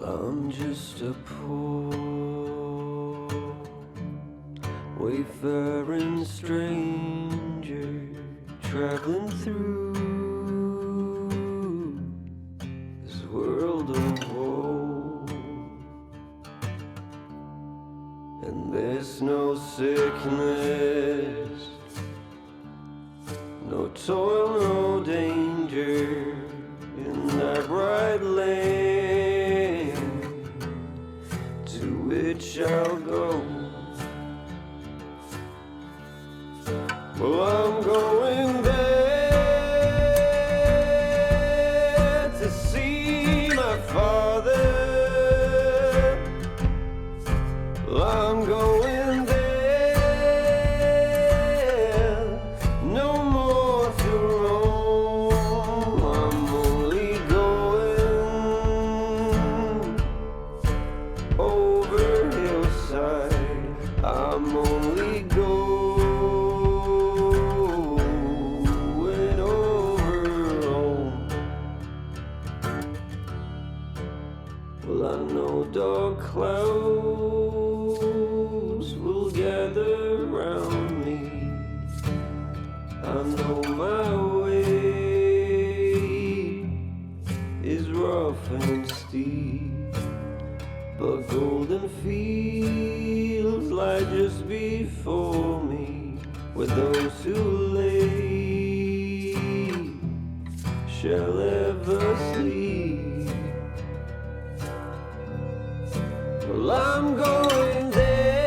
I'm just a poor wayfaring stranger traveling through this world of woe, and there's no sickness, no toil, no danger in that bright land to which I'll go. Well, I'm going there to see my father. Well, I'm going there, no more to roam. I'm only going over hillside. I'm only going over home. Well, I know dark clouds will gather round me. I know my way is rough and steep, but golden fields lie just before me, where those who lay shall ever sleep. Well, I'm going there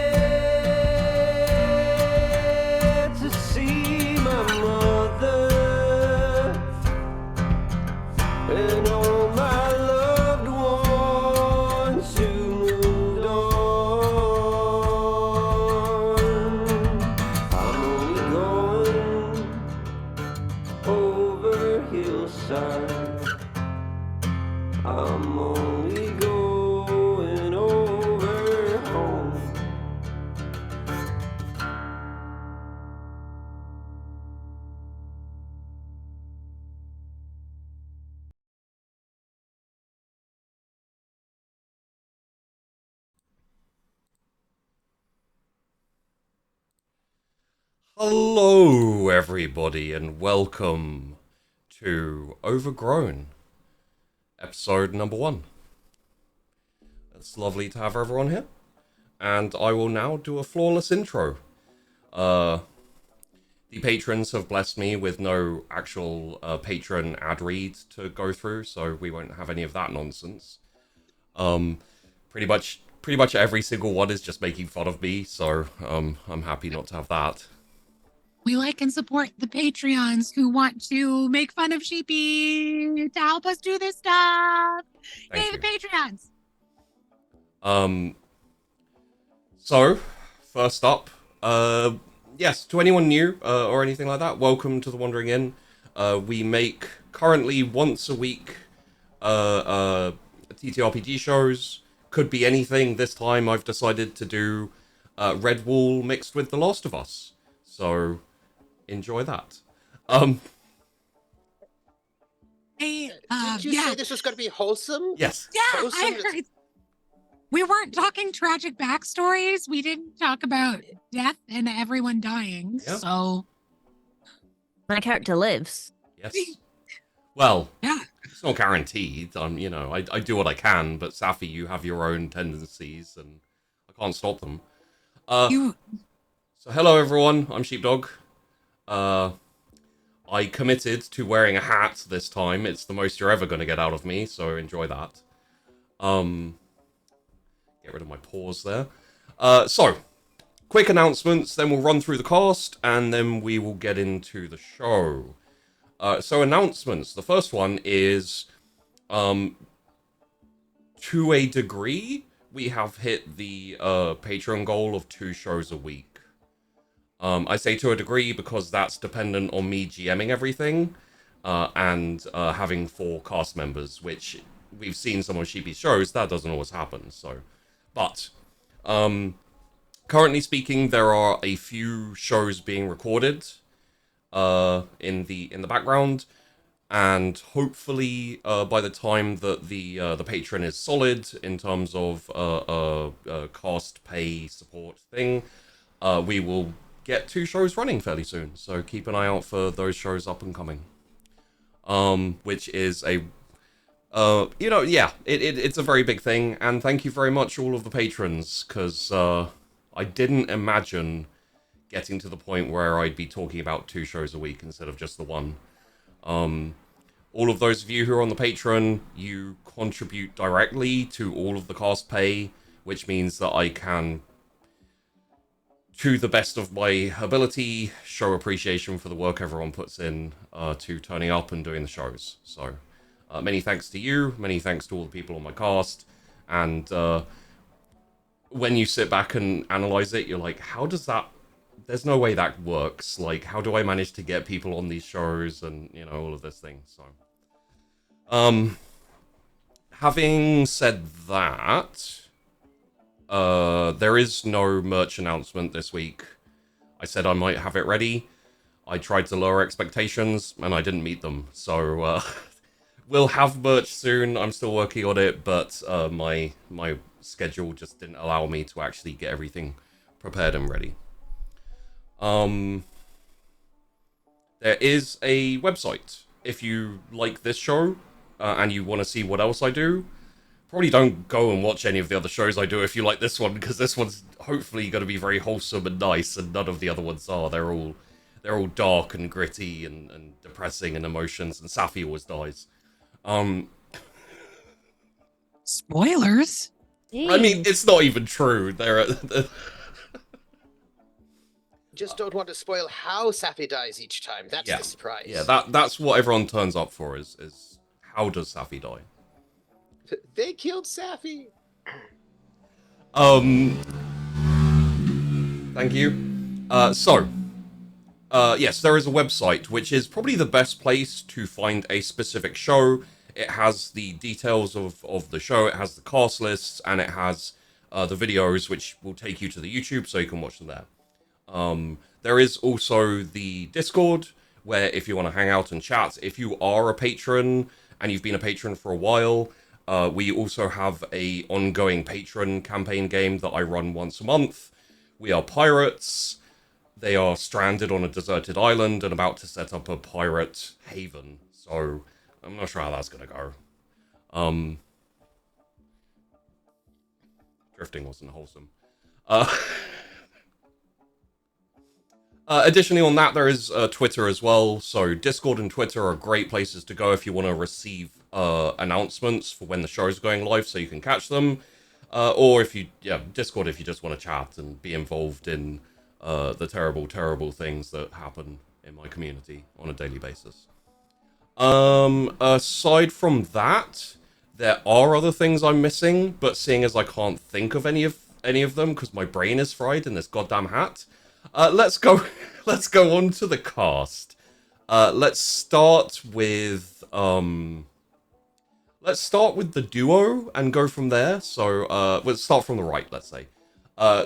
to see my mother and all my loved ones who moved on. I'm only going over hillside. I'm only going over home. Hello, everybody, and welcome to Overgrown, episode number 1. It's lovely to have everyone here, and I will now do a flawless intro. The patrons have blessed me with no actual patron ad read to go through, so we won't have any of that nonsense. Pretty much every single one is just making fun of me, so I'm happy not to have that. We like and support the Patreons who want to make fun of Sheepy to help us do this stuff. Thank Yay, you. the Patreons! So, first up, yes, to anyone new or anything like that, welcome to the Wandering Inn. We make currently once a week TTRPG shows. Could be anything. This time I've decided to do Redwall mixed with The Last of Us. So, enjoy that. Hey, Did you say this was going to be wholesome? Yes. Yeah, I heard. We weren't talking tragic backstories. We didn't talk about death and everyone dying. Yeah. So My character lives. Yes. Well, yeah, it's not guaranteed. I do what I can, but Safi, you have your own tendencies, and I can't stop them. you. So hello everyone, I'm Sheepdog. I committed to wearing a hat this time. It's the most you're ever going to get out of me, so enjoy that. Get rid of my pause there. So, quick announcements, then we'll run through the cast, and then we will get into the show. So announcements. The first one is, to a degree, we have hit the Patreon goal of 2 shows a week. I say to a degree because that's dependent on me GMing everything and having 4 cast members, which we've seen some of Sheepy's shows, that doesn't always happen. So, but currently speaking, there are a few shows being recorded in the background, and hopefully by the time that the patron is solid in terms of cost, pay, support thing, we will get 2 shows running fairly soon. So keep an eye out for those shows up and coming. Which is a it's a very big thing, and thank you very much all of the patrons, because I didn't imagine getting to the point where I'd be talking about 2 shows a week instead of just the one. All of those of you who are on the Patreon, you contribute directly to all of the cast pay, which means that I can, to the best of my ability, show appreciation for the work everyone puts in to turning up and doing the shows. So, many thanks to you, many thanks to all the people on my cast, and when you sit back and analyze it, you're like, how does that... There's no way that works. Like, how do I manage to get people on these shows and, all of this thing, so... Having said that, there is no merch announcement this week. I said I might have it ready. I tried to lower expectations, and I didn't meet them, so, we'll have merch soon. I'm still working on it, but, my schedule just didn't allow me to actually get everything prepared and ready. There is a website. If you like this show, and you want to see what else I do, probably don't go and watch any of the other shows I do if you like this one, because this one's hopefully going to be very wholesome and nice, and none of the other ones are. They're all dark and gritty and depressing and emotions, and Safi always dies. Spoilers? I mean, it's not even true. Just don't want to spoil how Safi dies each time. That's the surprise. Yeah, that's what everyone turns up for, is how does Safi die? They killed Safi. Thank you. Yes, there is a website, which is probably the best place to find a specific show. It has the details of the show, it has the cast lists, and it has the videos, which will take you to the YouTube, so you can watch them there. There is also the Discord, where if you want to hang out and chat, if you are a patron, and you've been a patron for a while, we also have a ongoing patron campaign game that I run once a month. We are pirates. They are stranded on a deserted island and about to set up a pirate haven. So, I'm not sure how that's going to go. Drifting wasn't wholesome. Additionally on that, there is Twitter as well. So Discord and Twitter are great places to go if you want to receive announcements for when the show's going live so you can catch them. Or if you, Discord if you just want to chat and be involved in the terrible, terrible things that happen in my community on a daily basis. Aside from that, there are other things I'm missing, but seeing as I can't think of any of them because my brain is fried in this goddamn hat, let's go on to the cast. Let's start with the duo and go from there. So let's start from the right, let's say.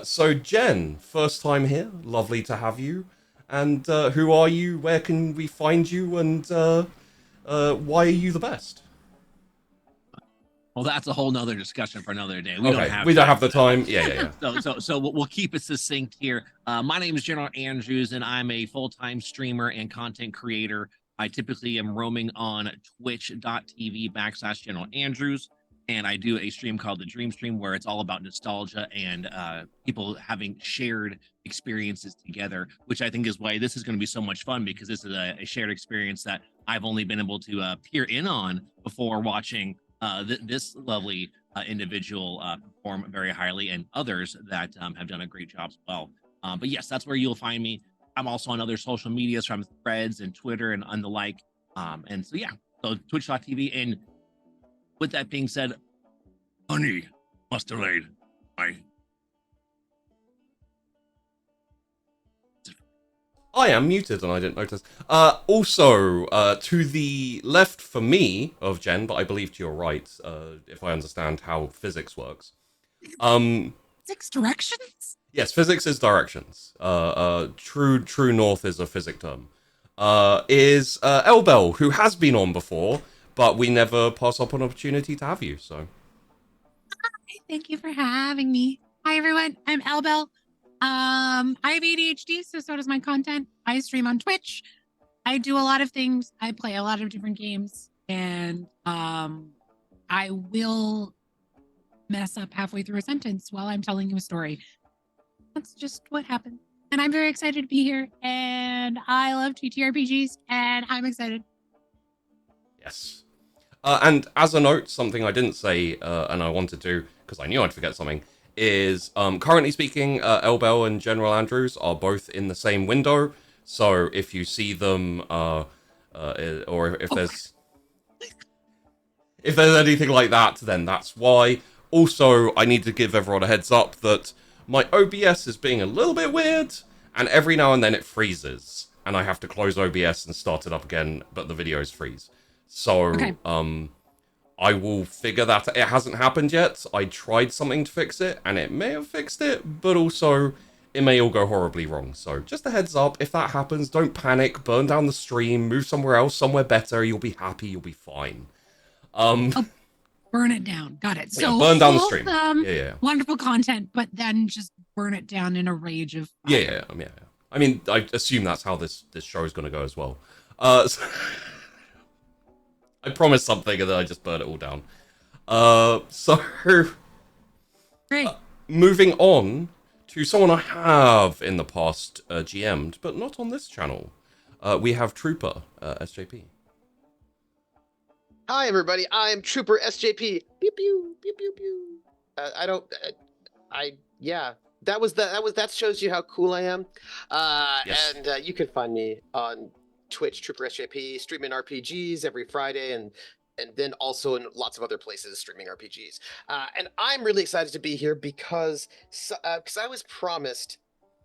So Jen, first time here, lovely to have you. And who are you? Where can we find you? And why are you the best? Well, that's a whole nother discussion for another day. We don't have the time. Yeah. So we'll keep it succinct here. My name is General Andrews, and I'm a full-time streamer and content creator. I typically am roaming on twitch.tv/General Andrews, and I do a stream called the Dream Stream, where it's all about nostalgia and people having shared experiences together, which I think is why this is going to be so much fun, because this is a shared experience that I've only been able to peer in on before watching this lovely individual perform very highly, and others that have done a great job as well. But yes, that's where you'll find me. I'm also on other social medias, from Threads and Twitter and the like. And so, yeah, so twitch.tv. And with that being said, honey, must have laid my... I am muted and I didn't notice. Also, to the left for me of Jen, but I believe to your right, if I understand how physics works. Six directions? Yes, physics is directions. True north is a physic term. is Elbel, who has been on before, but we never pass up an opportunity to have you. So, Thank you for having me. Hi, everyone. I'm Elbel. I have ADHD, so does my content. I stream on Twitch. I do a lot of things. I play a lot of different games, and I will mess up halfway through a sentence while I'm telling you a story. That's just what happened. And I'm very excited to be here, and I love TTRPGs, and I'm excited. yes. And as a note, something I didn't say, and I wanted to, because I knew I'd forget something, is currently speaking, Elbel and General Andrews are both in the same window. So if you see them, or if there's anything like that, then that's why. Also, I need to give everyone a heads up that my OBS is being a little bit weird, and every now and then it freezes, and I have to close OBS and start it up again, but the videos freeze. So, Okay. I will figure that. It hasn't happened yet. I tried something to fix it, and it may have fixed it, but also it may all go horribly wrong. So, just a heads up, if that happens, don't panic, burn down the stream, move somewhere else, somewhere better, you'll be happy, you'll be fine. Burn it down. Got it. So burn down the stream. Yeah. Wonderful content, but then just burn it down in a rage of fire. Yeah. I mean, I assume that's how this show is going to go as well. So I promised something and then I just burn it all down. So Great. Moving on to someone I have in the past GM'd, but not on this channel. We have Trooper SJP. Hi, everybody. I'm Trooper SJP. Pew pew pew pew pew. That shows you how cool I am. Yes. And you can find me on Twitch, Trooper SJP, streaming RPGs every Friday, and then also in lots of other places streaming RPGs. And I'm really excited to be here because I was promised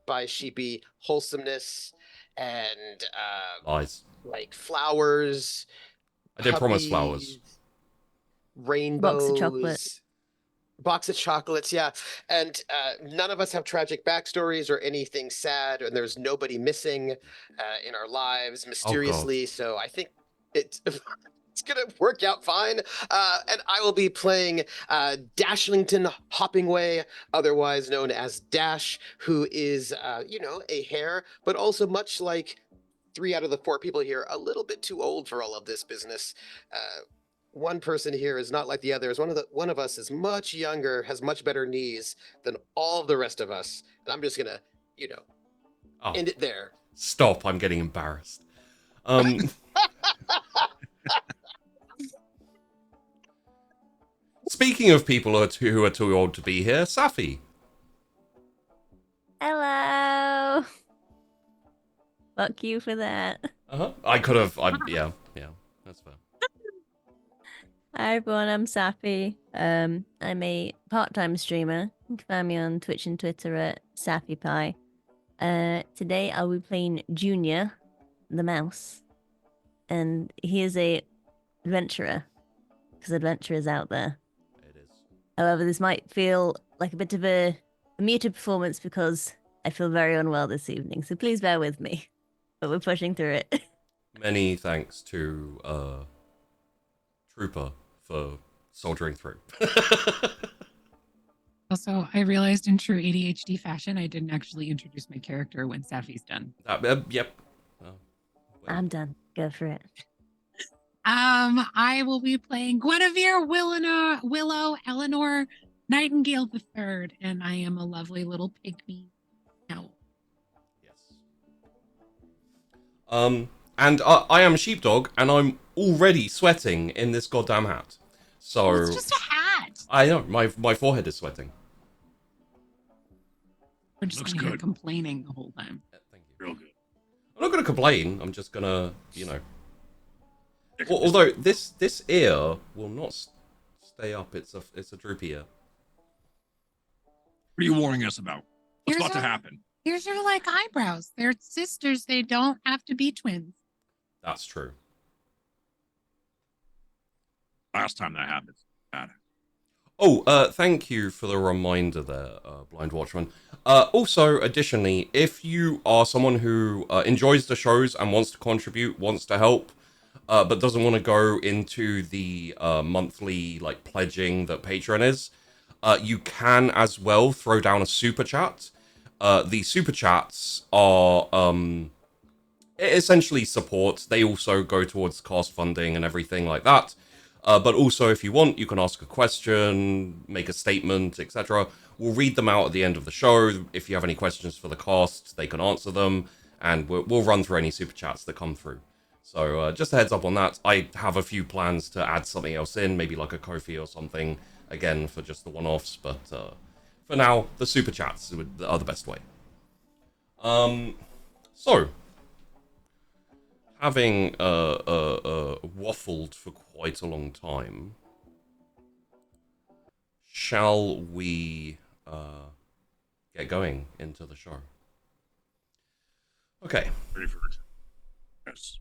by Sheepy wholesomeness and Lies. like flowers. I did promise Puppies, flowers. rainbows, box of chocolates, yeah. And none of us have tragic backstories or anything sad, and there's nobody missing in our lives mysteriously. So I think it's gonna work out fine. And I will be playing Dashlington Hoppingway, otherwise known as Dash, who is a hare, but also much like 3 out of the 4 people here, a little bit too old for all of this business. One person here is not like the others. One of us is much younger, has much better knees than all of the rest of us. And I'm just gonna, end it there. Stop! I'm getting embarrassed. Speaking of people who are too old to be here, Safi. Hello. Fuck you for that. I could have. Yeah, that's fair. Hi everyone, I'm Safi. I'm a part-time streamer. You can find me on Twitch and Twitter at SafiPie. Today I'll be playing Junior, the mouse. And he is a adventurer. Because adventure is out there. It is. However, this might feel like a bit of a muted performance because I feel very unwell this evening. So please bear with me. But we're pushing through it. Many thanks to Trooper for soldiering through. Also, I realized in true ADHD fashion, I didn't actually introduce my character when Safi's done. Yep. I'm done. Go for it. I will be playing Guinevere, Willow, Eleanor, Nightingale III, and I am a lovely little pygmy owl. Yes. And I am Sheepdog, and I'm already sweating in this goddamn hat. So It's just a hat. I know my forehead is sweating. We're just Looks gonna hear good. complaining the whole time. Thank you. Real good. I'm not gonna complain. I'm just gonna, Although this ear will not stay up. It's a droopy ear. What are you warning us about? What's Here's about to a- happen? Here's are like eyebrows. They're sisters. They don't have to be twins. That's true. Last time that happened. Bad. Oh, thank you for the reminder there, Blind Watchman. Also, additionally, if you are someone who enjoys the shows and wants to contribute, wants to help, but doesn't want to go into the monthly like pledging that Patreon is, you can as well throw down a super chat. The super chats are essentially support. They also go towards cast funding and everything like that. But also, if you want, you can ask a question, make a statement, etc. We'll read them out at the end of the show. If you have any questions for the cast, they can answer them, and we'll run through any super chats that come through. So just a heads up on that. I have a few plans to add something else in, maybe like a Ko-fi or something, again, for just the one-offs. But for now, the super chats are the best way. So, having waffled for quite a long time, shall we get going into the show? Okay. Ready for it? Yes.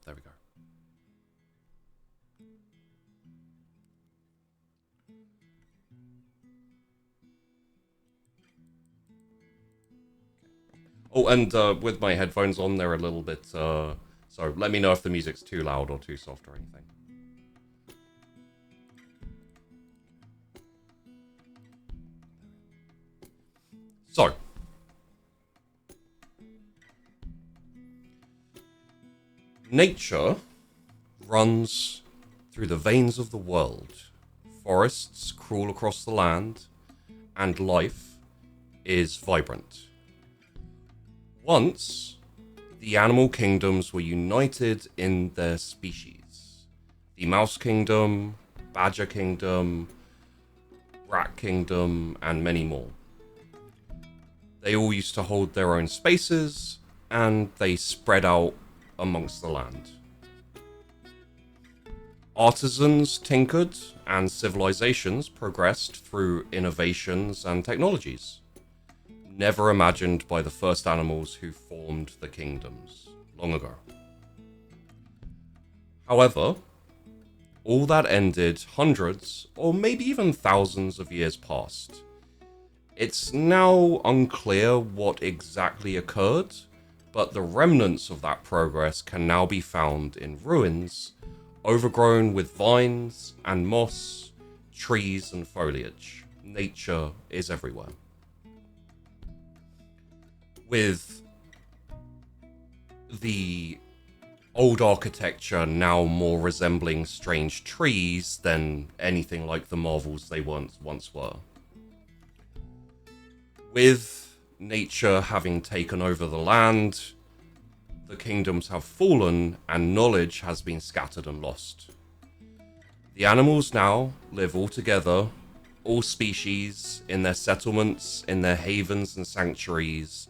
There we go. Oh, and with my headphones on, they're a little bit, so let me know if the music's too loud or too soft or anything. So, nature runs through the veins of the world. Forests crawl across the land, and life is vibrant. Once, the animal kingdoms were united in their species. The Mouse Kingdom, Badger Kingdom, Rat Kingdom, and many more. They all used to hold their own spaces, and they spread out amongst the land. Artisans tinkered, and civilisations progressed through innovations and technologies, never imagined by the first animals who formed the kingdoms long ago. However, all that ended hundreds or maybe even thousands of years past. It's now unclear what exactly occurred, but the remnants of that progress can now be found in ruins, overgrown with vines and moss, trees and foliage. Nature is everywhere. With the old architecture now more resembling strange trees than anything like the marvels they once were. With nature having taken over the land, the kingdoms have fallen and knowledge has been scattered and lost. The animals now live all together, all species, in their settlements, in their havens and sanctuaries,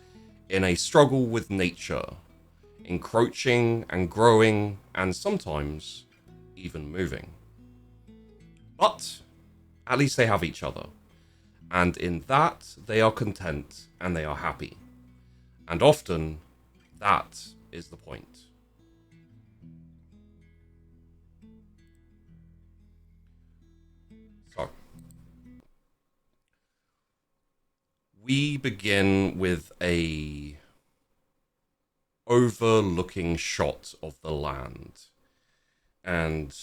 in a struggle with nature, encroaching and growing, and sometimes even moving. But at least they have each other, and in that they are content and they are happy. And often, that is the point. So, we begin with a overlooking shot of the land, and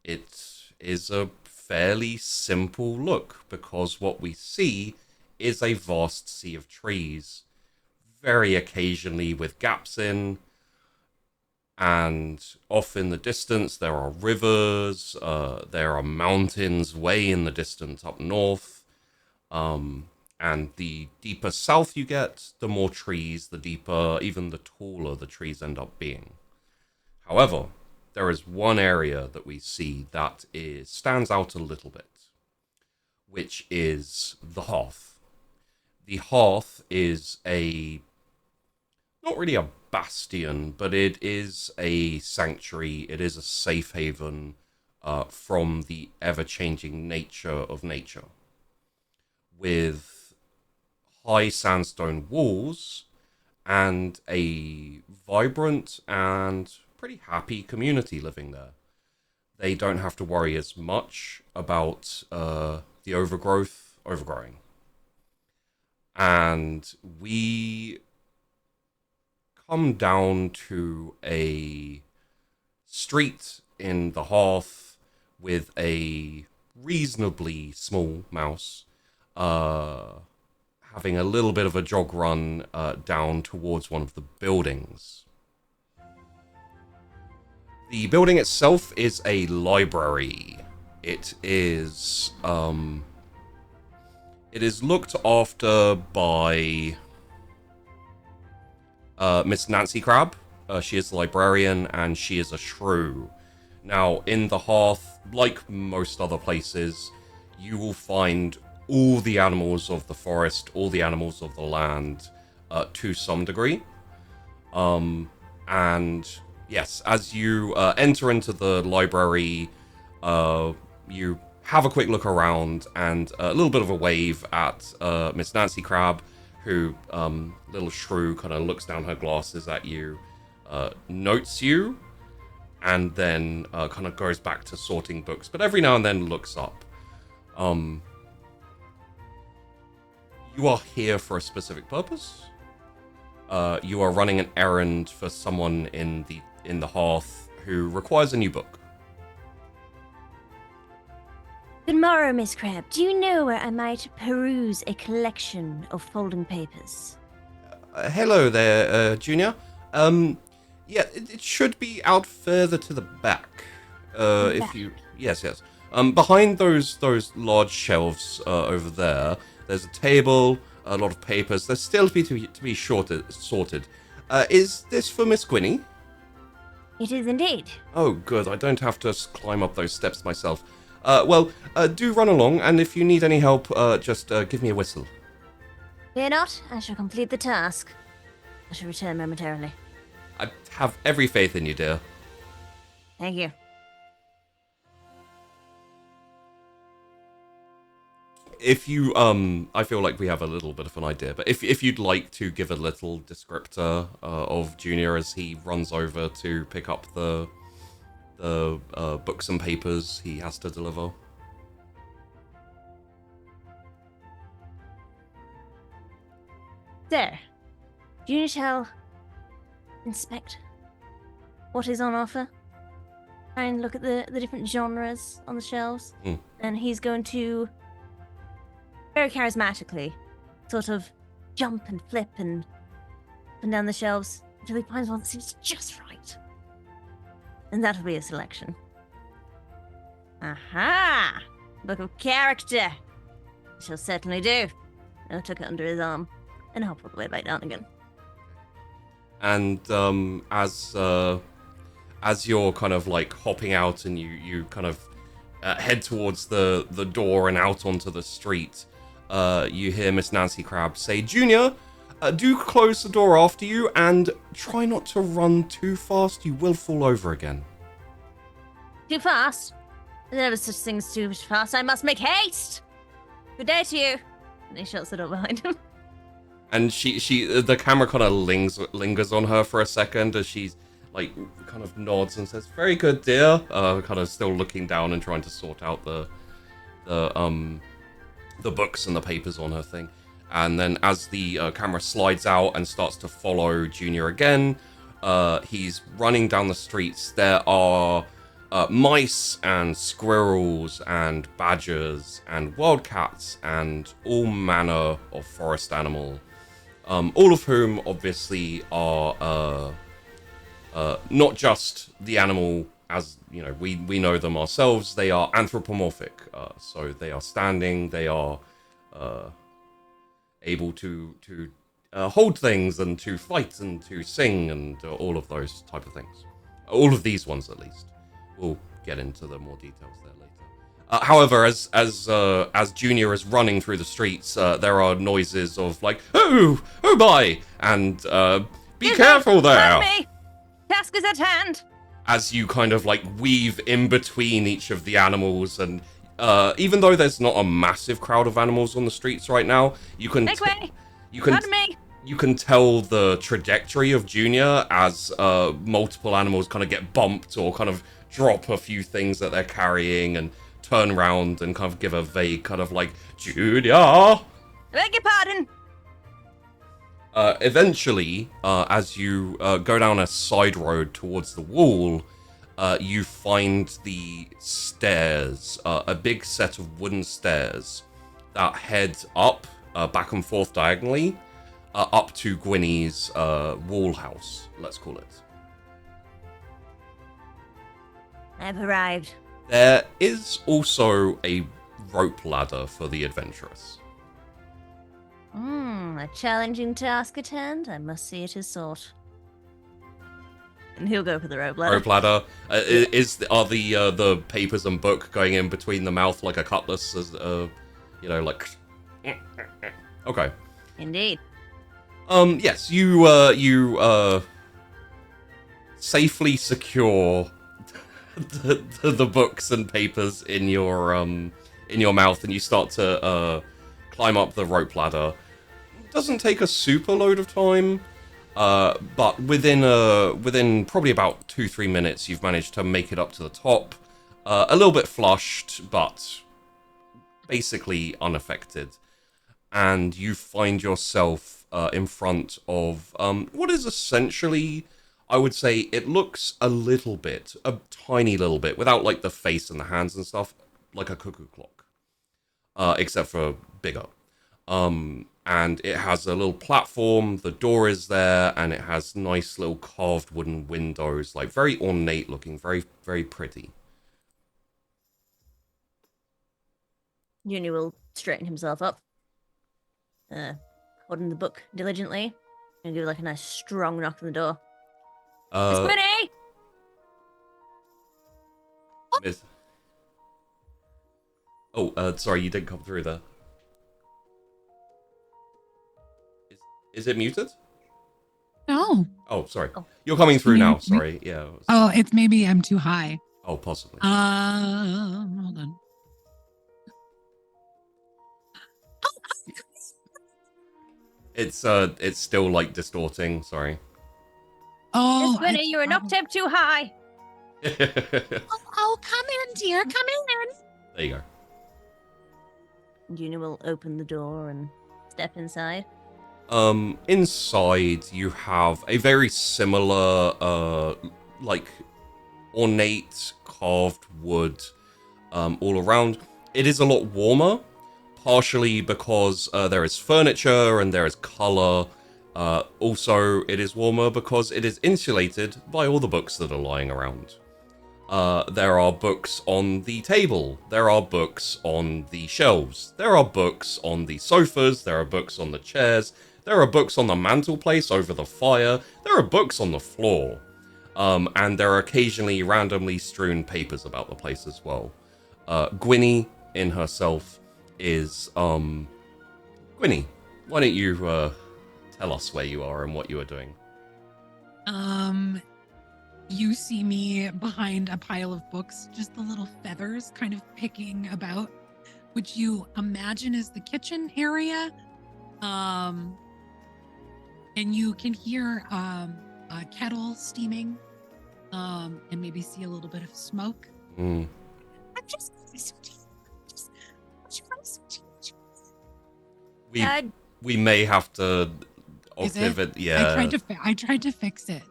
it is a fairly simple look because what we see is a vast sea of trees, very occasionally with gaps in, and off in the distance there are rivers, there are mountains way in the distance up north, and the deeper south you get, the more trees, the deeper, even the taller the trees end up being. However, there is one area that we see that stands out a little bit, which is the hearth. The hearth is not really a bastion, but it is a sanctuary, it is a safe haven from the ever-changing nature of nature. With high sandstone walls and a vibrant and pretty happy community living there. They don't have to worry as much about the overgrowing. And we come down to a street in the hearth with a reasonably small mouse having a little bit of a jog run down towards one of the buildings. The building itself is a library. It is looked after by Miss Nancy Crab. She is the librarian, and she is a shrew. Now, in the hearth, like most other places, you will find all the animals of the forest, all the animals of the land, to some degree. And yes, as you enter into the library, you have a quick look around and a little bit of a wave at Miss Nancy Crab, who, little shrew, kind of looks down her glasses at you, notes you, and then kind of goes back to sorting books, but every now and then looks up. You are here for a specific purpose. You are running an errand for someone in the hearth who requires a new book. Good morrow, Miss Crab. Do you know where I might peruse a collection of folding papers? Hello there, Junior. Yeah, it should be out further to the back. If you, yes. Behind those large shelves over there, there's a table, a lot of papers. There's still to be sorted. Is this for Miss Gwynny? It is indeed. Oh, good. I don't have to climb up those steps myself. Do run along, and if you need any help, just give me a whistle. Fear not, I shall complete the task. I shall return momentarily. I have every faith in you, dear. Thank you. If you, I feel like we have a little bit of an idea, but if you'd like to give a little descriptor of Junior as he runs over to pick up the books and papers he has to deliver. There. Junior shall inspect what is on offer. Try and look at the different genres on the shelves. And he's going to very charismatically sort of jump and flip and up and down the shelves until he finds one that seems just right. And that'll be a selection. Aha! Book of character. I shall certainly do. I took it under his arm and hop all the way back down again. And as you're kind of like hopping out and you kind of head towards the door and out onto the street, you hear Miss Nancy Crab say, "Junior, do close the door after you and try not to run too fast. You will fall over again." Too fast? There's never such thing as too fast. I must make haste. Good day to you. And he shuts the door behind him. And the camera kind of lingers on her for a second as she's like kind of nods and says, "Very good, dear." Kind of still looking down and trying to sort out the books and the papers on her thing. And then as the camera slides out and starts to follow Junior again, he's running down the streets. There are mice and squirrels and badgers and wildcats and all manner of forest animal, all of whom obviously are not just the animal as you know we know them ourselves. They are anthropomorphic, so they are standing, they are able to hold things and to fight and to sing and all of those type of things. All of these ones, at least. We'll get into the more details there later. However, as Junior is running through the streets, there are noises of like, oh my, and be careful there. Pardon me. Task is at hand. As you kind of like weave in between each of the animals, and even though there's not a massive crowd of animals on the streets right now, you can Make way. you can Pardon me. You can tell the trajectory of Junior as multiple animals kind of get bumped or kind of drop a few things that they're carrying and turn around and kind of give a vague kind of like, Junior! I beg your pardon. Eventually, as you go down a side road towards the wall, you find the stairs, a big set of wooden stairs that head up, back and forth diagonally, up to Gwynny's wall house, let's call it. I've arrived. There is also a rope ladder for the adventurous. A challenging task at hand. I must see it is sought. And he'll go for the rope ladder. Rope ladder. Are the papers and book going in between the mouth like a cutlass? As like. Okay. Indeed. Yes, you safely secure the books and papers in your mouth, and you start to climb up the rope ladder. It doesn't take a super load of time, but within probably about 2-3 minutes, you've managed to make it up to the top. A little bit flushed, but basically unaffected. And you find yourself in front of what is essentially, I would say, it looks a tiny little bit, without like the face and the hands and stuff, like a cuckoo clock, except for bigger. And it has a little platform, the door is there, and it has nice little carved wooden windows, like very ornate looking, very, very pretty. Uni will straighten himself up, holding the book diligently, and give like a nice strong knock on the door. Miss Gwynny! Miss... Oh, sorry, you didn't come through there. Is it muted? No. Oh, sorry. Oh. You're coming through now. Sorry. Yeah. Oh, it's maybe I'm too high. Oh, possibly. Hold on. It's still like distorting. Sorry. Oh, Miss Gwynny, you're an octave too high. There come in, dear. Come in. you go. Uni will open the door and step inside. Inside you have a very similar, like ornate carved wood, all around. It is a lot warmer, partially because there is furniture and there is color. Also, it is warmer because it is insulated by all the books that are lying around. There are books on the table. There are books on the shelves. There are books on the sofas. There are books on the chairs. There are books on the mantelpiece over the fire. There are books on the floor. And there are occasionally randomly strewn papers about the place as well. Gwynny, in herself, is... Gwynny, why don't you tell us where you are and what you are doing? You see me behind a pile of books, just the little feathers kind of picking about, which you imagine is the kitchen area. And you can hear a kettle steaming, and maybe see a little bit of smoke. Mm. I'm just We may have to Is octave it? it. Yeah. I tried to fix it.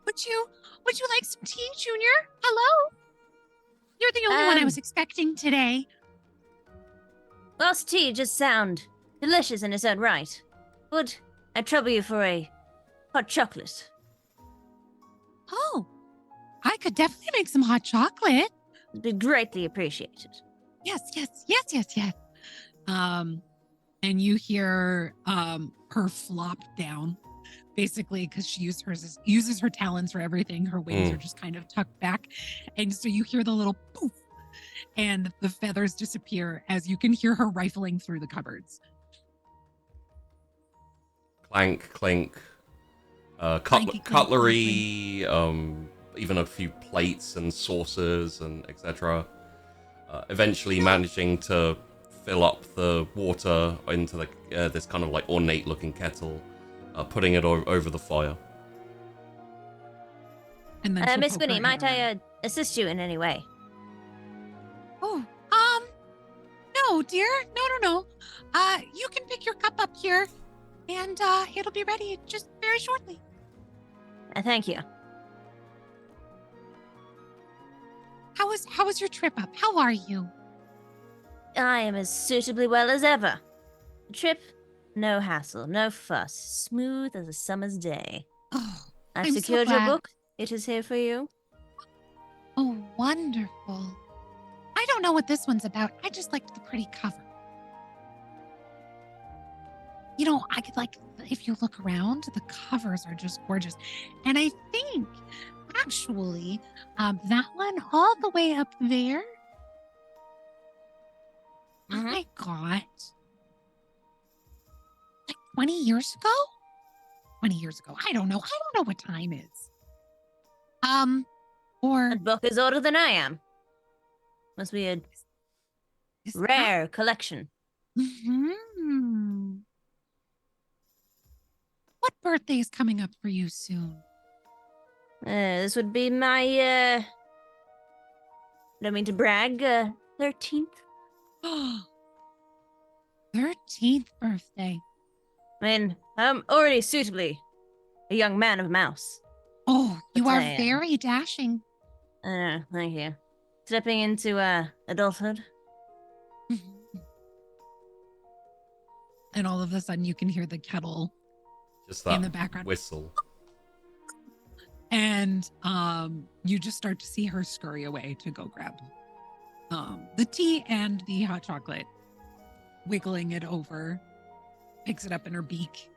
Would you like some tea, Junior? Hello? You're the only one I was expecting today. Lost tea just sound delicious in its own right. Would I trouble you for a hot chocolate? Oh, I could definitely make some hot chocolate. It'd be greatly appreciated. Yes. And you hear her flop down, basically, because she uses her talons for everything. Her wings are just kind of tucked back, and so you hear the little poof, and the feathers disappear as you can hear her rifling through the cupboards. Clank, clink. Clanky, Cutlery, even a few plates and saucers and etc. Eventually managing to fill up the water into the this kind of like ornate looking kettle, putting it over the fire. And then she'll Miss poke her Winnie, might head around. I assist you in any way? Oh, no, dear. No. You can pick your cup up here, and it'll be ready just very shortly. Thank you. How was your trip up? How are you? I am as suitably well as ever. Trip, no hassle, no fuss, smooth as a summer's day. Oh, I've I'm so secured your glad. book. It is here for you. Oh, wonderful. I don't know what this one's about. I just liked the pretty cover. You know, I could like, if you look around, the covers are just gorgeous. And I think, actually, that one all the way up there, I got like 20 years ago? 20 years ago. I don't know. I don't know what time is. Or That book is older than I am. Must be a is rare collection. Mm-hmm. What birthday is coming up for you soon? This would be my, don't mean to brag, 13th. 13th birthday. I mean, I'm already suitably a young man of mouse. Oh, you But are I am. very dashing. Thank you. Stepping into, adulthood. And all of a sudden you can hear the kettle Just in that the background. whistle. And you just start to see her scurry away to go grab the tea and the hot chocolate, wiggling it over, picks it up in her beak,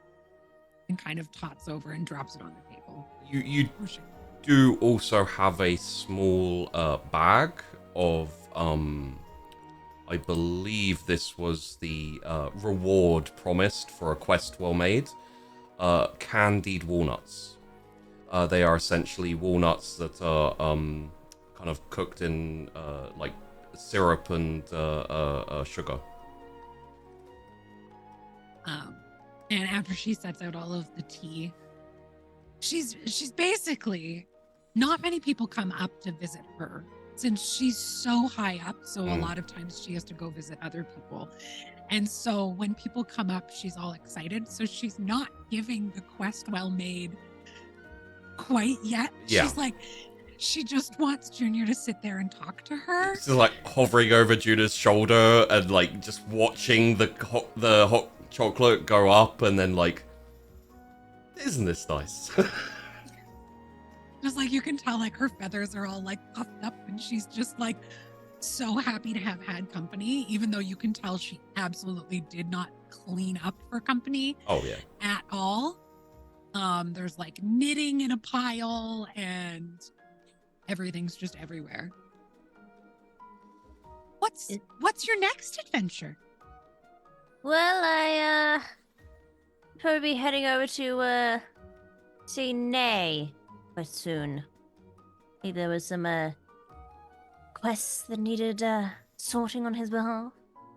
and kind of tots over and drops it on the table. You Pushing. do also have a small bag of I believe this was the reward promised for a quest well made. Candied walnuts. They are essentially walnuts that are kind of cooked in like syrup and sugar. And after she sets out all of the tea, she's basically, not many people come up to visit her since she's so high up. So a lot of times she has to go visit other people. And so when people come up, she's all excited. So she's not giving the quest well made quite yet. Yeah. She's like, she just wants Junior to sit there and talk to her. She's like hovering over Judah's shoulder and like just watching the hot chocolate go up, and then like, isn't this nice? Just like you can tell, like her feathers are all like puffed up, and she's just like so happy to have had company, even though you can tell she absolutely did not clean up for company Oh yeah. at all. There's like knitting in a pile, and everything's just everywhere. What's your next adventure? Well, I, probably be heading over to, see Nay quite soon. Maybe there was some, quests that needed, sorting on his behalf.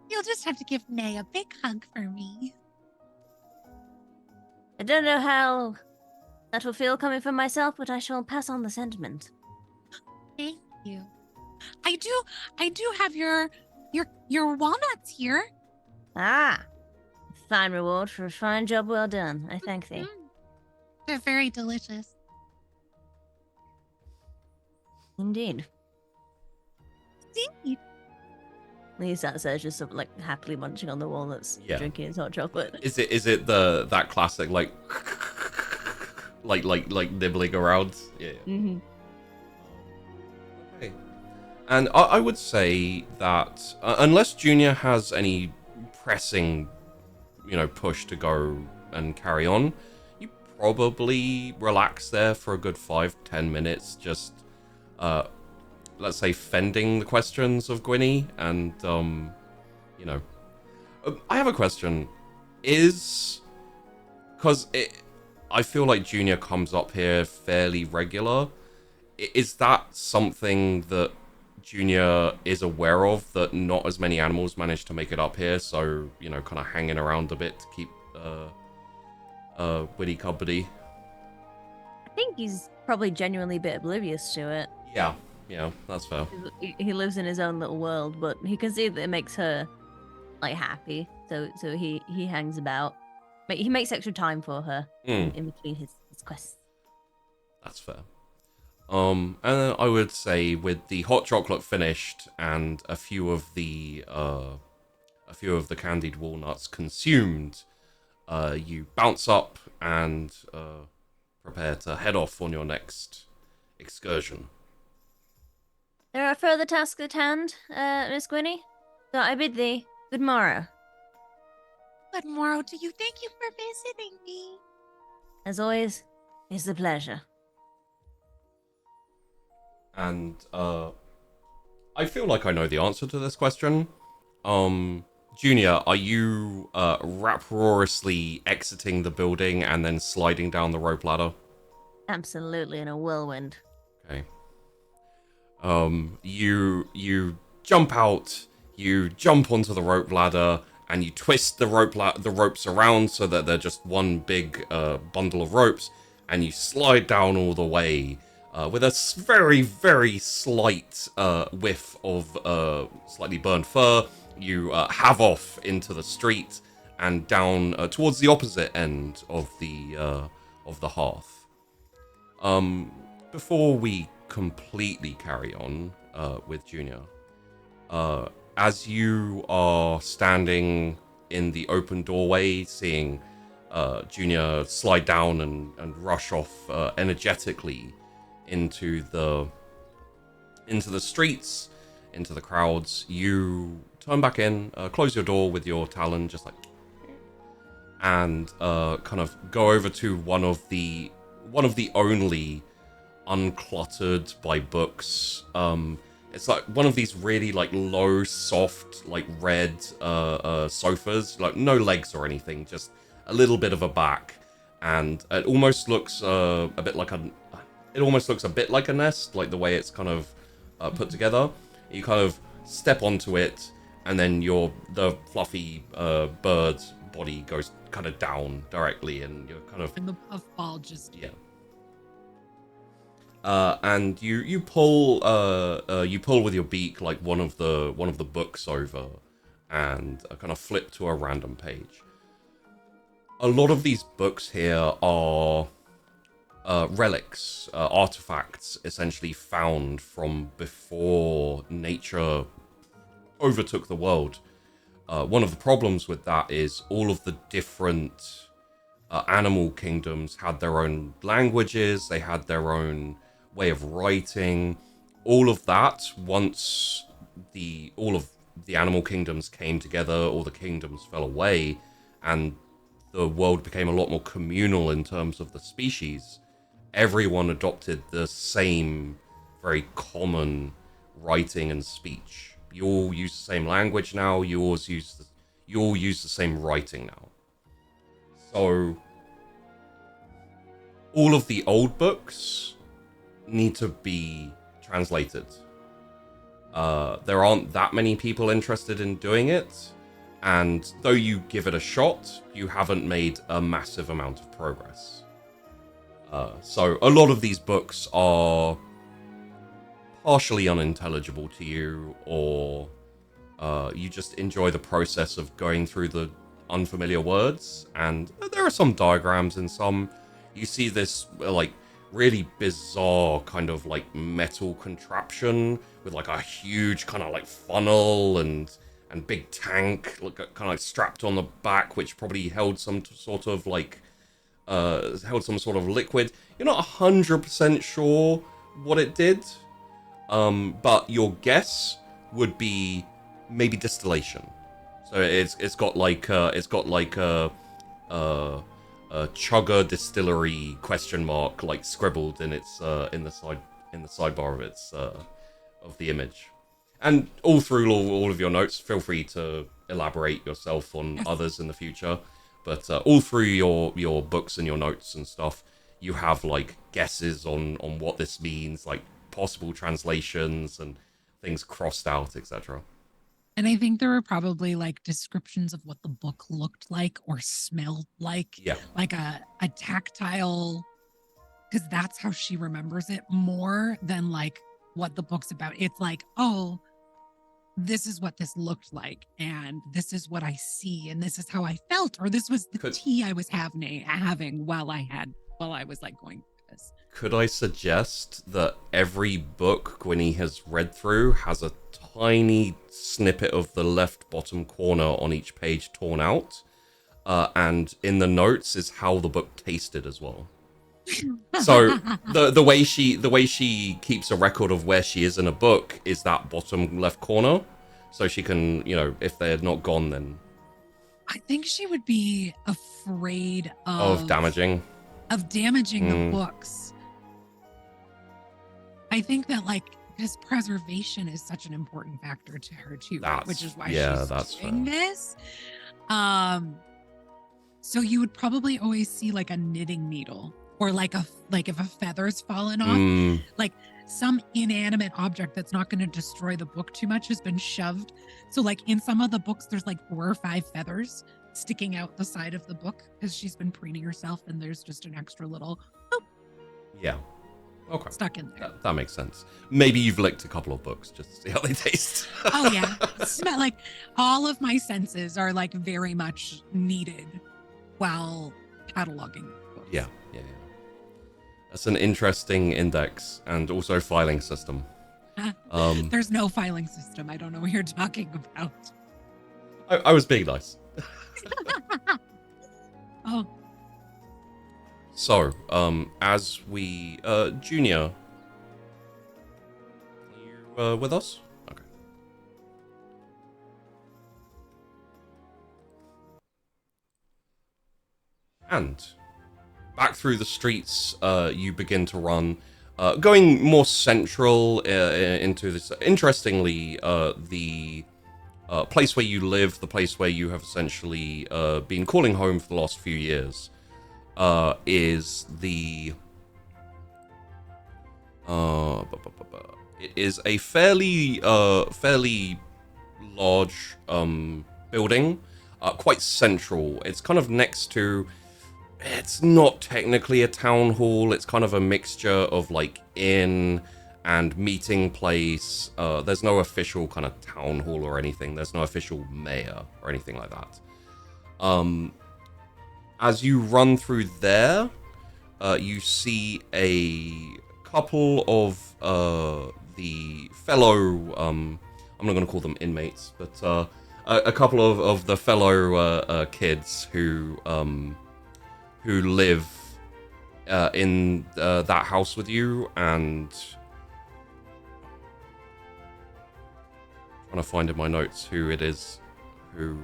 You'll just have to give Nay a big hug for me. I don't know how that will feel coming from myself, but I shall pass on the sentiment. Thank you. I do have your walnuts here. Ah! Fine reward for a fine job well done. I thank thee. They're very delicious. Indeed. Indeed. He's sat there just sort of like happily munching on the walnuts, Yeah. drinking his hot chocolate. Is it that classic like like nibbling around? Yeah. Mm-hmm. Okay. And I would say that unless Junior has any pressing, push to go and carry on, you probably relax there for a good 5-10 minutes, just let's say fending the questions of Gwynny, and I have a question. Because I feel like Junior comes up here fairly regular. Is that something that Junior is aware of that not as many animals manage to make it up here, so, you know, kind of hanging around a bit to keep Witty company. I think he's probably genuinely a bit oblivious to it. Yeah, that's fair. He lives in his own little world, but he can see that it makes her like happy, so he hangs about. He makes extra time for her in between his quests. That's fair. And then I would say with the hot chocolate finished and a few of the candied walnuts consumed, you bounce up and prepare to head off on your next excursion. There are further tasks at hand, Miss Gwynny. So I bid thee good morrow. Good morrow to you. Thank you for visiting me. As always, it's a pleasure. And I feel like I know the answer to this question. Junior, are you uproariously exiting the building and then sliding down the rope ladder? Absolutely in a whirlwind. Okay. You jump out, you jump onto the rope ladder, and you twist the ropes around so that they're just one big bundle of ropes, and you slide down all the way with a very, very slight whiff of slightly burned fur. You have off into the street and down towards the opposite end of the hearth. Before we completely carry on with Junior, as you are standing in the open doorway, seeing Junior slide down and rush off energetically into the streets, into the crowds, you turn back in, close your door with your talon, just like, and kind of go over to one of the only uncluttered by books. It's like one of these really like low, soft, like red sofas, like no legs or anything, just a little bit of a back, and it almost looks a bit like a nest, like the way it's kind of put together. You kind of step onto it, and then the fluffy bird's body goes kind of down directly, and you're kind of And the puffball just and you pull with your beak like one of the books over, and kind of flip to a random page. A lot of these books here are relics, artifacts, essentially found from before nature overtook the world. One of the problems with that is all of the different animal kingdoms had their own languages, they had their own way of writing. All of that, once all of the animal kingdoms came together, all the kingdoms fell away, and the world became a lot more communal in terms of the species, everyone adopted the same very common writing and speech. You all use the same language now, you all use the same writing now. So all of the old books need to be translated. There aren't that many people interested in doing it, and though you give it a shot, you haven't made a massive amount of progress. So a lot of these books are partially unintelligible to you, or you just enjoy the process of going through the unfamiliar words, and there are some diagrams in some. You see this like really bizarre kind of like metal contraption with like a huge kind of like funnel and big tank kind of like strapped on the back, which probably held some sort of like liquid. You're not 100% sure what it did, but your guess would be maybe distillation. So it's got like a Chugger Distillery ? Like scribbled in its in the sidebar of its of the image. And all through all of your notes, feel free to elaborate yourself on others in the future. But all through your books and your notes and stuff, you have like guesses on what this means, like possible translations and things crossed out, etc. And I think there were probably like descriptions of what the book looked like or smelled like Yeah. a tactile, because that's how she remembers it more than like what the book's about. It's like, oh, this is what this looked like, and this is what I see, and this is how I felt, or this was the tea I was having while I was like going through this. Could I suggest that every book Gwynny has read through has a tiny snippet of the left bottom corner on each page torn out, and in the notes is how the book tasted as well. So the way she keeps a record of where she is in a book is that bottom left corner, so she can, if they had not gone, then I think she would be afraid of damaging the books. I think that because preservation is such an important factor to her too, which is why she's doing this. So you would probably always see like a knitting needle, or like if a feather's fallen off, like some inanimate object that's not going to destroy the book too much has been shoved. So like in some of the books, there's like 4 or 5 feathers sticking out the side of the book because she's been preening herself, and there's just an extra little okay stuck in there. That makes sense. Maybe you've licked a couple of books just to see how they taste. Oh yeah, smell, like all of my senses are like very much needed while cataloging books. Yeah. That's an interesting index and also filing system. There's no filing system. I don't know what you're talking about. I was being nice. Oh. So, as we, Junior, are you with us? Okay. And back through the streets, you begin to run, going more central into this. Interestingly, the place where you live, the place where you have essentially been calling home for the last few years, is the it is a fairly large building, quite central. It's kind of next to. It's not technically a town hall. It's kind of a mixture of like inn and meeting place. There's no official kind of town hall or anything. There's no official mayor or anything like that. As you run through there, you see a couple of the fellow, I'm not going to call them inmates, but a couple of the fellow kids who live in that house with you, and trying to find in my notes who it is who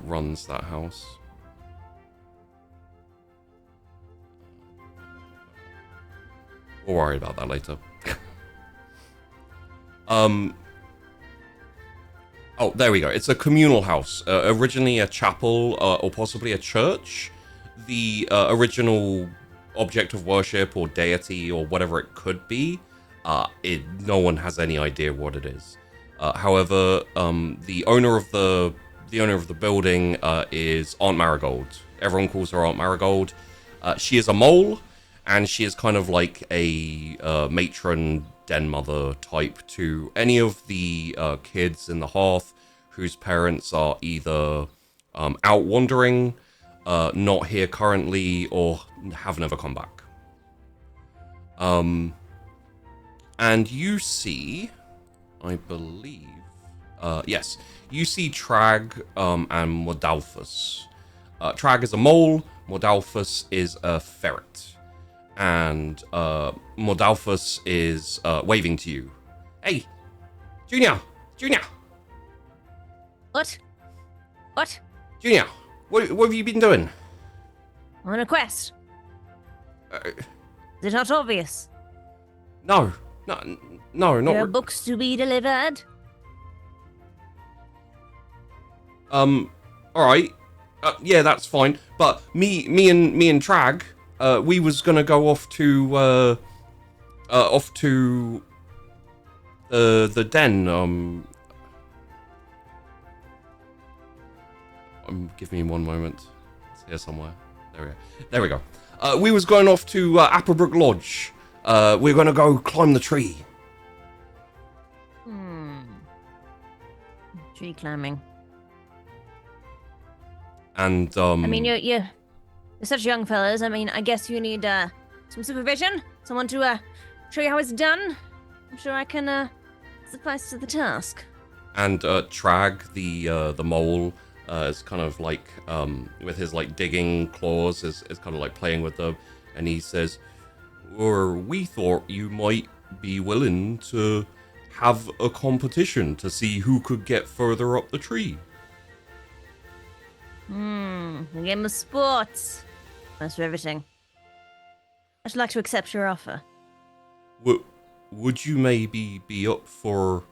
runs that house. We'll worry about that later. Oh, there we go. It's a communal house. Originally a chapel or possibly a church. The original object of worship or deity or whatever it could be, no one has any idea what it is. However, the owner of the building is Aunt Marigold. Everyone calls her Aunt Marigold. She is a mole, and she is kind of like a matron den mother type to any of the kids in the hearth whose parents are either out wandering, not here currently, or have never come back. And you see, I believe, yes, you see Trag and Modalphus. Trag is a mole, Modalphus is a ferret. And Modalphus is waving to you. Hey, Junior! What? Junior, what have you been doing? I'm on a quest. Is it not obvious? No, not There are books to be delivered. All right. Yeah, that's fine. But me and Trag, we was gonna go off to the den. Give me one moment. It's here somewhere. There we go. We was going off to Applebrook Lodge. We're gonna go climb the tree. Tree climbing. And I mean, you're such young fellas. I mean, I guess you need some supervision. Someone to show you how it's done. I'm sure I can suffice to the task. And Trag, the mole, is kind of like with his like digging claws is kind of like playing with them, and he says, "Or we thought you might be willing to have a competition to see who could get further up the tree." A game of sports. That's for everything. I'd like to accept your offer. Would you maybe be up for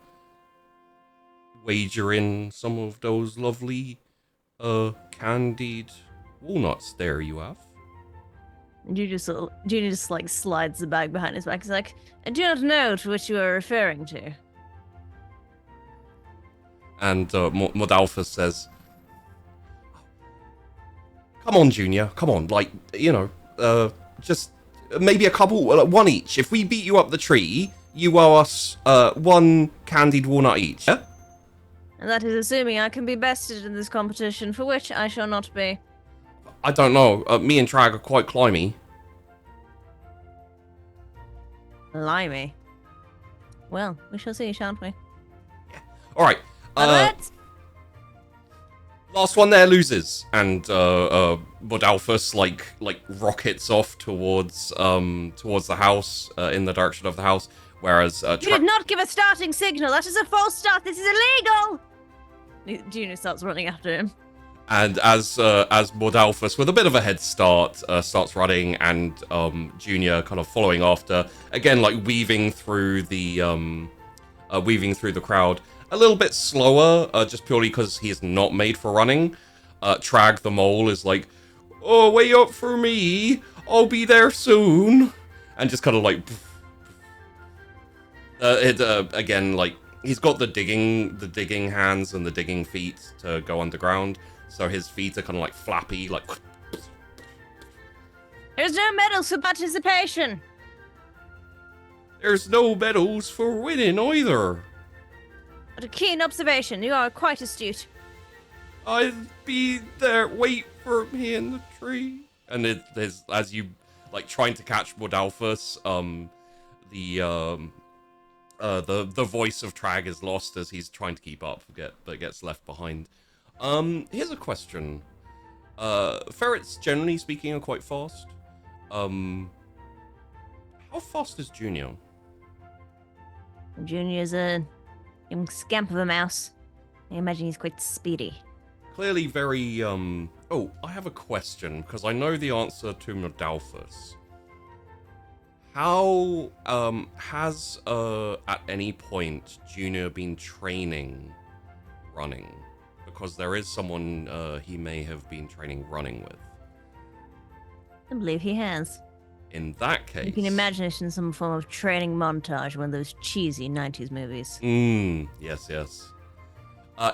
wagering some of those lovely candied walnuts there you have? Junior just like slides the bag behind his back. He's like, I do not know to which you are referring to. And Modalphus says, "Come on, Junior. Come on. Like, you know, just maybe a couple, one each. If we beat you up the tree, you owe us one candied walnut each." Yeah? And that is assuming I can be bested in this competition, for which I shall not be. I don't know. Me and Trag are quite climby. Blimey. Well, we shall see, shan't we? All right. Last one there loses, and Modalphus like rockets off towards the house, in the direction of the house, whereas You did not give a starting signal. That is a false start. This is illegal. Junior starts running after him. And as Modalphus, with a bit of a head start, starts running, and Junior kind of following after, again like weaving through the crowd. A little bit slower, just purely because he is not made for running. Trag the mole is like, "Oh, wait up for me. I'll be there soon." And just kind of like... again, like, he's got the digging hands and the digging feet to go underground. So his feet are kind of like flappy, like... There's no medals for participation. There's no medals for winning either. What a keen observation. You are quite astute. I'll be there. Wait for me in the tree. And there's, as you like trying to catch Modalphus, the voice of Trag is lost as he's trying to keep up, but gets left behind. Here's a question. Ferrets, generally speaking, are quite fast. How fast is Junior? Junior's a young scamp of a mouse. I imagine he's quite speedy. Clearly very, Oh, I have a question, because I know the answer to Modalphus. How, has, at any point, Junior been training running? Because there is someone, he may have been training running with. I believe he has. In that case... You can imagine it in some form of training montage, one of those cheesy 90s movies. Yes.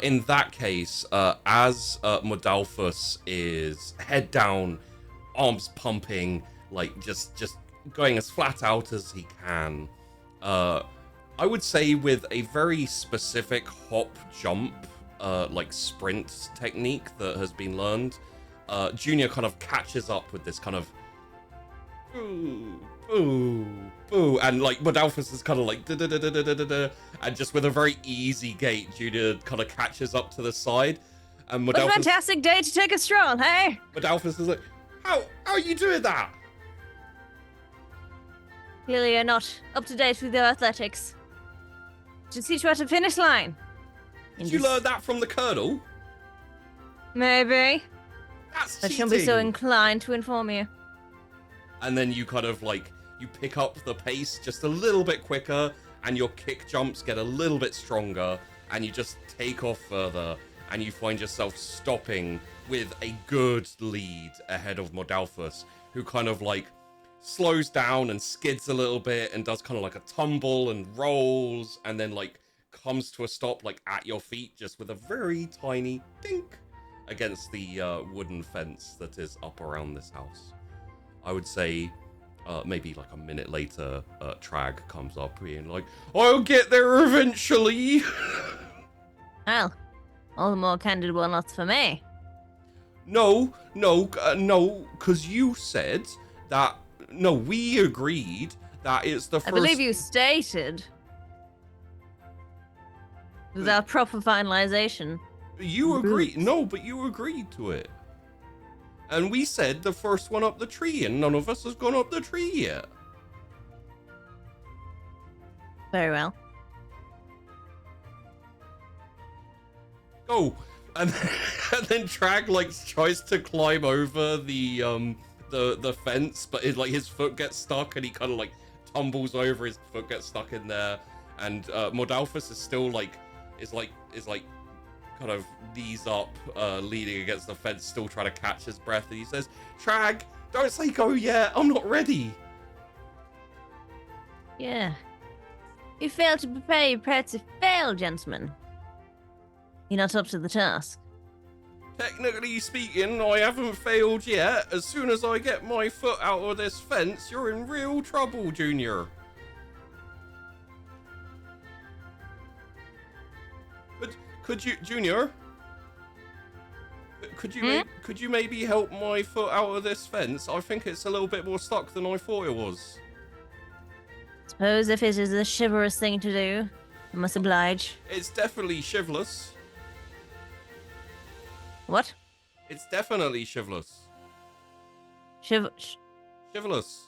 In that case, as Modalphus is head down, arms pumping, like just going as flat out as he can, I would say with a very specific hop jump, like sprint technique that has been learned, Junior kind of catches up with this kind of boo, and like Modalphus is kind of like da-da-da-da-da-da-da, and just with a very easy gait, Junior kind of catches up to the side, and What a Modalphus... fantastic day to take a stroll, hey? Modalphus is like, how are you doing that? Clearly you're not up to date with your athletics. Should see you at a finish line. Did you learn that from the Colonel? Maybe. That's I cheating. shall be so inclined to inform you. And then you kind of like, you pick up the pace just a little bit quicker, and your kick jumps get a little bit stronger, and you just take off further, and you find yourself stopping with a good lead ahead of Modalphus, who kind of like slows down and skids a little bit and does kind of like a tumble and rolls and then like comes to a stop like at your feet just with a very tiny dink against the wooden fence that is up around this house. I would say maybe like a minute later, Trag comes up being like, I'll get there eventually. Well, all the more candid walnuts for me. No, because you said that, no, we agreed that it's the first... I believe you stated without proper finalization. You agreed, no, but you agreed to it. And we said the first one up the tree, and none of us has gone up the tree yet. Very well. Go. And then Trag like tries to climb over the fence, but his foot gets stuck and he kind of like tumbles over, his foot gets stuck in there, and Mordalphus is still like kind of knees up, leaning against the fence, still trying to catch his breath, and he says, Trag, don't say go yet, I'm not ready. Yeah. You failed to prepare, you prepared to fail, gentlemen. You're not up to the task. Technically speaking, I haven't failed yet. As soon as I get my foot out of this fence, you're in real trouble, Junior. Could you, Junior? Could you maybe help my foot out of this fence? I think it's a little bit more stuck than I thought it was. Suppose if it is a chivalrous thing to do, I must oblige. It's definitely chivalrous. What? It's definitely chivalrous. Chivalrous.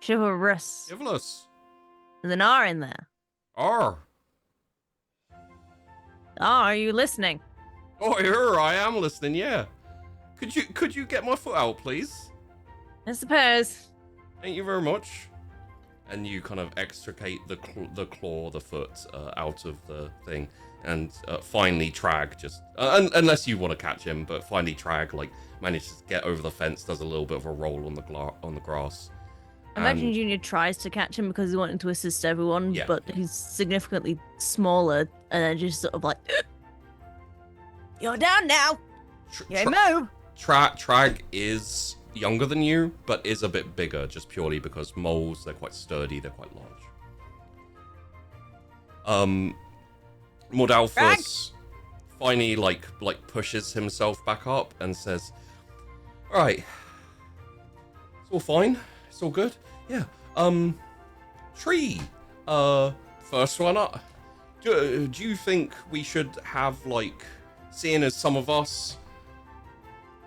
Chivalrous. There's an R in there. R. Are you listening? Oh, here I am listening. Yeah. Could you get my foot out, please? I suppose. Thank you very much. And you kind of extricate the foot out of the thing, and finally Trag just unless you want to catch him, but finally Trag like manages to get over the fence, does a little bit of a roll on the grass. I imagine Junior tries to catch him because he's wanting to assist everyone, Yeah. but he's significantly smaller, and then just sort of like, you're down now. You move. Trag is younger than you, but is a bit bigger, just purely because moles, they're quite sturdy, they're quite large. Mordalphus finally like pushes himself back up and says, "Alright, it's all fine, it's all good. Yeah. Tree. First one up. Do you think we should have, like, seeing as some of us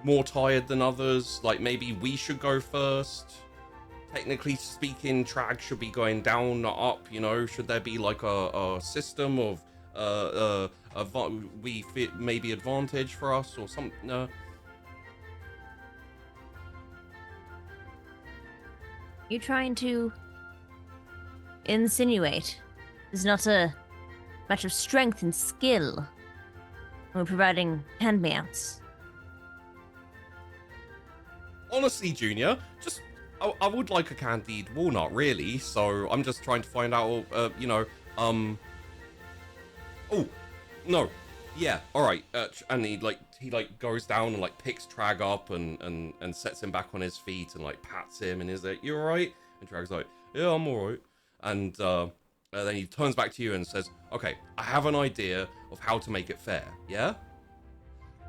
more tired than others, like maybe we should go first? Technically speaking, Trag should be going down, not up, you know? Should there be like a system of we fit maybe advantage for us or something? No. You're trying to insinuate it's not a matter of strength and skill. We're providing hand-me-outs. Honestly, Junior, just I would like a candied walnut, really. So I'm just trying to find out, Oh, no, yeah, all right. And he goes down and like picks Trag up and sets him back on his feet and like pats him and is like, "You all right?" And Trag's like, "Yeah, I'm all right." And then he turns back to you and says, "Okay, I have an idea of how to make it fair. Yeah,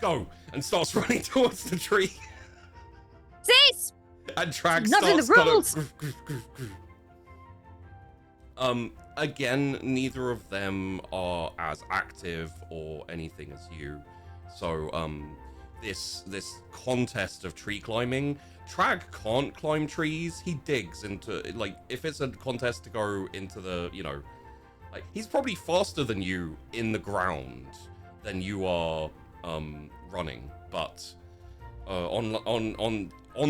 go!" And starts running towards the tree. Cease! And Trag Not in the starts rules. Again, neither of them are as active or anything as you. So, this contest of tree climbing, Trag can't climb trees. He digs into, like, if it's a contest to go into the, like, he's probably faster than you in the ground than you are running, but on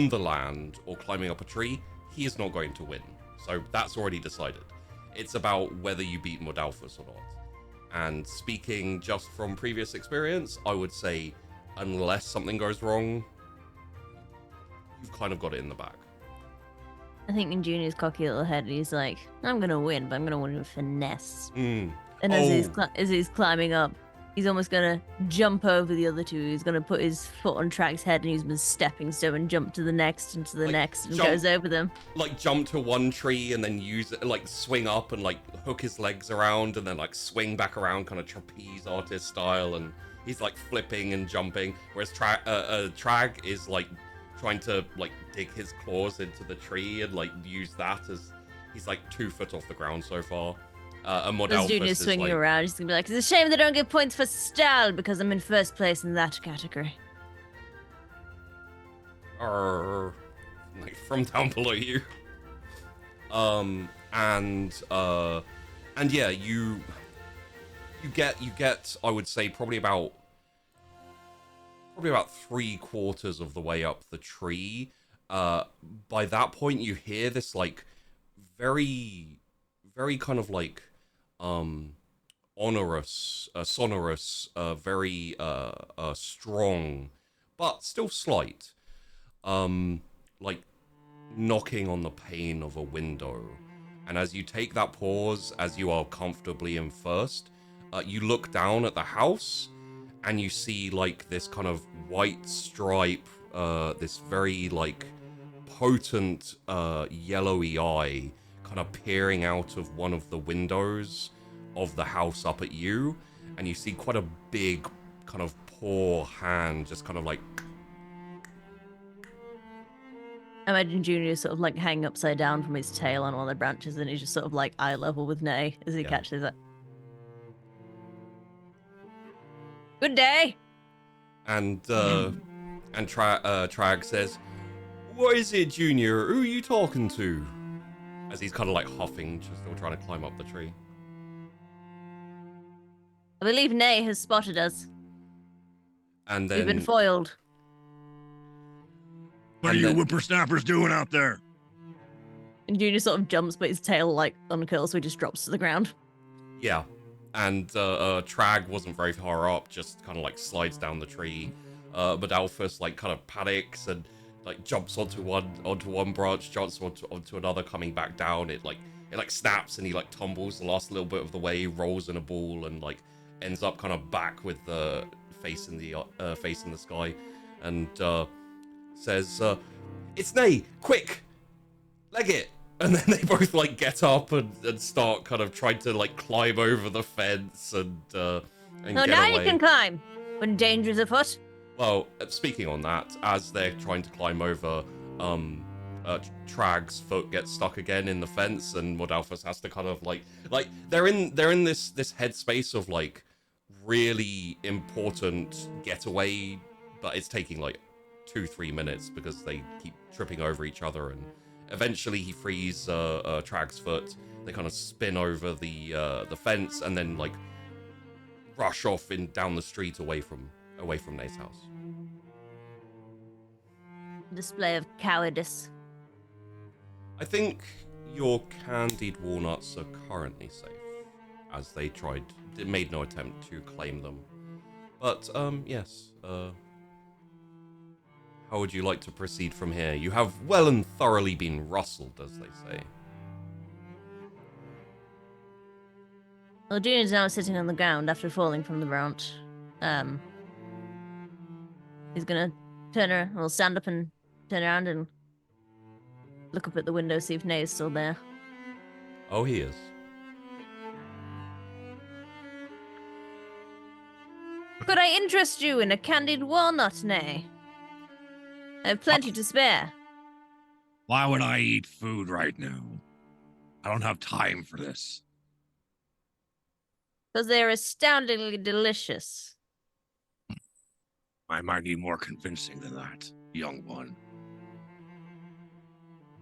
the land or climbing up a tree, he is not going to win. So that's already decided. It's about whether you beat Mordalphus or not. And speaking just from previous experience, I would say unless something goes wrong, you've kind of got it in the bag. I think in Junior's cocky little head, he's like, I'm gonna win, but I'm gonna win with finesse. Mm. And as he's climbing up, he's almost gonna jump over the other two. He's gonna put his foot on Trag's head and use him as a stepping stone and jump to the next and to the Like, next and jump- goes over them. Like jump to one tree and then use it, like swing up and like hook his legs around and then like swing back around, kind of trapeze artist style, and he's like flipping and jumping. Whereas Trag is like trying to like dig his claws into the tree and like use that as he's like 2 foot off the ground so far. And As Modalphus Junior's is swinging like, around, he's gonna be like, it's a shame they don't get points for style because I'm in first place in that category. "Arr," like from down below you. And yeah, you get I would say probably about 3/4 of the way up the tree. By that point you hear this like very kind of like sonorous, very strong, but still slight, like knocking on the pane of a window. And as you take that pause, as you are comfortably in first, you look down at the house and you see like this kind of white stripe, this very like potent yellowy eye kind of peering out of one of the windows of the house up at you, and you see quite a big kind of paw hand just kind of like, I imagine Junior sort of like hanging upside down from his tail on one of the branches, and he's just sort of like eye level with Nay as he Yeah. catches it. Good day. and Trag says, "What is it, Junior? Who are you talking to?" As he's kind of like huffing, just still trying to climb up the tree. I believe Nay has spotted us. And We've been then foiled. What are And you then- whippersnappers doing out there? And Junior sort of jumps, but his tail like uncurls, so he just drops to the ground. yeah, and Trag wasn't very far up, just kind of like slides down the tree. But Alphys like kind of panics and like jumps onto one branch, jumps onto another, coming back down. It snaps and he like tumbles the last little bit of the way, rolls in a ball, and like ends up kind of back with the face in the sky, and says, "It's Nay, quick, leg it!" And then they both like get up and start kind of trying to like climb over the fence and So get now away. you can climb, when danger's afoot. Well, speaking on that, as they're trying to climb over, Trag's foot gets stuck again in the fence, and Modalphus has to kind of like they're in this headspace of like really important getaway, but it's taking like 2-3 minutes because they keep tripping over each other, and eventually he frees Trag's foot. They kind of spin over the fence and then like rush off down the street away from Nay's house. Display of cowardice. I think your candied walnuts are currently safe, as they made no attempt to claim them. But yes. How would you like to proceed from here? You have well and thoroughly been rustled, as they say. Well, Junior's now sitting on the ground after falling from the branch. He's gonna stand up and turn around and look up at the window, see if Nay is still there. Oh, he is. Could I interest you in a candied walnut, Nay? I have plenty to spare. Why would I eat food right now? I don't have time for this. Because they're astoundingly delicious. I might need more convincing than that, young one.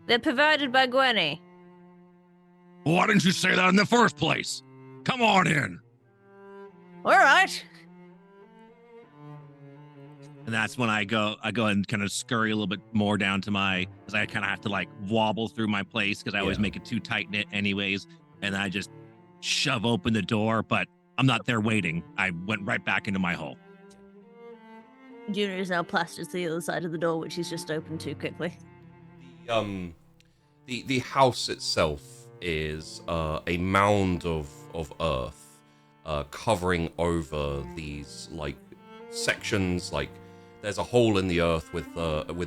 They're provided by Gwenny. Why didn't you say that in the first place? Come on in. All right. And that's when I go and kind of scurry a little bit more down to because I kind of have to like wobble through my place because I always Yeah. make it too tight knit anyways. And I just shove open the door, but I'm not there waiting. I went right back into my hole. Junior is now plastered to the other side of the door, which he's just opened too quickly. the house itself is a mound of earth covering over these like sections. Like there's a hole in the earth with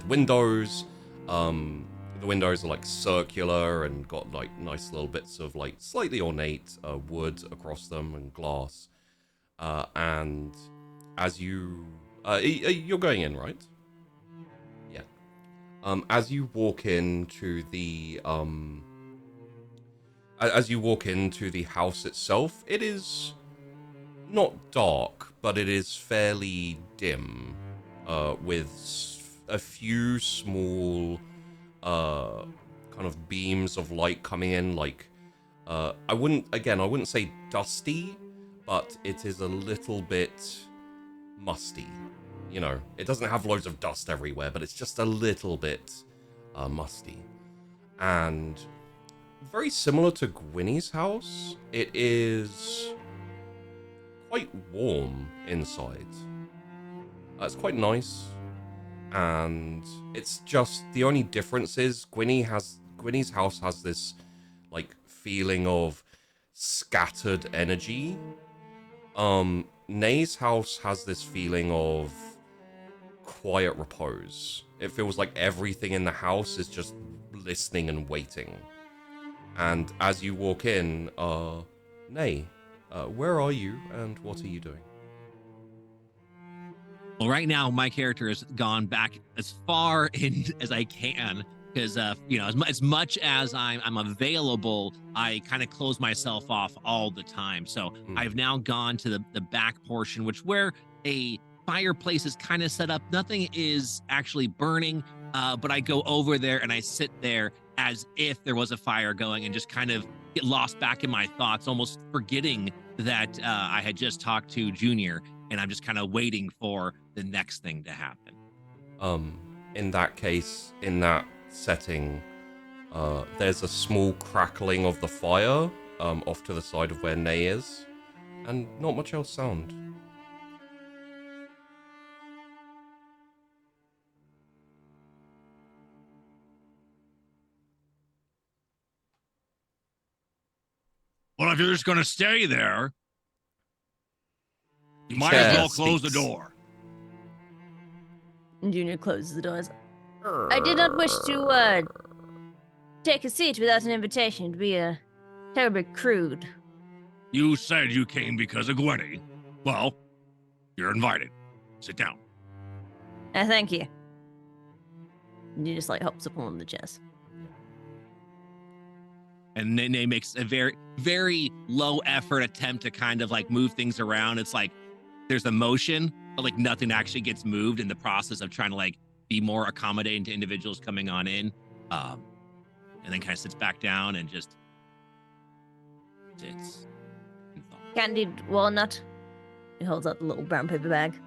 windows. The windows are like circular and got like nice little bits of like slightly ornate wood across them and glass. And as you're going in, right? Yeah. As you walk into the house itself, it is not dark, but it is fairly dim, with a few small kind of beams of light coming in. Like I wouldn't say dusty, but it is a little bit musty. You know, it doesn't have loads of dust everywhere, but it's just a little bit musty. And very similar to Gwynny's house, it is quite warm inside. It's quite nice, and it's just the only difference is Gwynny's house has this like feeling of scattered energy. Nay's house has this feeling of quiet repose. It feels like everything in the house is just listening and waiting. And as you walk in, Nay, where are you and what are you doing? Well, right now my character has gone back as far in as I can because as much as I'm available, I kind of close myself off all the time. So I've now gone to the back portion, where a fireplace is kind of set up. Nothing is actually burning, but I go over there and I sit there as if there was a fire going and just kind of get lost back in my thoughts, almost forgetting that I had just talked to Junior, and I'm just kind of waiting for the next thing to happen. In that case, in that setting, there's a small crackling of the fire off to the side of where Nay is, and not much else sound. Well, if you're just going to stay there, you might as well close the door. Junior closes the doors. I did not wish to take a seat without an invitation. It'd be terribly crude. You said you came because of Gwenny. Well, you're invited. Sit down. Thank you. And he just like hops up on the chest. And Nene makes a very, very low effort attempt to kind of like move things around. It's like there's a motion, but like nothing actually gets moved in the process of trying to like be more accommodating to individuals coming on in. And then kind of sits back down and just sits. Candied walnut. He holds out the little brown paper bag.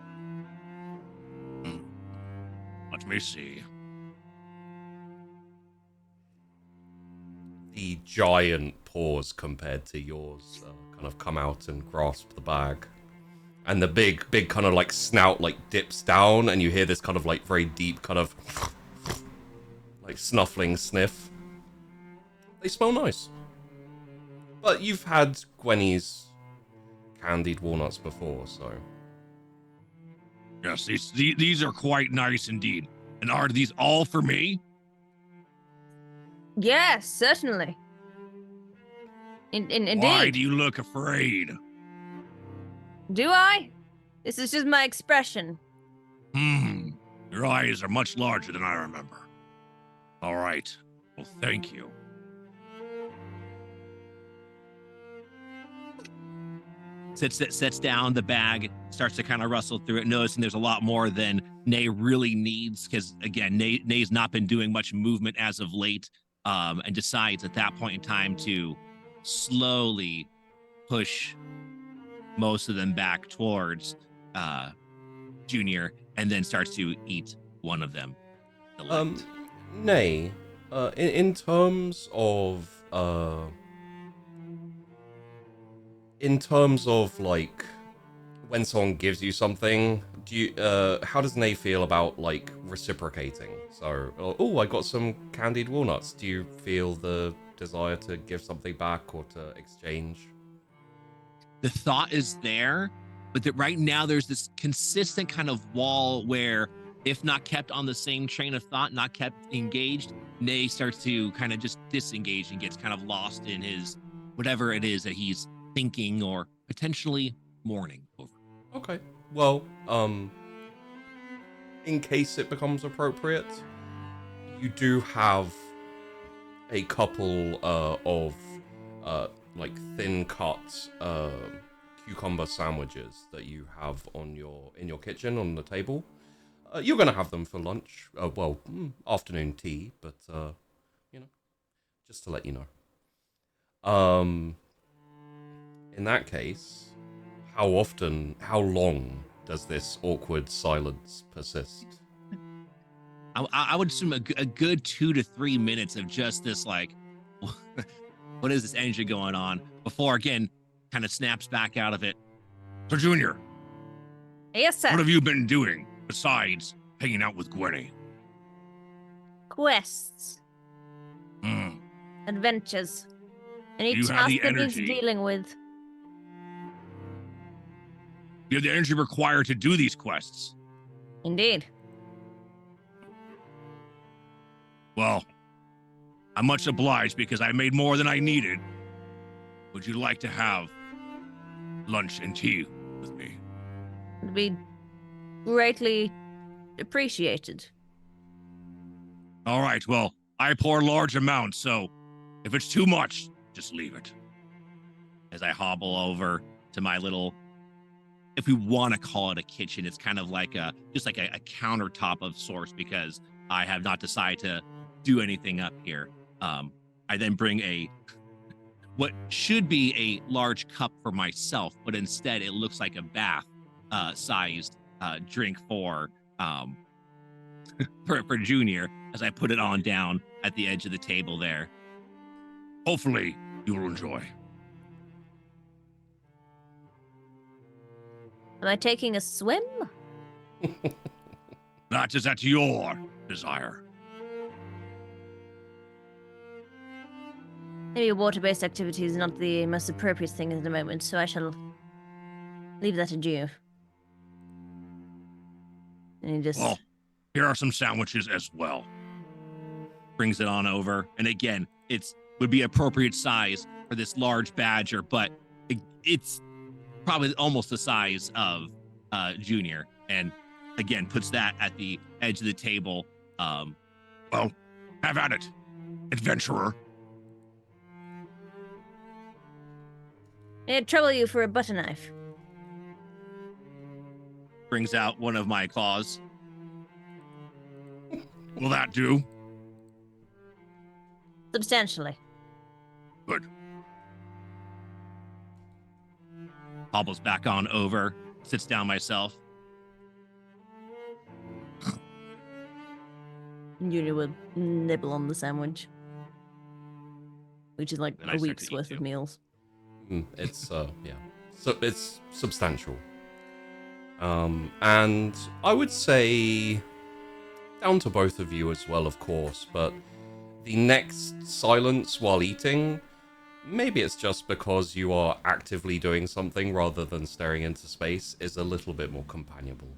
Let me see. The giant paws compared to yours kind of come out and grasp the bag. And the big kind of like snout like dips down, and you hear this kind of like very deep kind of like snuffling sniff. They smell nice. But you've had Gwenny's candied walnuts before, so... Yes, these are quite nice indeed. And are these all for me? Yes, certainly. Indeed. Why do you look afraid? Do I? This is just my expression. Your eyes are much larger than I remember. All right. Well, thank you. Sets down the bag, starts to kind of rustle through it, noticing there's a lot more than Nay really needs, because again, Nay's not been doing much movement as of late, and decides at that point in time to slowly push most of them back towards Junior, and then starts to eat one of them. Nay, in terms of like when someone gives you something, do you? How does Nay feel about like reciprocating? So, oh, I got some candied walnuts. Do you feel the desire to give something back or to exchange? The thought is there, but that right now there's this consistent kind of wall where, if not kept on the same train of thought, not kept engaged, Nay starts to kind of just disengage and gets kind of lost in his whatever it is that he's thinking or potentially mourning over. Okay. Well, in case it becomes appropriate, you do have a couple of like thin cut cucumber sandwiches that you have in your kitchen on the table. You're gonna have them for lunch. Afternoon tea, but just to let you know. In that case, how long does this awkward silence persist? I would assume a good 2 to 3 minutes of just this, like, what is this energy going on? Before, again, kind of snaps back out of it. So, Junior. Yes, sir. What have you been doing besides hanging out with Gwenny? Quests. Adventures. Any You have task the that needs energy. dealing with. You have the energy required to do these quests. Indeed. Well, I'm much obliged because I made more than I needed. Would you like to have lunch and tea with me? It'd be greatly appreciated. All right, well, I pour large amounts, so if it's too much, just leave it. As I hobble over to my little, if we want to call it a kitchen, it's kind of like just like a countertop of sorts, because I have not decided to do anything up here. I then bring what should be a large cup for myself, but instead it looks like a bath sized drink for Junior, as I put it on down at the edge of the table there. Hopefully you will enjoy. Am I taking a swim? That is at your desire. Maybe water-based activity is not the most appropriate thing at the moment, so I shall leave that to you. And he just... Well, here are some sandwiches as well. Brings it on over. And again, would be appropriate size for this large badger, but it's probably almost the size of Junior. And again, puts that at the edge of the table. Well, have at it, adventurer. It'd trouble you for a butter knife. Brings out one of my claws. Will that do? Substantially. Good. Hobbles back on over, sits down myself. Junior would nibble on the sandwich, which is like Then I a start week's to eat worth too. of meals. It's yeah, so it's substantial. And I would say down to both of you as well, of course, but the next silence while eating, maybe it's just because you are actively doing something rather than staring into space, is a little bit more companionable.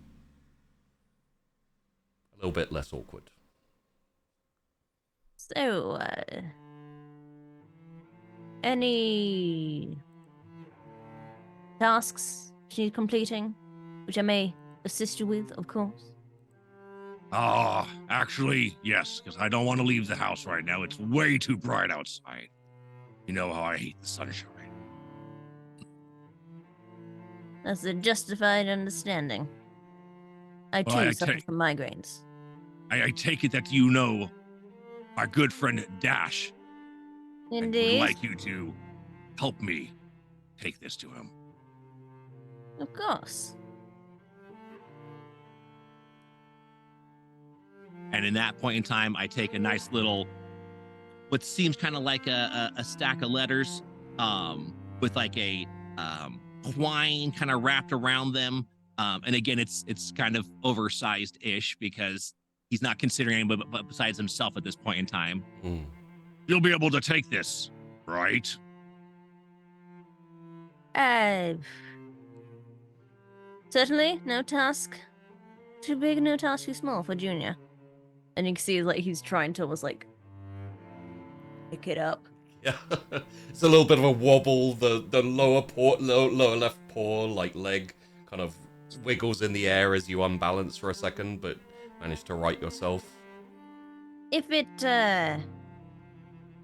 A little bit less awkward. So, any tasks you need completing, which I may assist you with, of course? Actually, yes, because I don't want to leave the house right now. It's way too bright outside. You know how I hate the sunshine. That's a justified understanding. I Well, too I suffer take- from migraines. I take it that you know our good friend Dash. And would Indeed. like you to help me take this to him. Of course. And in that point in time, I take a nice little, what seems kind of like a stack of letters, with like a twine kind of wrapped around them, And again, it's kind of oversized-ish because he's not considering anybody but besides himself at this point in time. Mm. You'll be able to take this, right? Certainly, no task too big, no task too small for Junior. And you can see like he's trying to almost like pick it up. Yeah, it's a little bit of a wobble. The lower left paw, like leg, kind of wiggles in the air as you unbalance for a second, but manage to right yourself. If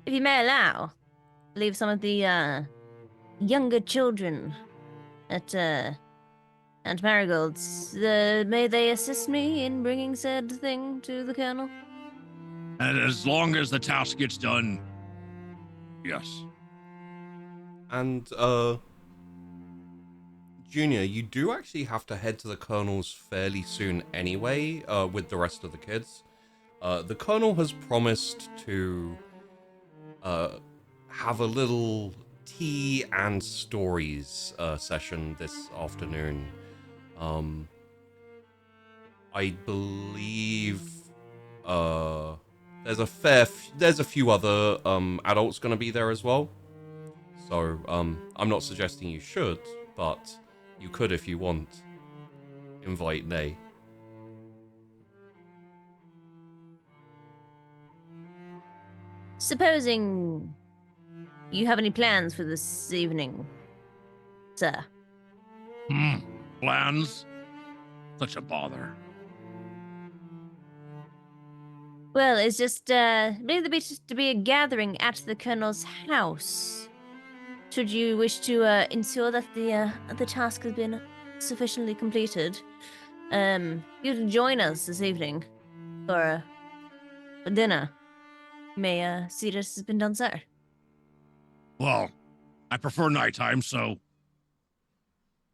you may allow, leave some of the younger children at Aunt Marigold's. May they assist me in bringing said thing to the Colonel? And as long as the task gets done, yes. And Junior, you do actually have to head to the Colonel's fairly soon anyway, with the rest of the kids. The Colonel has promised to have a little tea and stories session this afternoon. I believe there's a few other adults going to be there as well. So I'm not suggesting you should, but you could if you want. Invite Nay. Supposing you have any plans for this evening, sir? Plans? Such a bother. Well, it's just, I believe there to be a gathering at the Colonel's house. Should you wish to ensure that the task has been sufficiently completed, you can join us this evening for dinner. May see this has been done, sir. Well, I prefer nighttime, so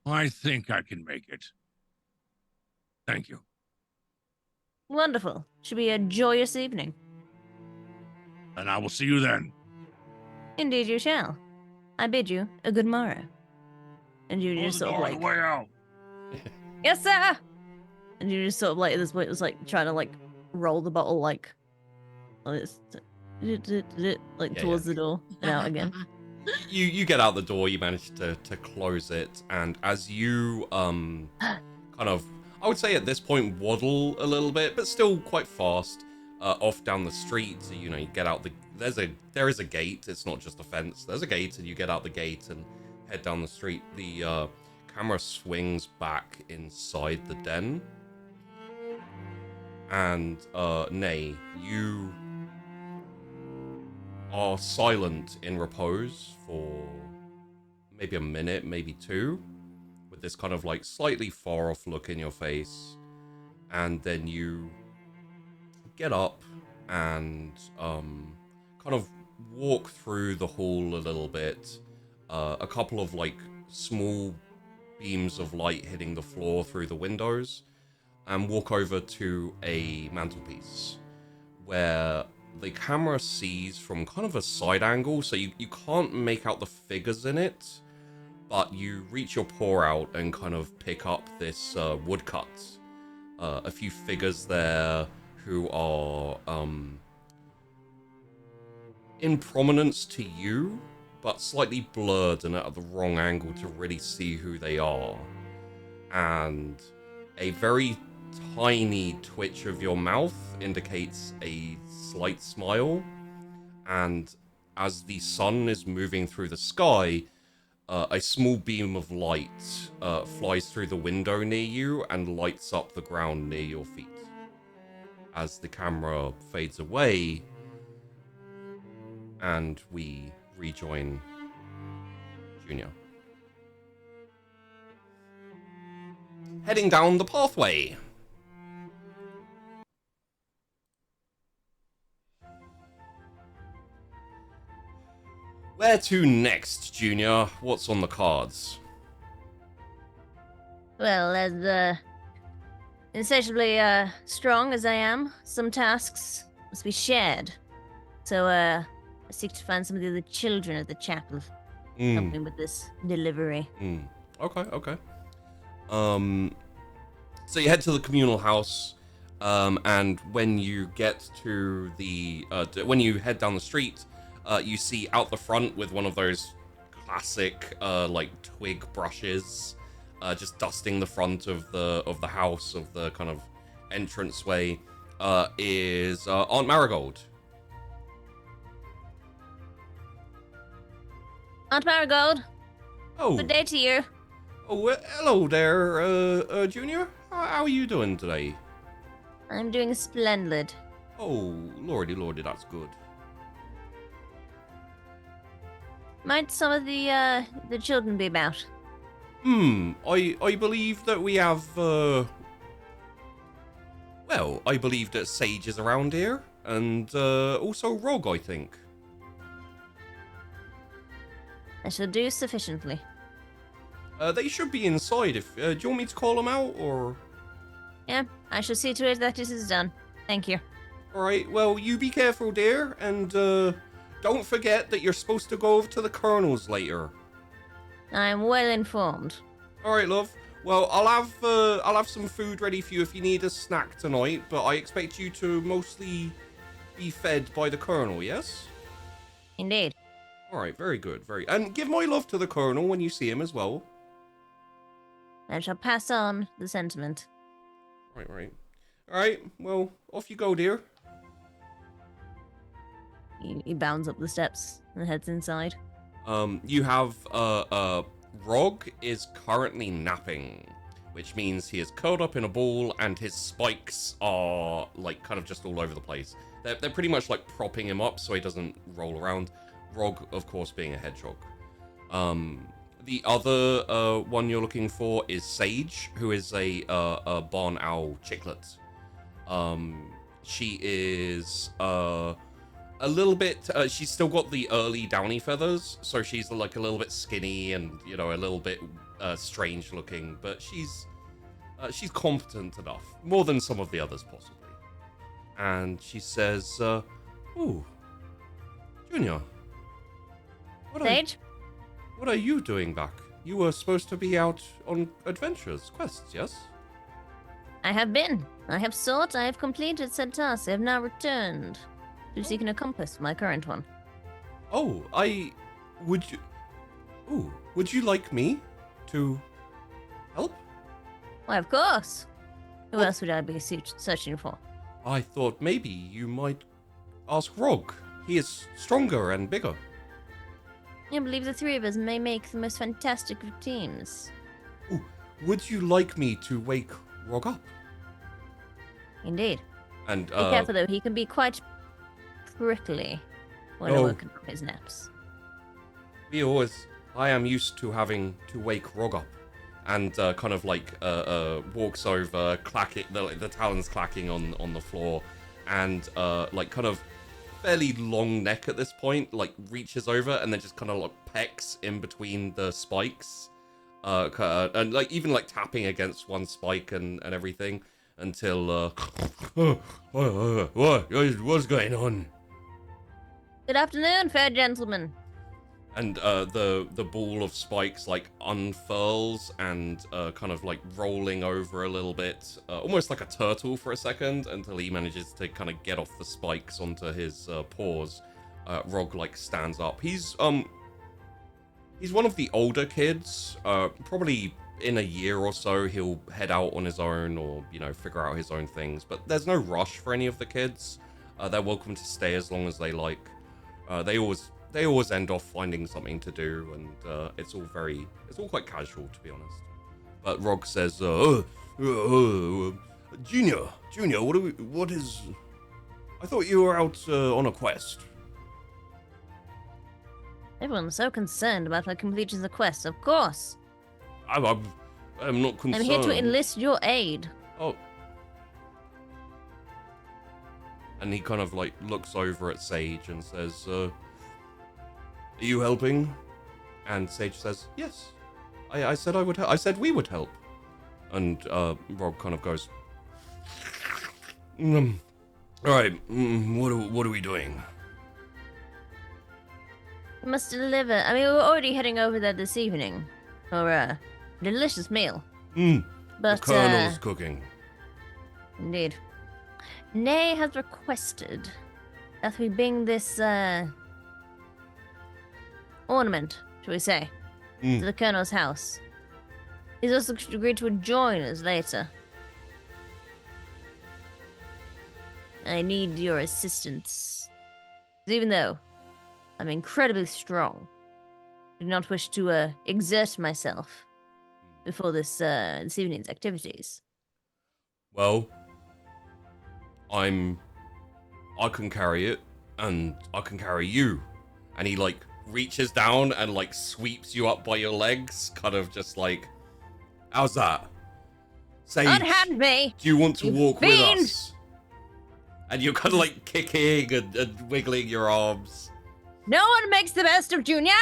I think I can make it. Thank you. Wonderful. Should be a joyous evening. And I will see you then. Indeed you shall. I bid you a good morrow. And you Close just the sort of door on like, the way out. yes, sir. And you just sort of like at this point was like trying to like roll the bottle like this, like towards the door and out again. You get out the door, you manage to close it, and as you kind of, I would say at this point, waddle a little bit, but still quite fast, off down the street. So, you know, you get out there is a gate. It's not just a fence. There's a gate, and you get out the gate and head down the street. The camera swings back inside the den, and Nay, you are silent in repose for maybe a minute, maybe two, with this kind of like slightly far off look in your face, and then you get up and kind of walk through the hall a little bit, a couple of like small beams of light hitting the floor through the windows, and walk over to a mantelpiece where the camera sees from kind of a side angle, so you can't make out the figures in it, but you reach your paw out and kind of pick up this woodcut. A few figures there who are in prominence to you, but slightly blurred and at the wrong angle to really see who they are. And a very tiny twitch of your mouth indicates a slight smile, and as the sun is moving through the sky, a small beam of light flies through the window near you and lights up the ground near your feet. As the camera fades away, and we rejoin Junior. Heading down the pathway. Where to next, Junior? What's on the cards? Well, as insatiably strong as I am, some tasks must be shared. So I seek to find some of the other children at the chapel, helping with this delivery. Okay. So you head to the communal house, and when you get to the when you head down the street, you see out the front with one of those classic like twig brushes, just dusting the front of the house, of the kind of entranceway, is Aunt Marigold. Aunt Marigold, Oh, good day to you. oh, hello there, Junior. How are you doing today? I'm doing splendid. Oh, lordy, that's good. Might some of the children be about? I believe that we have, well, I believe that Sage is around here, and, also Rog, I think. I shall do sufficiently. They should be inside if, do you want me to call them out, or? Yeah, I shall see to it that this is done. Thank you. Alright, well, you be careful, dear, and, don't forget that you're supposed to go over to the Colonel's later. I'm well informed. Alright, love. Well, I'll have some food ready for you if you need a snack tonight, but I expect you to mostly be fed by the Colonel, yes? Indeed. Alright, very good, and give my love to the Colonel when you see him as well. I shall pass on the sentiment. Right. Alright, well, off you go, dear. He bounds up the steps and heads inside. You have, Rog is currently napping, which means he is curled up in a ball and his spikes are, like, kind of just all over the place. They're pretty much, like, propping him up so he doesn't roll around. Rog, of course, being a hedgehog. The other, one you're looking for is Sage, who is a barn owl chicklet. She is, a little bit, she's still got the early downy feathers, so she's like a little bit skinny and, you know, a little bit strange looking, but she's competent enough, more than some of the others possibly. And she says, ooh, Junior, Sage? what are you doing back? You were supposed to be out on adventures, quests, yes? I have been. I have sought, I have completed said tasks, I have now returned to seek an accomplice for my current one. Oh, would you like me to help? Why, of course. Who Well- else would I be searching for? I thought maybe you might ask Rog. He is stronger and bigger. I believe the three of us may make the most fantastic of teams. Would you like me to wake Rog up? Indeed. And, Be careful though, he can be quite prickly when Oh. working on his naps. I am used to having to wake Rog up. And, kind of like, walks over, clacking, the talons clacking on the floor. And, like, kind of fairly long neck at this point, like, reaches over and then just kind of, like, pecks in between the spikes. And, like, even, like, tapping against one spike and everything until, what's going on? Good afternoon, fair gentlemen. And the ball of spikes like unfurls and kind of like rolling over a little bit, almost like a turtle for a second, until he manages to kind of get off the spikes onto his paws. Rog like stands up. He's one of the older kids. Probably in a year or so he'll head out on his own, or you know, figure out his own things. But there's no rush for any of the kids. They're welcome to stay as long as they like. They always end off finding something to do, and it's all quite casual, to be honest. But Rog says, Junior, what is? I thought you were out on a quest. Everyone's so concerned about my completing the quest, of course. I'm not concerned. I'm here to enlist your aid. Oh. And he kind of like looks over at Sage and says, are you helping? And Sage says, yes. I said I would help. I said we would help. And Rog kind of goes, all right, what are we doing? We must deliver. I mean, we're already heading over there this evening for a delicious meal. But the Colonel's cooking. indeed. Nay has requested that we bring this ornament, shall we say, Mm. to the Colonel's house. He's also agreed to join us later. I need your assistance. Even though I'm incredibly strong, I do not wish to exert myself before this evening's activities. Well, I can carry it, and I can carry you. And he, like, reaches down and, like, sweeps you up by your legs, kind of just like, how's that? Sage, Unhand me! do you want to you walk fiend! with us? And you're kind of, like, kicking and wiggling your arms. No one makes the best of Junior!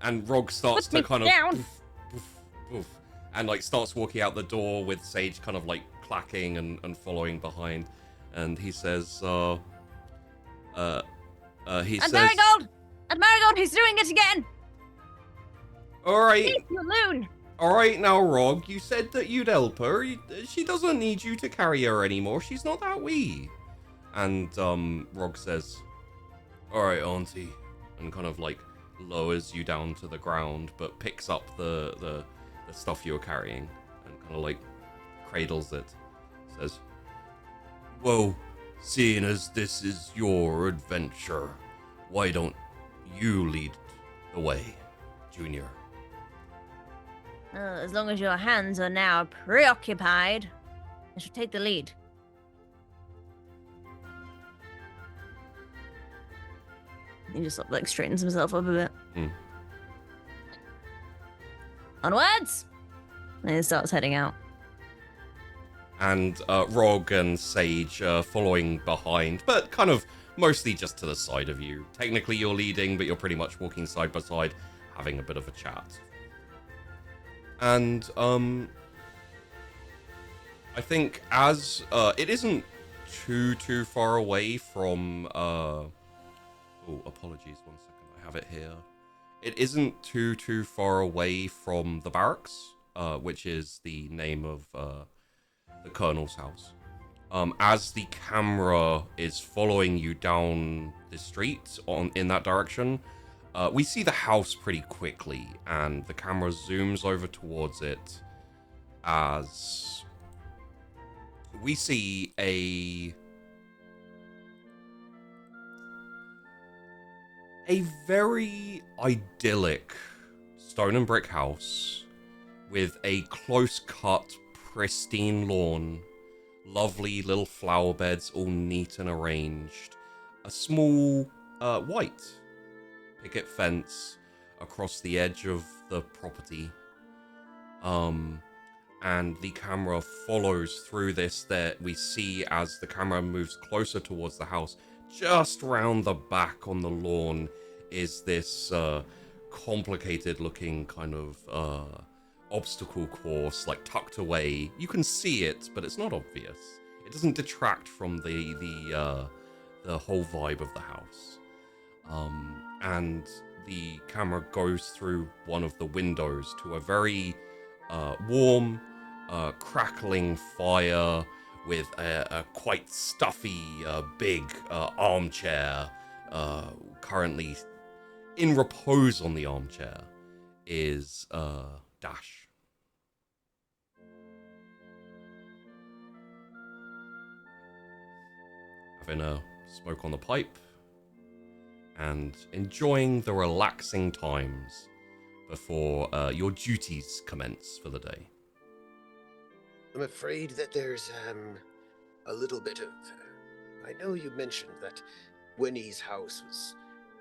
And Rog starts Put to me kind of down. poof, poof, poof, and like starts walking out the door with Sage kind of like clacking and following behind. And he says, he And says, Marigold! And Marigold, he's doing it again! all right, Leave you alone! all right now, Rog, you said that you'd help her. She doesn't need you to carry her anymore. She's not that wee. And Rog says, all right, Auntie, and kind of like lowers you down to the ground, but picks up the stuff you're carrying and kind of like cradles it. Says, well, seeing as this is your adventure, why don't you lead the way, Junior? As long as your hands are now preoccupied, I shall take the lead. He just like straightens himself up a bit. Mm. Onwards! And he starts heading out. And Rog and Sage following behind, but kind of mostly just to the side of you. Technically you're leading, but you're pretty much walking side by side, having a bit of a chat. And I think as it isn't too far away from oh, apologies, 1 second, I have it here. It isn't too far away from the barracks, which is the name of the Colonel's house. As the camera is following you down the street in that direction, we see the house pretty quickly, and the camera zooms over towards it as we see a very idyllic stone and brick house with a close-cut, pristine lawn, lovely little flower beds all neat and arranged, a small white picket fence across the edge of the property, and the camera follows through this. That we see as the camera moves closer towards the house, just round the back on the lawn is this complicated looking kind of obstacle course, like tucked away. You can see it, but it's not obvious. It doesn't detract from the whole vibe of the house. And the camera goes through one of the windows to a very warm, crackling fire with a quite stuffy, big armchair. Currently in repose on the armchair is Dash. Having a smoke on the pipe and enjoying the relaxing times before your duties commence for the day. I'm afraid that there's a little bit of. I know you mentioned that Winnie's house was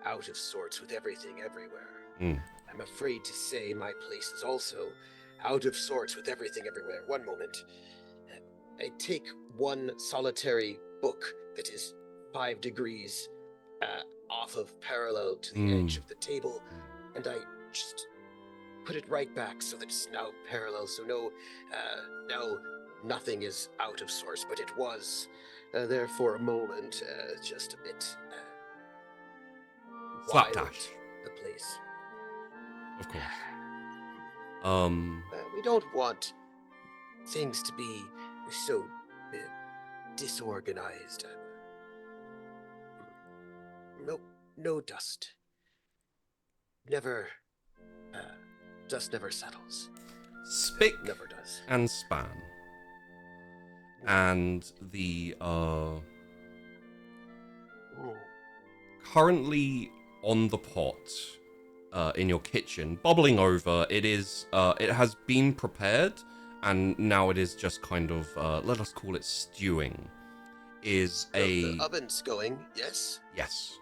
out of sorts with everything everywhere. Mm. I'm afraid to say my place is also out of sorts with everything everywhere. One moment. I take one solitary book that is 5 degrees off of parallel to the edge of the table, and I just put it right back so that it's now parallel. So now nothing is out of sorts, but it was there for a moment, just a bit wild, Slapdash. the place. Of course. We don't want things to be so disorganized. No dust. Never, dust never settles. Spick Never does. and span. And the currently on the pot in your kitchen, bubbling over, it has been prepared, and now it is just kind of let us call it stewing. The oven's going, yes? Yes.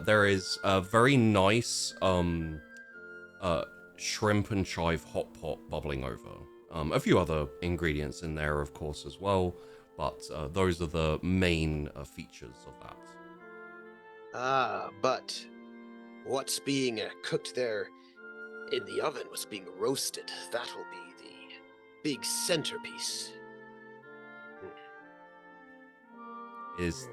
There is a very nice shrimp and chive hot pot bubbling over. A few other ingredients in there, of course, as well, but those are the main features of that. But what's being cooked there in the oven, what's being roasted, that will be the big centerpiece. Is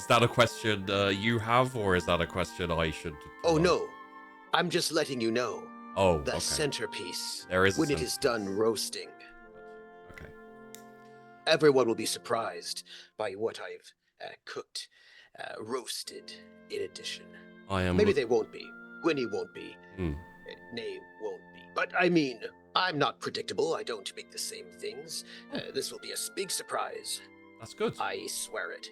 that a question you have, or is that a question I should? Oh, no. I'm just letting you know. Oh, the okay. centerpiece. There is when it is done roasting. Okay. Everyone will be surprised by what I've cooked, roasted in addition. Maybe they won't be. Winnie won't be. Nay, won't be. But I mean, I'm not predictable. I don't make the same things. This will be a big surprise. That's good. I swear it.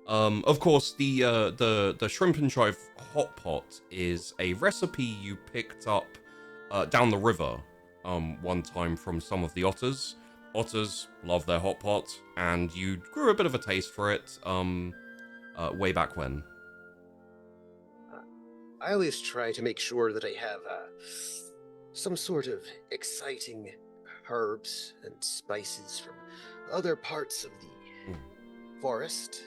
Of course, the shrimp and chive hot pot is a recipe you picked up down the river one time from some of the otters. Otters love their hot pot, and you grew a bit of a taste for it way back when. I always try to make sure that I have some sort of exciting herbs and spices from other parts of the forest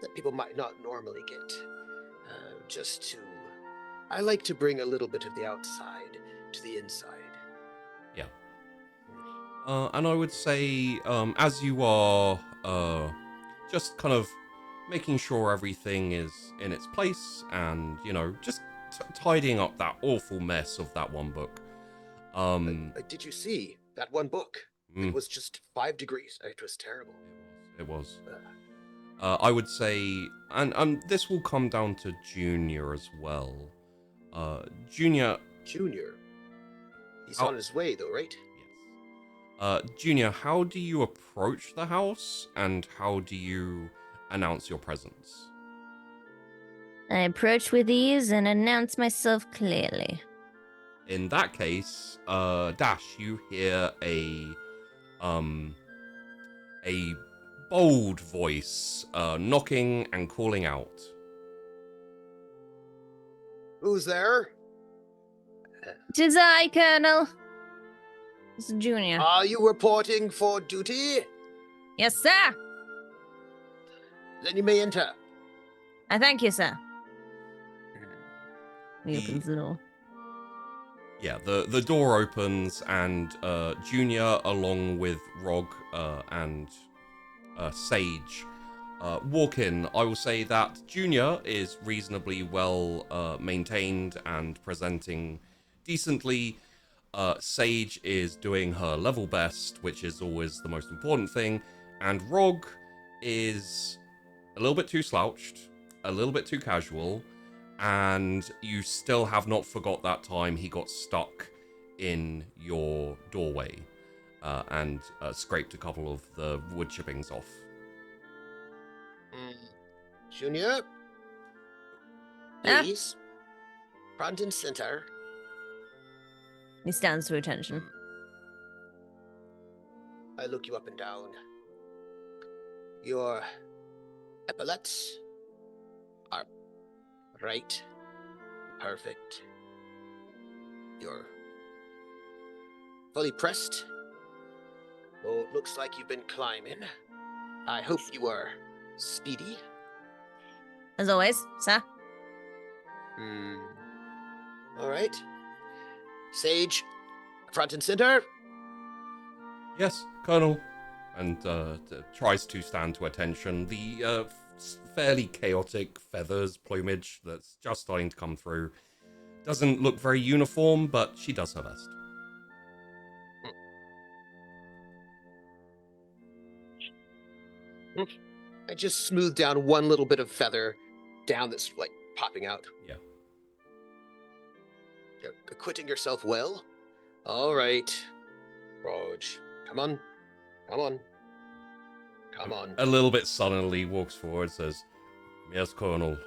that people might not normally get. I like to bring a little bit of the outside to the inside. Yeah. And I would say, as you are just kind of making sure everything is in its place and, just tidying up that awful mess of that one book. Did you see that one book? It was just 5 degrees. It was terrible. It was. I would say, and this will come down to Junior as well. Junior? He's on his way, though, right? Yes. Junior, how do you approach the house, and how do you announce your presence? I approach with ease and announce myself clearly. In that case, Dash, you hear a bold voice knocking and calling out. Who's there? 'Tis I, Colonel. It's Junior. Are you reporting for duty? Yes, sir. Then you may enter. I thank you, sir. He opens the door. Yeah, the door opens, and Junior, along with Rog and Sage, walk in. I will say that Junior is reasonably well maintained and presenting decently. Sage is doing her level best, which is always the most important thing, and Rog is a little bit too slouched, a little bit too casual, and you still have not forgot that time he got stuck in your doorway and scraped a couple of the wood chippings off. Junior? Please. Front and center. He stands to attention. I look you up and down. Your epaulets are right. Perfect. You're fully pressed. Oh, it looks like you've been climbing. I hope you are speedy. As always, sir. All right. Sage, front and center. Yes, Colonel. And tries to stand to attention. The fairly chaotic feathers, plumage that's just starting to come through doesn't look very uniform, but she does her best. I just smoothed down one little bit of feather down that's like popping out. Yeah. You're acquitting yourself well? All right. Rog, come on. Come on. Come on. A little bit sullenly walks forward, says, "Yes, Colonel."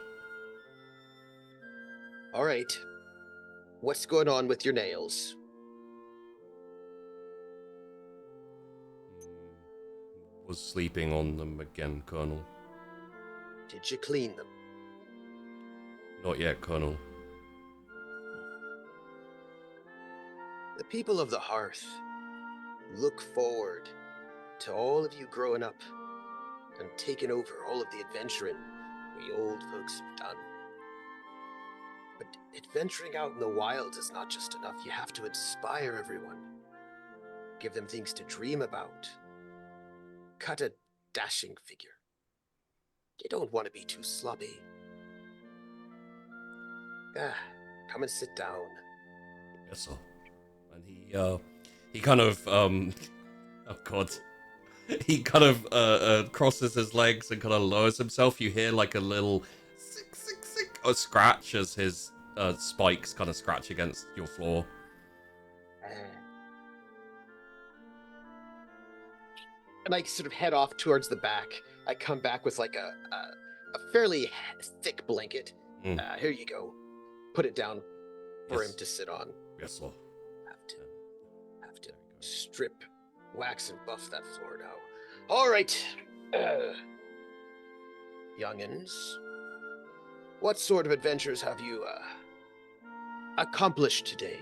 All right. What's going on with your nails? Was sleeping on them again, Colonel. Did you clean them? Not yet, Colonel. The people of the Hearth look forward to all of you growing up and taking over all of the adventuring we old folks have done. But adventuring out in the wilds is not just enough. You have to inspire everyone. Give them things to dream about. Cut a dashing figure. You don't want to be too sloppy. Come and sit down. Yes, sir. And he kind of, oh god. He kind of crosses his legs and kind of lowers himself. You hear like a little sick, a scratch as his spikes kind of scratch against your floor. And I sort of head off towards the back. I come back with like a fairly thick blanket. Here you go. Put it down for Yes. him to sit on. Yes, sir. Have to strip, wax, and buff that floor now. All right. Youngins, what sort of adventures have you accomplished today?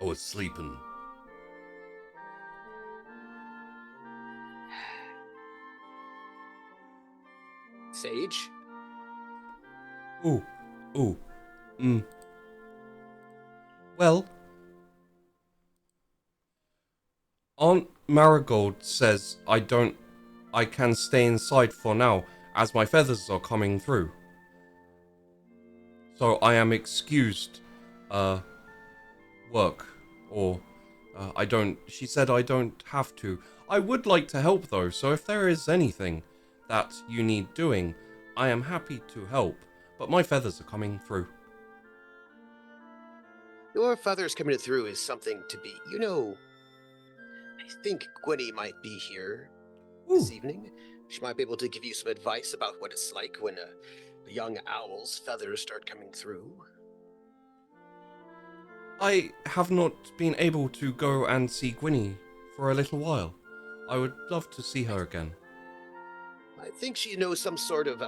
I was sleeping. Sage? Ooh. Well, Aunt Marigold says I can stay inside for now, as my feathers are coming through. So I am excused, work, or, she said I don't have to. I would like to help though, so if there is anything that you need doing, I am happy to help, but my feathers are coming through. Your feathers coming through is something to be. You know, I think Gwenny might be here this evening. She might be able to give you some advice about what it's like when a young owl's feathers start coming through. I have not been able to go and see Gwynny for a little while. I would love to see her again. I think she knows some sort of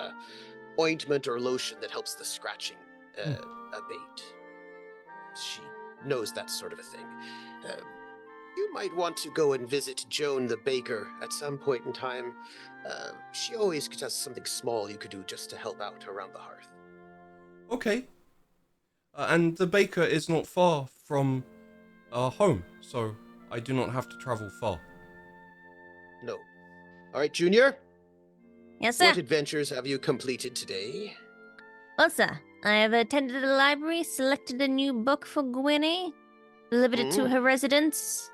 ointment or lotion that helps the scratching abate. She knows that sort of a thing. You might want to go and visit Joan the baker at some point in time. She always does something small you could do just to help out around the hearth. Okay. And the baker is not far from our home, so I do not have to travel far. No. All right, Junior? Yes, sir. What adventures have you completed today? Well, sir, I have attended the library, selected a new book for Gwynny, delivered it to her residence.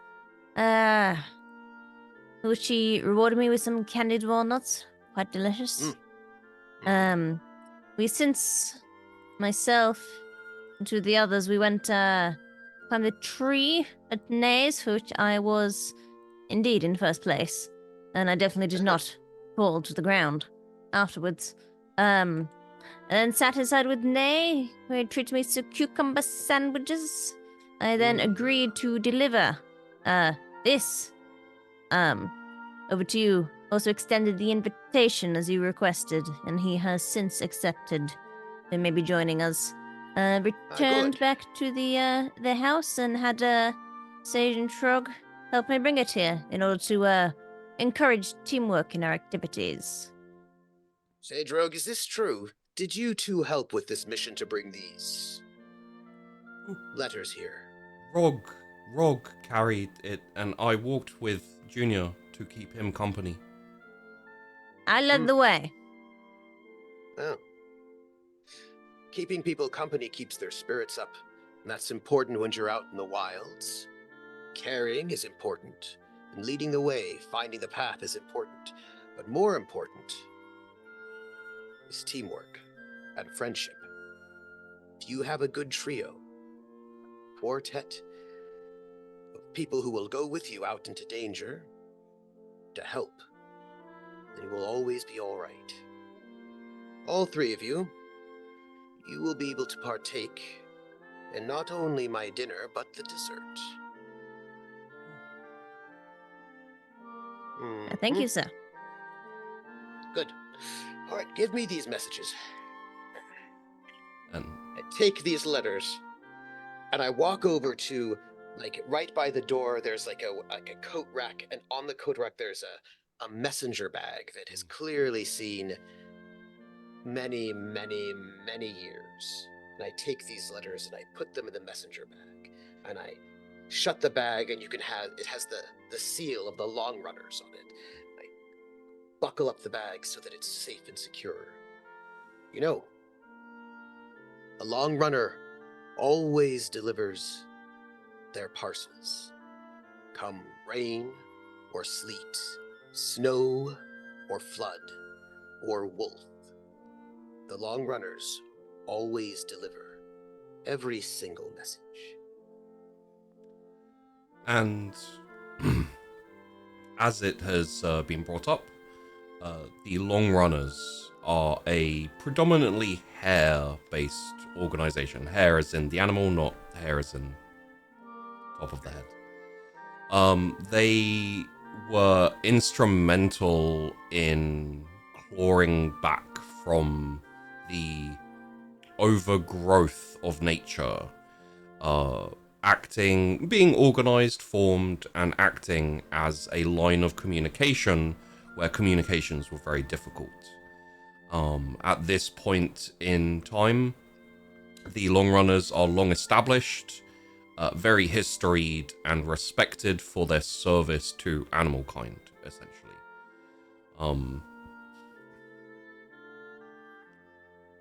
Which she rewarded me with some candied walnuts. Quite delicious. We since myself and two of the others, we went climbed the tree at Nays, for which I was indeed in first place. And I definitely did not fall to the ground afterwards. And then sat inside with Nay, where he treated me to cucumber sandwiches. I then agreed to deliver this over to you. Also extended the invitation as you requested, and he has since accepted and maybe joining us. Returned good. back to the house and had Sage and Shrug help me bring it here in order to encourage teamwork in our activities. Sage Rogue, is this true? Did you two help with this mission to bring these letters here? Rog carried it, and I walked with Junior to keep him company. I led the way. Oh. Keeping people company keeps their spirits up, and that's important when you're out in the wilds. Caring is important And leading the way, finding the path is important. But more important is teamwork and friendship. If you have a good trio, quartet of people who will go with you out into danger to help, then you will always be all right. All three of you, you will be able to partake in not only my dinner, but the dessert. Thank Mhm. you, sir. Good. All right, give me these messages. And I take these letters, and I walk over to, like, right by the door. There's like a coat rack, and on the coat rack there's a messenger bag that has clearly seen many, many, many years. And I take these letters and I put them in the messenger bag, and I shut the bag, and it has the seal of the long runners on it. I buckle up the bag so that it's safe and secure. You know, a long runner always delivers their parcels. Come rain or sleet, snow or flood or wolf, the long runners always deliver every single message. And as it has been brought up, the Long Runners are a predominantly hair-based organization. Hair as in the animal, not hair as in top of the head. They were instrumental in clawing back from the overgrowth of nature, being organized, formed, and acting as a line of communication where communications were very difficult. At this point in time, the Long Runners are long established, very historied, and respected for their service to animal kind, essentially.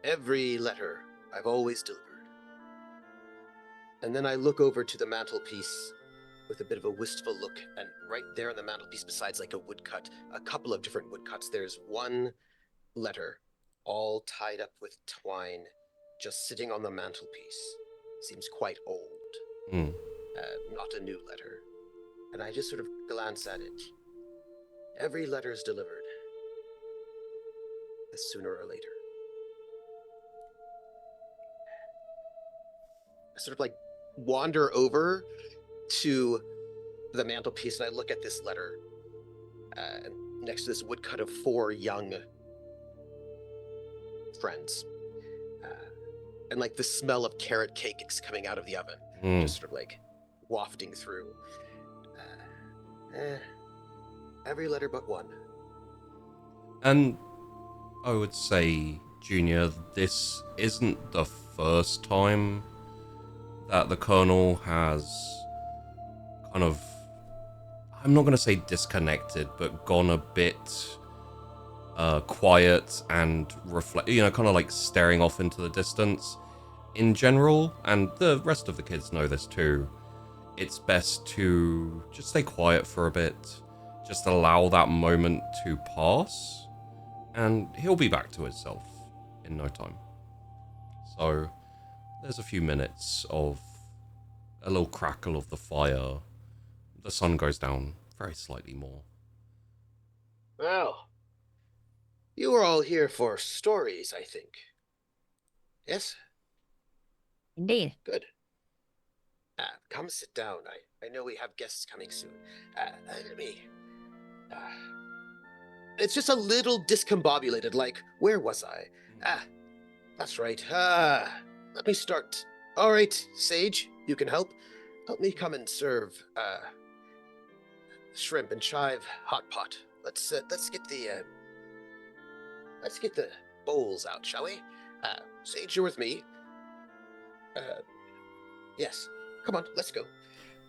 Every letter I've always delivered. And then I look over to the mantelpiece with a bit of a wistful look, and right there on the mantelpiece, besides like a couple of different woodcuts, there's one letter all tied up with twine, just sitting on the mantelpiece. Seems quite old. Not a new letter. And I just sort of glance at it. Every letter is delivered, sooner or later. I sort of like wander over to the mantelpiece, and I look at this letter next to this woodcut of 4 young friends. And like the smell of carrot cake is coming out of the oven, just sort of like wafting through. Every letter but one. And I would say, Junior, this isn't the first time that the Colonel has kind of, I'm not going to say disconnected, but gone a bit quiet and kind of like staring off into the distance. In general, and the rest of the kids know this too, it's best to just stay quiet for a bit, just allow that moment to pass, and he'll be back to himself in no time. So there's a few minutes of a little crackle of the fire. The sun goes down very slightly more. Well, you are all here for stories, I think. Yes? Indeed. Good. Come sit down. I know we have guests coming soon. It's just a little discombobulated, like, where was I? That's right. Let me start. All right, Sage, you can help. Help me come and serve shrimp and chive hot pot. Let's get the bowls out, shall we? Sage, you're with me. Yes. Come on, let's go.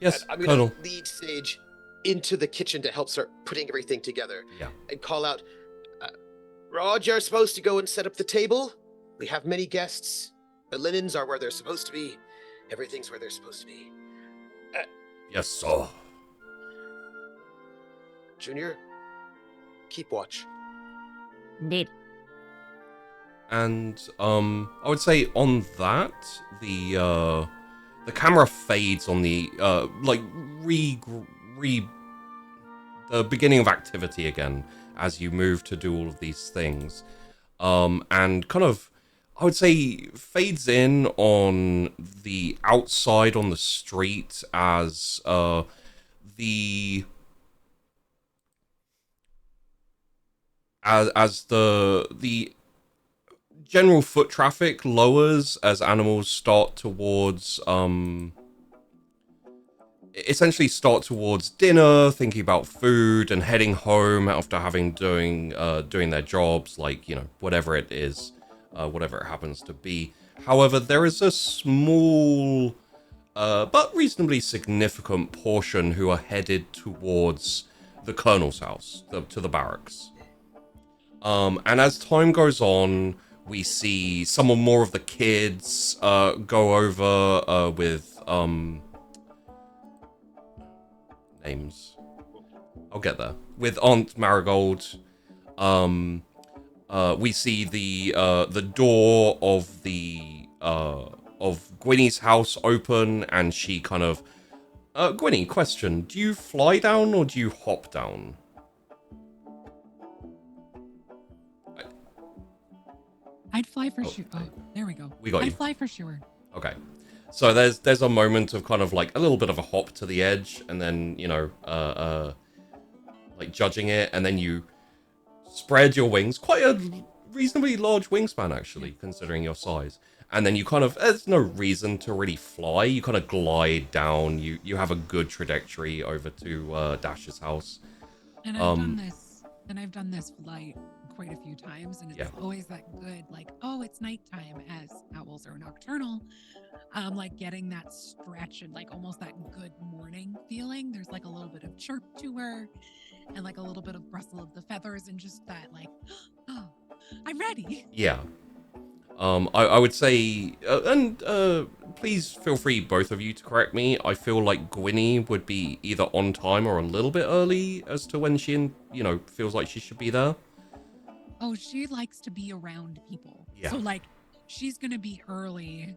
Yes, I'm Colonel. gonna lead Sage into the kitchen to help start putting everything together. Yeah. And call out, Roger's supposed to go and set up the table. We have many guests. The linens are where they're supposed to be. Everything's where they're supposed to be. Yes, sir. Junior, keep watch. Indeed. And I would say on that, the camera fades on the the beginning of activity again as you move to do all of these things, and kind of, I would say, fades in on the outside on the street as the general foot traffic lowers as animals start towards essentially start towards dinner, thinking about food and heading home after having doing their jobs, like, you know, whatever it is, whatever it happens to be. However, there is a small but reasonably significant portion who are headed towards the colonel's house, to the barracks. And as time goes on, we see some more of the kids go over with names. I'll get there. With Aunt Marigold. We see the door of Gwynny's house open, and she kind of Gwynny, question, do you fly down or do you hop down? I'd fly for sure. Oh, there we go. We got you. I'd fly for sure. Okay. So there's a moment of kind of like a little bit of a hop to the edge, and then, you know, like judging it, and then you spread your wings, quite a reasonably large wingspan actually, considering your size. And then you kind of, there's no reason to really fly, you kind of glide down, you have a good trajectory over to Dash's house. And I've done this flight quite a few times, and it's always that good, like, oh, it's nighttime, as owls are nocturnal, like getting that stretch and like almost that good morning feeling. There's like a little bit of chirp to her, and like a little bit of rustle of the feathers, and just that like, oh, I'm ready. Yeah. I would say, and please feel free, both of you, to correct me. I feel like Gwynny would be either on time or a little bit early as to when she, you know, feels like she should be there. Oh, she likes to be around people. Yeah. So like, she's gonna be early,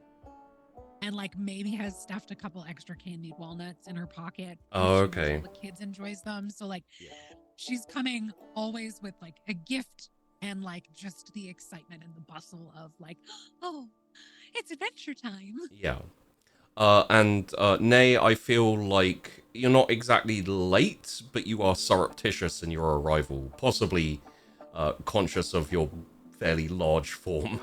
and like maybe has stuffed a couple extra candied walnuts in her pocket. Oh, okay. The kids enjoys them. So like, she's coming always with like a gift, and like just the excitement and the bustle of like, oh, it's adventure time. Yeah. And Nay, I feel like you're not exactly late, but you are surreptitious in your arrival, possibly conscious of your fairly large form.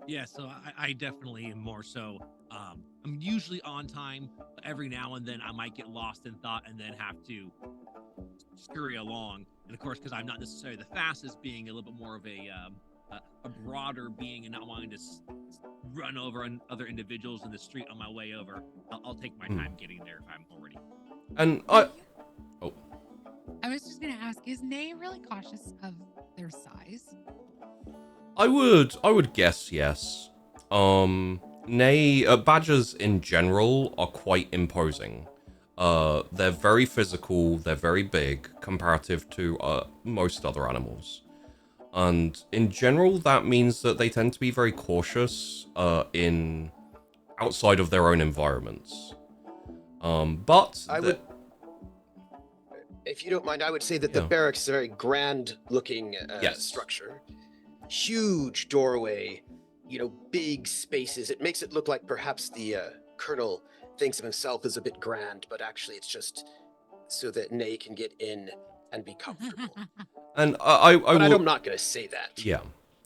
Yeah, so I definitely am more so. I'm usually on time, but every now and then I might get lost in thought and then have to scurry along. And of course, because I'm not necessarily the fastest, being a little bit more of a broader being and not wanting to run over other individuals in the street on my way over, I'll take my time getting there if I'm already. And I was just gonna ask, is Nay really cautious of their size? I would guess yes. Nay, badgers in general are quite imposing. They're very physical, they're very big comparative to most other animals. And in general, that means that they tend to be very cautious in outside of their own environments. But if you don't mind, I would say that the barracks is a very grand-looking structure. Huge doorway, you know, big spaces. It makes it look like perhaps the colonel thinks of himself as a bit grand, but actually it's just so that Nay can get in and be comfortable. And I'm not going to say that. Yeah.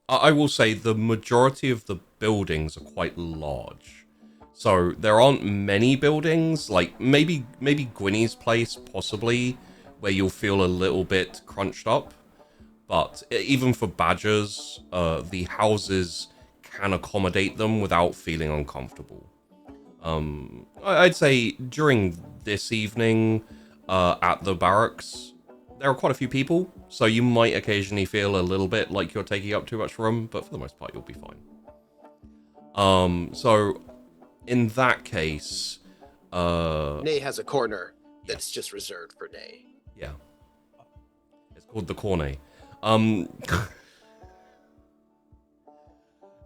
I will say the majority of the buildings are quite large. So there aren't many buildings, like maybe Gwynny's place, possibly, where you'll feel a little bit crunched up. But even for badgers, the houses can accommodate them without feeling uncomfortable. I'd say during this evening at the barracks, there are quite a few people, so you might occasionally feel a little bit like you're taking up too much room, but for the most part, you'll be fine. So in that case, Nay has a corner that's just reserved for Nay. Yeah. called the Cornet.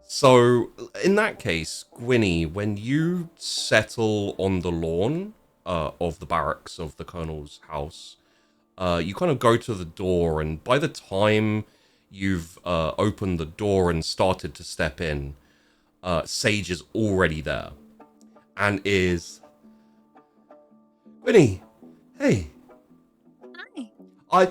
So, in that case, Gwynny, when you settle on the lawn of the barracks of the Colonel's house, you kind of go to the door, and by the time you've opened the door and started to step in, Sage is already there, and is... Gwynny, hey. Hi.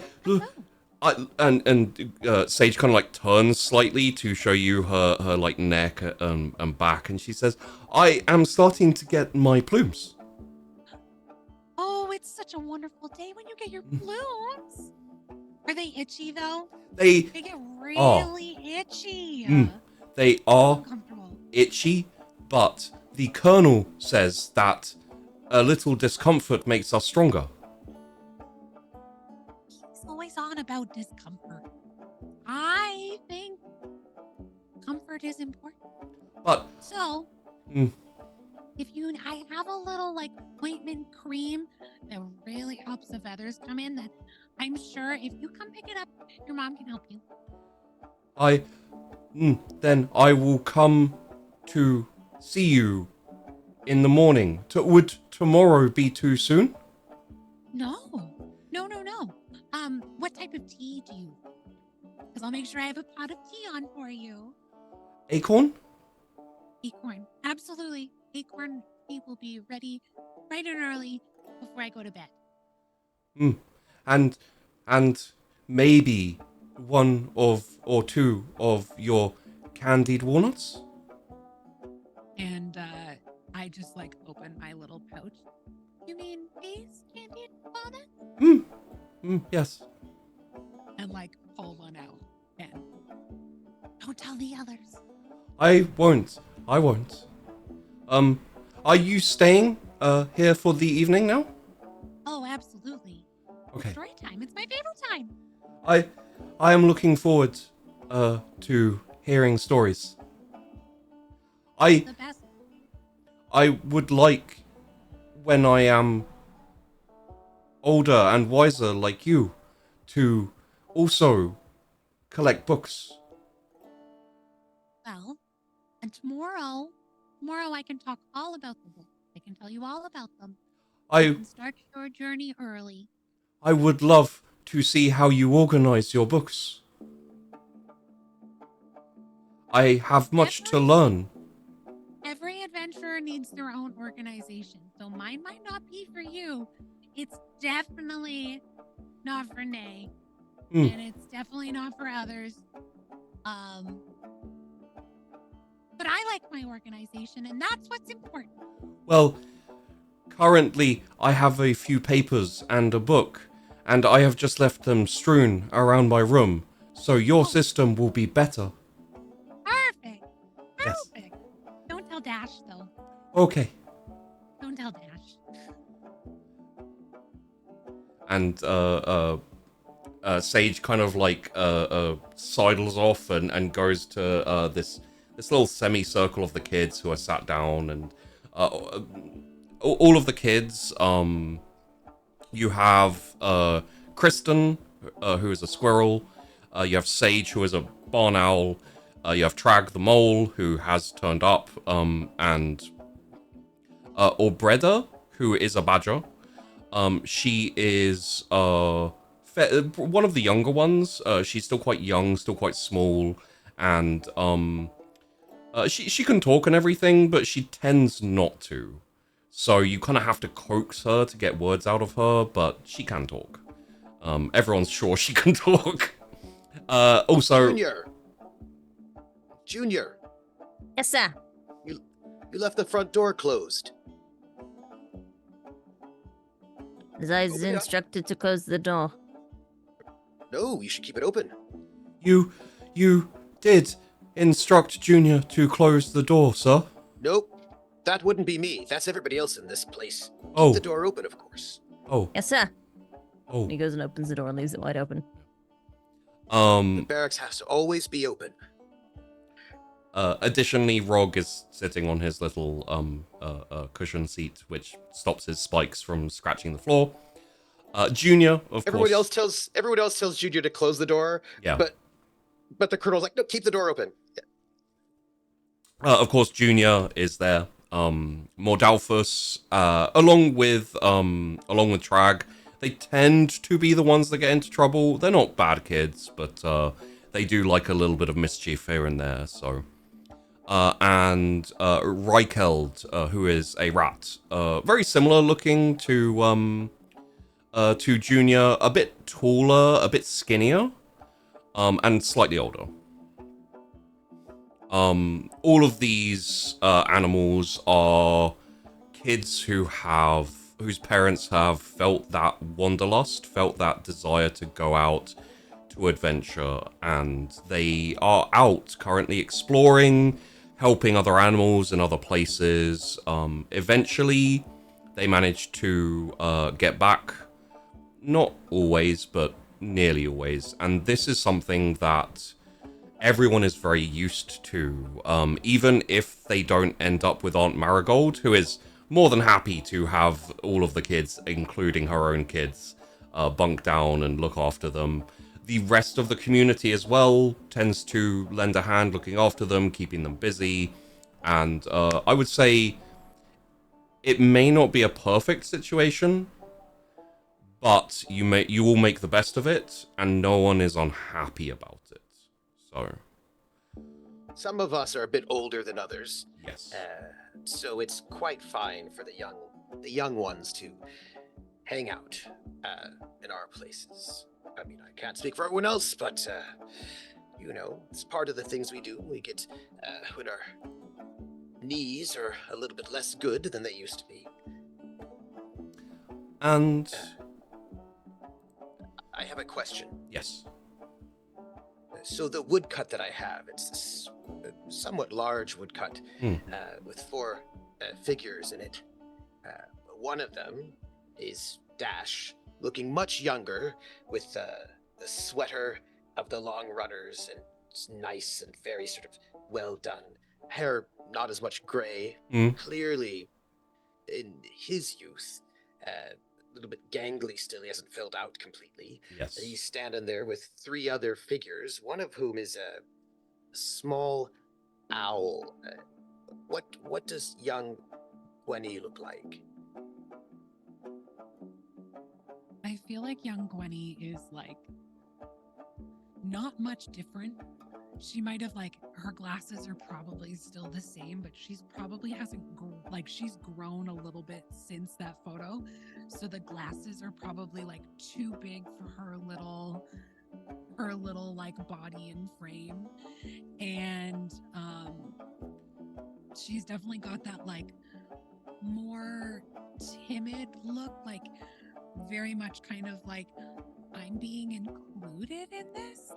Sage kind of like turns slightly to show you her like neck and back, and she says, "I am starting to get my plumes." Oh, it's such a wonderful day when you get your plumes. Are they itchy though? They They get really itchy. they are Uncomfortable. itchy, but the Colonel says that a little discomfort makes us stronger. He's always on about discomfort. I think comfort is important. But So, Mm. I have a little like ointment cream that really helps the feathers come in. That I'm sure if you come pick it up, your mom can help you. then I will come to see you in the morning. Would tomorrow be too soon? No. What type of tea do you? Because I'll make sure I have a pot of tea on for you. Acorn? Acorn, absolutely. Acorn tea will be ready bright and early before I go to bed. And maybe one or two of your candied walnuts? And I just like open my little pouch. You mean these candied walnuts? Yes. And like pull one out. And don't tell the others. I won't. Are you staying here for the evening now? Oh, absolutely. Okay. Story time. It's my favorite time. I am looking forward to hearing stories. The best. I would like, when I am older and wiser like you, to also collect books. Well, and tomorrow I can talk all about the book. I can tell you all about them. You I can start your journey early. would love to see how you organize your books. I have much to learn. Every adventurer needs their own organization, so mine might not be for you. It's definitely not for Nay, and it's definitely not for others. But I like my organization, and that's what's important. Well, currently I have a few papers and a book, and I have just left them strewn around my room, so your system will be better. Perfect. Yes. Don't tell Dash, though. Okay. Don't tell Dash. And Sage kind of like sidles off and goes to this little semicircle of the kids who are sat down, and all of the kids. You have Kristen, who is a squirrel. You have Sage, who is a barn owl. You have Trag the mole, who has turned up, and Orbreda, who is a badger. She is one of the younger ones. She's still quite young, still quite small, and she can talk and everything, but she tends not to. So you kind of have to coax her to get words out of her, but she can talk. Everyone's sure she can talk. Also, Junior, Yes, sir. you left the front door closed. As I was Open it up. instructed to close the door. No, you should keep it open. you did instruct Junior to close the door, sir. Nope, that wouldn't be me. That's everybody else in this place. Keep Oh. the door open, of course. Oh, Yes, sir. oh. He goes and opens the door and leaves it wide open. The barracks has to always be open. Additionally, Rog is sitting on his little cushion seat, which stops his spikes from scratching the floor. Junior, of Everyone course. else tells Junior to close the door. Yeah. But the colonel's like, no, keep the door open. Of course, Junior is there. Mordalphus, along with Trag, they tend to be the ones that get into trouble. They're not bad kids, but they do like a little bit of mischief here and there. So, and Reicheld, who is a rat, very similar looking to Junior, a bit taller, a bit skinnier, and slightly older. All of these animals are kids whose parents have felt that wanderlust, felt that desire to go out to adventure, and they are out currently exploring, helping other animals in other places. Eventually, they manage to get back. Not always, but nearly always. And this is something that everyone is very used to, even if they don't end up with Aunt Marigold, who is more than happy to have all of the kids, including her own kids, bunk down and look after them. The rest of the community as well tends to lend a hand looking after them, keeping them busy. And I would say it may not be a perfect situation, but you will make the best of it, and no one is unhappy about it. So, Some of us are a bit older than others, yes. so it's quite fine for the young ones to hang out in our places. I mean, I can't speak for everyone else, but it's part of the things we do. We get when our knees are a little bit less good than they used to be. And I have a question. yes. So the woodcut that I have, it's a somewhat large woodcut with 4 figures in it. One of them is Dash, looking much younger, with the sweater of the long runners, and it's nice and very sort of well done. Hair not as much gray, clearly in his youth. A little bit gangly still, he hasn't filled out completely. Yes. He's standing there with 3 other figures, one of whom is a small owl. What does young Gwenny look like? I feel like young Gwenny is like not much different. She might have her glasses are probably still the same, but she's probably she's grown a little bit since that photo. So the glasses are probably too big for her little body and frame. And she's definitely got that more timid look, very much kind of I'm being included in this.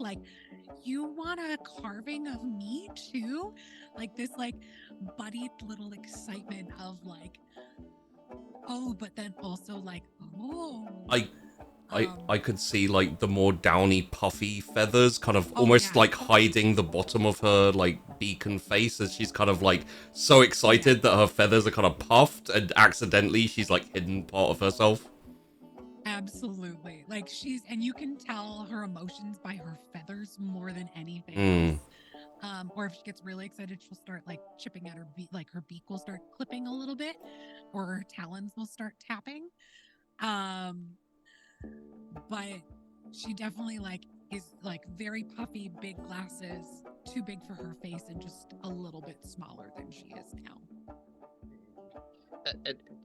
You want a carving of me too? This buddied little excitement of oh, but then also oh. I could see the more downy, puffy feathers kind of almost hiding the bottom of her beak and face, as she's kind of so excited that her feathers are kind of puffed, and accidentally she's hidden part of herself. Absolutely. And you can tell her emotions by her feathers more than anything else. Or if she gets really excited, she'll start chipping at her beak, her beak will start clipping a little bit, or her talons will start tapping. But she definitely is very puffy, big glasses, too big for her face, and just a little bit smaller than she is now.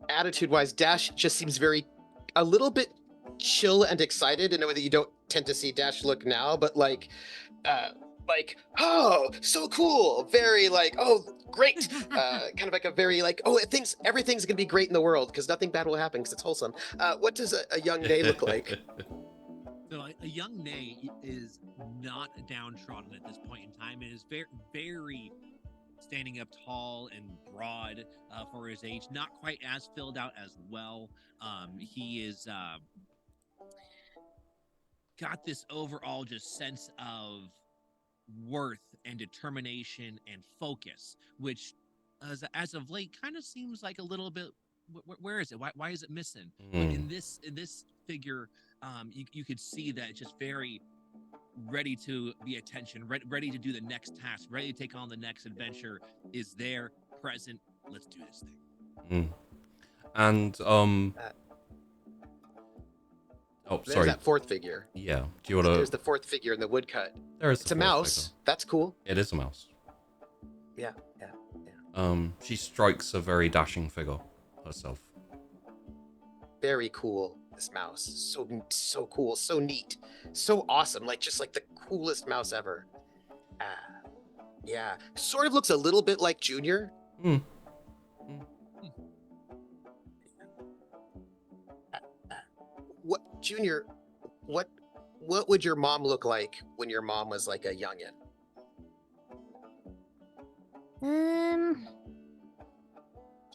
Attitude-wise, Dash just seems a little bit chill and excited in a way that you don't tend to see Dash look now, but oh, so cool, very oh, great, kind of a very oh, everything's gonna be great in the world because nothing bad will happen because it's wholesome. What does a young Nay look like? So a young Nay is not downtrodden at this point in time, and is very, very standing up tall and broad for his age. Not quite as filled out as well. He is got this overall just sense of worth and determination and focus, which as of late kind of seems like a little bit. Where is it? Why is it missing? But in this figure. You could see that it's just very ready to be attention, ready to do the next task, ready to take on the next adventure, is there, present. Let's do this thing. And oh, There's sorry. that fourth figure. Yeah. Do you want to? There's the fourth figure in the woodcut. There's It's a mouse. That's cool. It is a mouse. Yeah. She strikes a very dashing figure herself. Very cool. This mouse. So cool. So neat. So awesome. Like just like the coolest mouse ever. Yeah. Sort of looks a little bit like Junior. What Junior? What would your mom look like when your mom was like a youngin?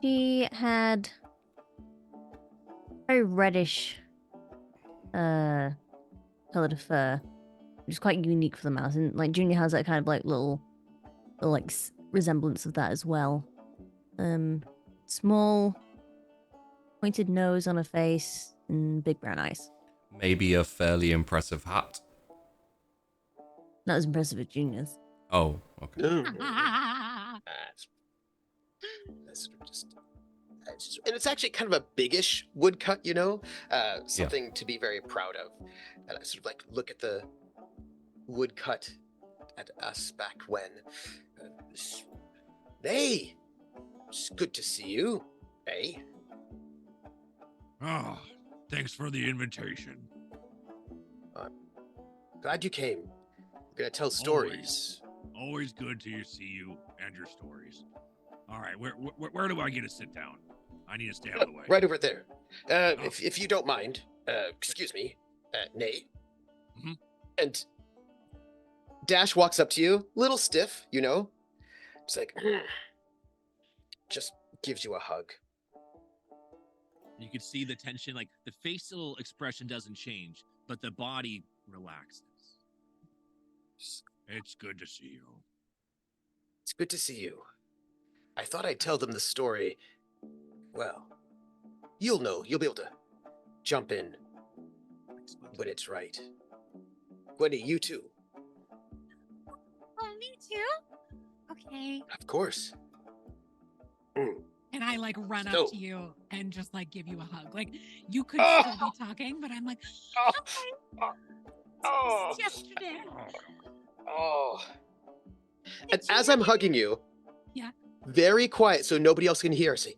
She had very reddish colored fur, which is quite unique for the mouse. And like Junior has that kind of like little like resemblance of that as well. Small pointed nose on her face and big brown eyes. Maybe a fairly impressive hat. Not as impressive as Junior's. Oh, okay. That's just, and it's actually kind of a biggish woodcut, you know, something to be very proud of. And I sort of like look at the woodcut at us back when. Hey, it's good to see you. Hey. Ah, thanks for the invitation. Glad you came. I'm gonna tell stories. Always good to see you and your stories. All right, where do I get to sit down? I need to stay out of the way. Right over there. If you don't mind, excuse me, Nate. Mhm. And Dash walks up to you, little stiff, you know. It's like, just gives you a hug. You could see the tension, like the facial expression doesn't change, but the body relaxes. It's good to see you. It's good to see you. I thought I'd tell them the story. Well, you'll know. You'll be able to jump in when it's right. Gwenny, you too. Oh, me too? Okay. Of course. And I like run So- up to you and just like give you a hug. Like you could Oh! still be talking, but I'm like, Oh! oh, yesterday. Oh. Did And you as hear I'm me? hugging you, Yeah. very quiet so nobody else can hear, say,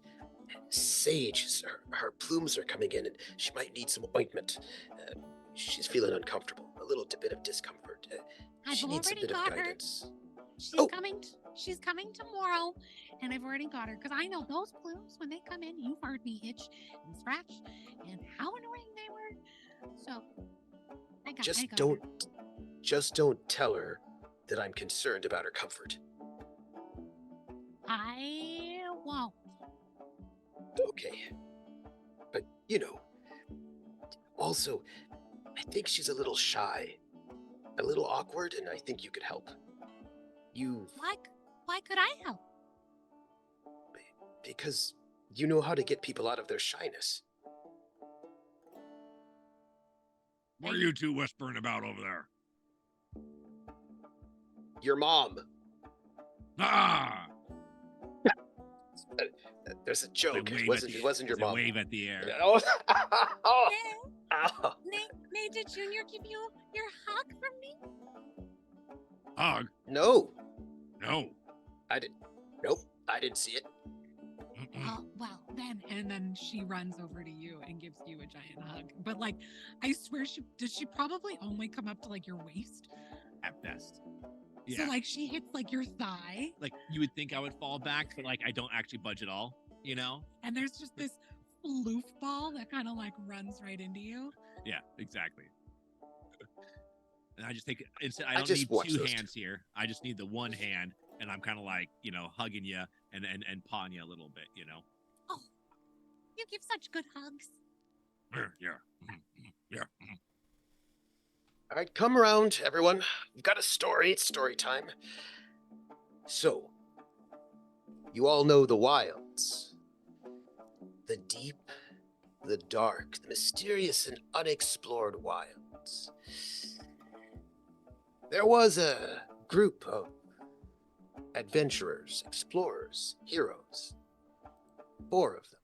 Sage, her plumes are coming in and she might need some ointment. She's feeling uncomfortable, a little bit of discomfort. I've She needs a already bit of got her. guidance. She's Oh. coming. She's coming tomorrow, and I've already got her because I know those plumes when they come in. You've heard me itch and scratch, and how annoying they were. So I got her. Just don't tell her that I'm concerned about her comfort. I won't. Okay. But, you know, also, I think she's a little shy, a little awkward, and I think you could help. Why could I help? Because you know how to get people out of their shyness. What are you two whispering about over there? Your mom. Ah! There's a joke. They It wave wasn't your they mom. wave at the air. Oh. Oh. Nate, Oh. Nate, did Junior give you your hug from me? Hug? No, No. I didn't. Nope, I didn't see it. Mm-mm. Oh, well, then she runs over to you and gives you a giant hug. But like, I swear, she probably only come up to like your waist. At best. So like she hits like your thigh, Like you would think I would fall back, but like I don't actually budge at all, you know? and there's just this floof ball that kind of like runs right into you. Yeah, exactly. And I just take instead I I don't just need watched two those two. hands here. I just need the one hand, and I'm kind of like, you know, hugging you and pawing you a little bit, you know? You give such good hugs. Yeah. Mhm. Yeah. Mhm. All right, come around, everyone. We've got a story. It's story time. So, you all know the wilds. The deep, the dark, the mysterious, and unexplored wilds. There was a group of adventurers, explorers, heroes, 4 of them,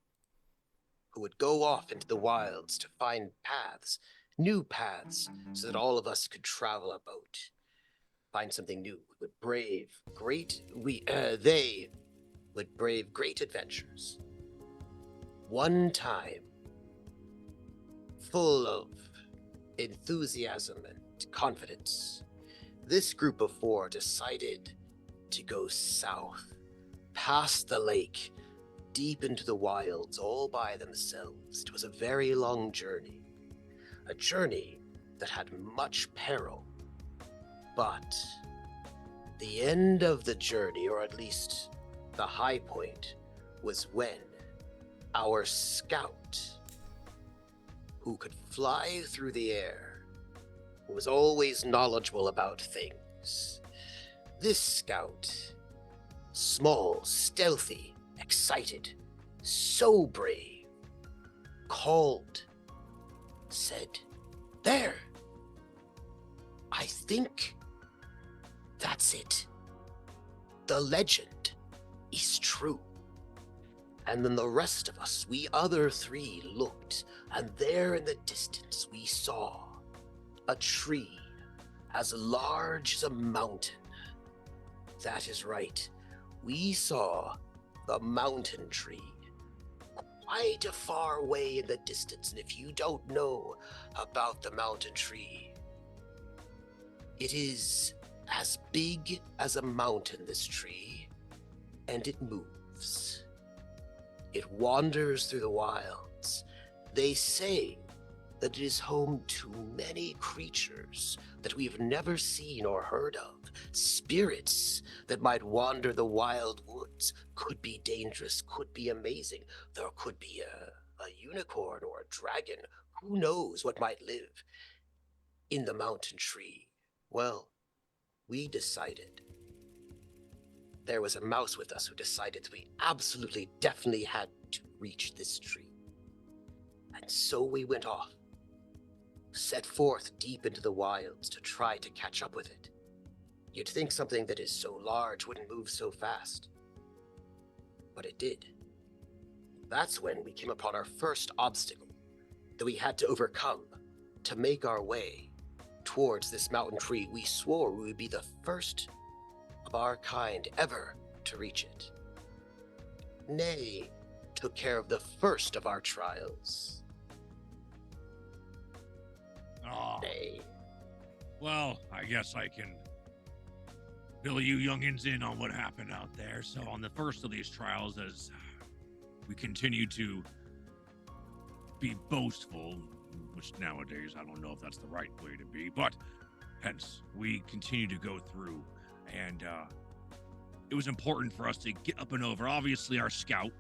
who would go off into the wilds to find paths, new paths, so that all of us could travel about, find something new. They would brave great adventures. One time, full of enthusiasm and confidence, this group of 4 decided to go south, past the lake, deep into the wilds, all by themselves. It was a very long journey, a journey that had much peril. But the end of the journey, or at least the high point, was when our scout, who could fly through the air, who was always knowledgeable about things, this scout, small, stealthy, excited, so brave, called, said, "There! I think that's it. The legend is true." And then the rest of us, we other 3, looked, and there in the distance we saw a tree as large as a mountain. That is right. We saw the mountain tree quite a far way in the distance. And if you don't know about the mountain tree, it is as big as a mountain, this tree, and it moves. It wanders through the wilds. They say that it is home to many creatures that we've never seen or heard of. Spirits that might wander the wild woods. Could be dangerous, could be amazing. There could be a unicorn or a dragon. Who knows what might live in the mountain tree? Well, we decided. There was a mouse with us who decided that we absolutely, definitely had to reach this tree. And so we went off, set forth deep into the wilds to try to catch up with it. You'd think something that is so large wouldn't move so fast. But it did. That's when we came upon our first obstacle that we had to overcome to make our way towards this mountain tree. We swore we would be the first of our kind ever to reach it. Nay, took care of the first of our trials. Oh, Nay. well, I guess I can fill you youngins in on what happened out there. So on the first of these trials, as we continue to be boastful, which nowadays I don't know if that's the right way to be, but hence we continue to go through, and it was important for us to get up and over. Obviously, our scout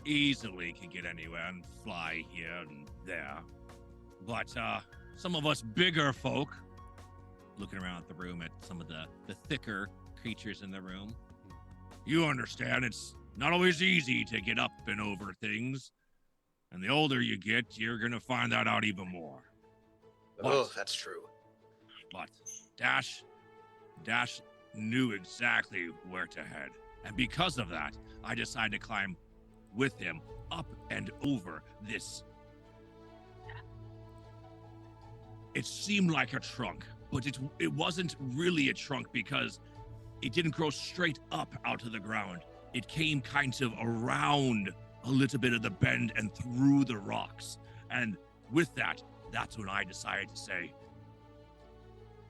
easily can get anywhere and fly here and there, but some of us bigger folk, looking around at the room at some of the thicker creatures in the room, you understand it's not always easy to get up and over things, and the older you get, you're gonna find that out even more. Oh, that's true. But Dash knew exactly where to head. And because of that, I decided to climb with him up and over this. It seemed like a trunk, but it wasn't really a trunk because it didn't grow straight up out of the ground. It came kind of around a little bit of the bend and through the rocks. And with that, that's when I decided to say,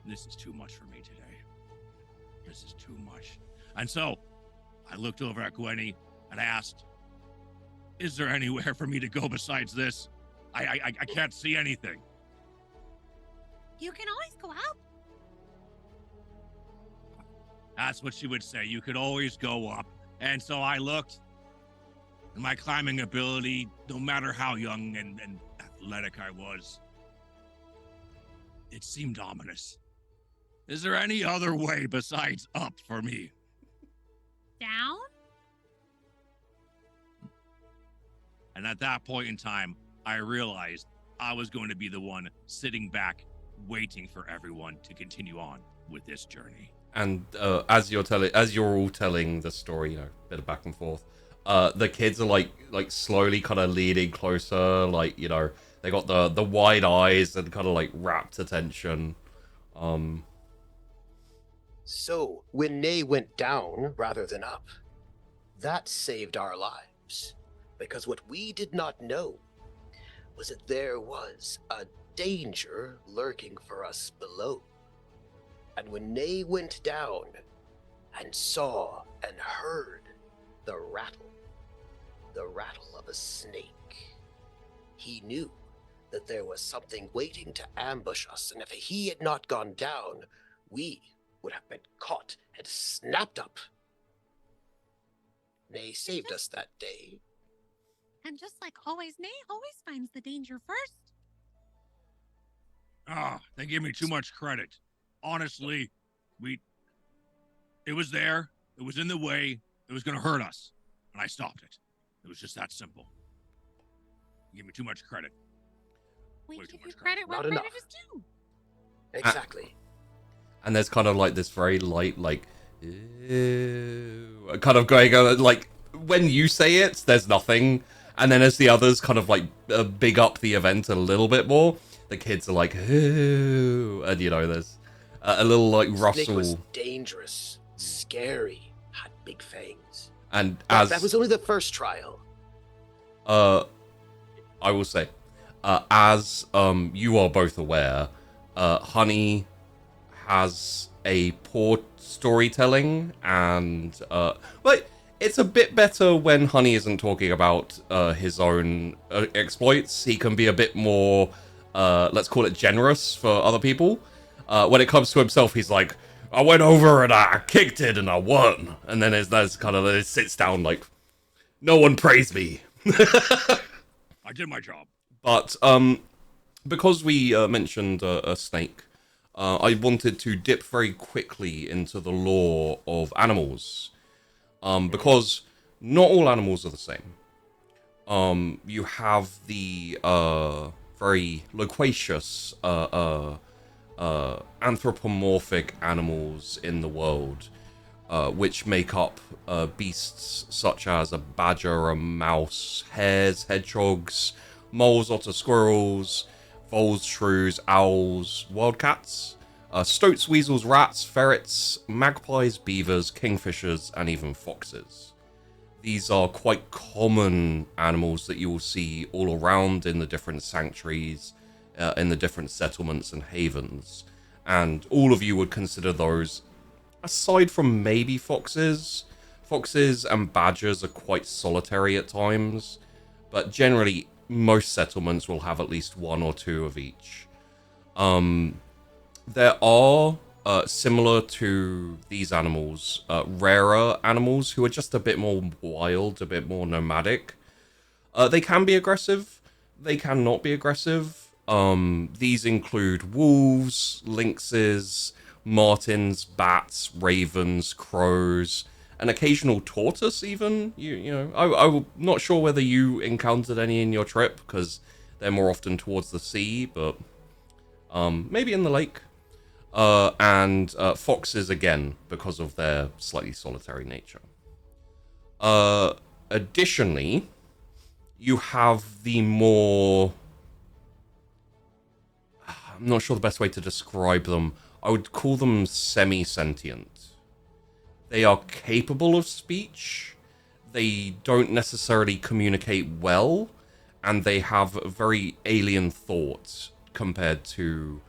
this is too much for me today. This is too much. And so I looked over at Gwenny and asked, is there anywhere for me to go besides this? I can't see anything. You can always go out. That's what she would say. You could always go up. And so I looked, and my climbing ability, no matter how young and athletic I was, it seemed ominous. Is there any other way besides up for me? Down? And at that point in time, I realized I was going to be the one sitting back, waiting for everyone to continue on with this journey. And as you're all telling the story, you know, bit of back and forth, the kids are like slowly kind of leaning closer, like, you know, they got the wide eyes and kind of like rapt attention. So, when Nay went down rather than up, that saved our lives. Because what we did not know was that there was a danger lurking for us below. And when Nay went down and saw and heard the rattle of a snake, he knew that there was something waiting to ambush us, and if he had not gone down, we would have been caught and snapped up. Nay saved us that day. And just like always, Nay always finds the danger first. They give me too much credit. Honestly, it was there, it was in the way, it was going to hurt us, and I stopped it. It was just that simple. You give me too much credit. We Way give too you much credit where Not credit enough. is due. Exactly. And there's kind of like this very light, like, ew, kind of going on, like, when you say it, there's nothing. And then as the others kind of like big up the event a little bit more, the kids are like, ew. And, you know, there's a little like rustle. Snake was dangerous, scary, had big fangs. And But that was only the first trial. I will say, as you are both aware, Honey has a poor storytelling, and but it's a bit better when Honey isn't talking about his own exploits. He can be a bit more, let's call it generous for other people. When it comes to himself, he's like, I went over and I kicked it and I won. And then there's kind of, it sits down like, no one praised me. I did my job. But because we mentioned a snake, I wanted to dip very quickly into the lore of animals. Because not all animals are the same. You have the very loquacious anthropomorphic animals in the world, which make up beasts such as a badger, a mouse, hares, hedgehogs, moles, otter, squirrels, voles, shrews, owls, wildcats, stoats, weasels, rats, ferrets, magpies, beavers, kingfishers, and even foxes. These are quite common animals that you will see all around in the different sanctuaries, in the different settlements and havens. And all of you would consider those, aside from maybe foxes. Foxes and badgers are quite solitary at times, but generally most settlements will have at least one or two of each. There are, similar to these animals, rarer animals who are just a bit more wild, a bit more nomadic. They can be aggressive, they can not be aggressive. These include wolves, lynxes, martins, bats, ravens, crows, an occasional tortoise even. You know, I'm not sure whether you encountered any in your trip, because they're more often towards the sea, but maybe in the lake. And foxes again, because of their slightly solitary nature. Additionally, you have the more... I'm not sure the best way to describe them. I would call them semi-sentient. They are capable of speech. They don't necessarily communicate well, and they have very alien thoughts compared to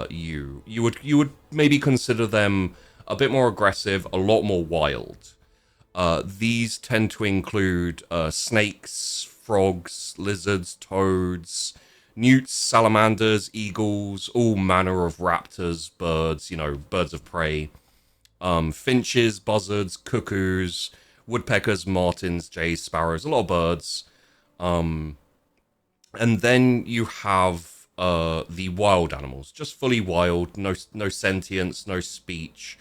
you. You would maybe consider them a bit more aggressive, a lot more wild. These tend to include snakes, frogs, lizards, toads, newts, salamanders, eagles, all manner of raptors, birds, you know, birds of prey, finches, buzzards, cuckoos, woodpeckers, martins, jays, sparrows, a lot of birds. And then you have the wild animals, just fully wild, no sentience, no speech.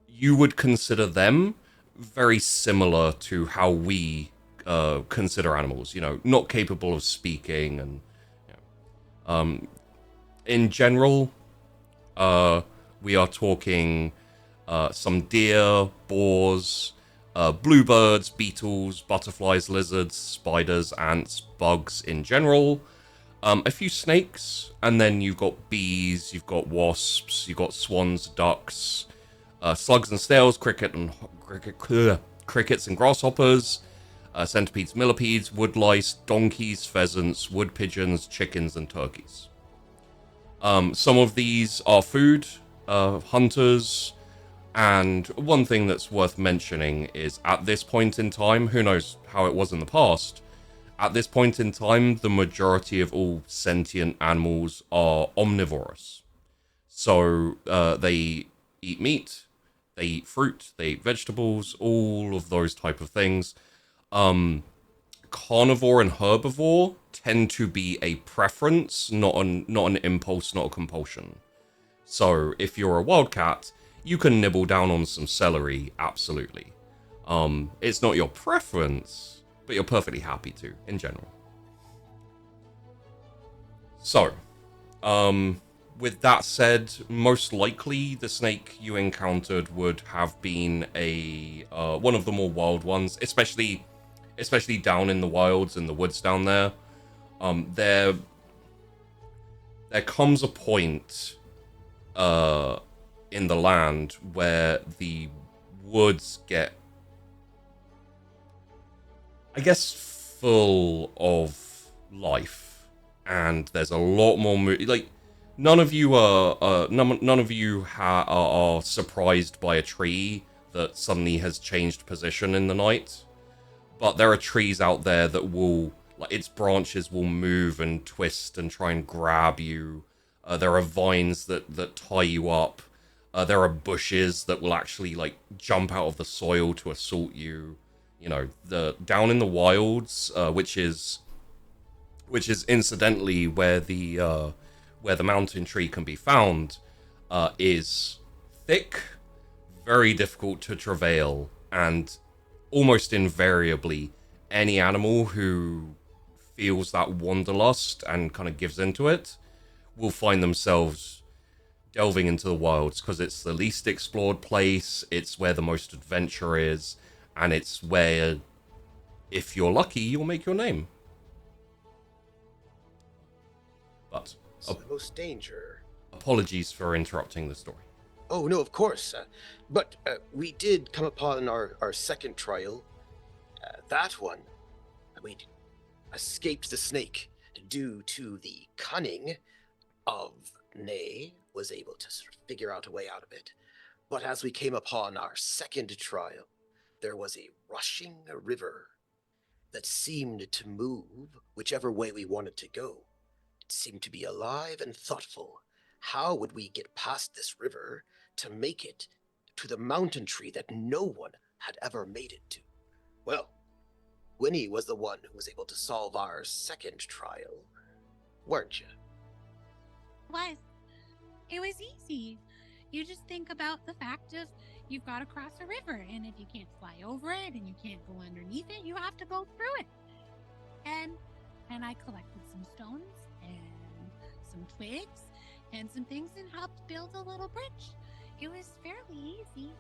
You would consider them very similar to how we consider animals. Not capable of speaking, and in general, we are talking some deer, boars, bluebirds, beetles, butterflies, lizards, spiders, ants, bugs in general. A few snakes, and then you've got bees, you've got wasps, you've got swans, ducks, slugs and snails, crickets and grasshoppers, centipedes, millipedes, woodlice, donkeys, pheasants, wood pigeons, chickens, and turkeys. Some of these are food, hunters, and one thing that's worth mentioning is at this point in time, who knows how it was in the past, at this point in time, the majority of all sentient animals are omnivorous. So they eat meat, they eat fruit, they eat vegetables, all of those type of things. Carnivore and herbivore tend to be a preference, not an impulse, not a compulsion. So if you're a wildcat, you can nibble down on some celery, absolutely. It's not your preference, but you're perfectly happy to, in general. So, with that said, most likely the snake you encountered would have been a one of the more wild ones, especially down in the wilds, in the woods down there. There comes a point in the land where the woods get, I guess, full of life, and there's a lot more none of you are surprised by a tree that suddenly has changed position in the night, but there are trees out there that will, its branches will move and twist and try and grab you. There are vines that tie you up. There are bushes that will actually jump out of the soil to assault you. The down in the wilds, which is incidentally where the mountain tree can be found, is thick, very difficult to travail, and almost invariably any animal who feels that wanderlust and kind of gives into it will find themselves delving into the wilds, because it's the least explored place, it's where the most adventure is, and it's where, if you're lucky, you'll make your name. But It's the most danger. apologies for interrupting the story. Oh, no, of course. But we did come upon our second trial. That one, we escaped the snake due to the cunning of Nay, was able to sort of figure out a way out of it. But as we came upon our second trial, there was a rushing river that seemed to move whichever way we wanted to go. It seemed to be alive and thoughtful. How would we get past this river to make it to the mountain tree that no one had ever made it to? Well, Winnie was the one who was able to solve our second trial, weren't you? It was easy. You just think about the fact of you've got to cross a river, and if you can't fly over it and you can't go underneath it, you have to go through it. And I collected some stones and some twigs and some things and helped build a little bridge. It was fairly easy.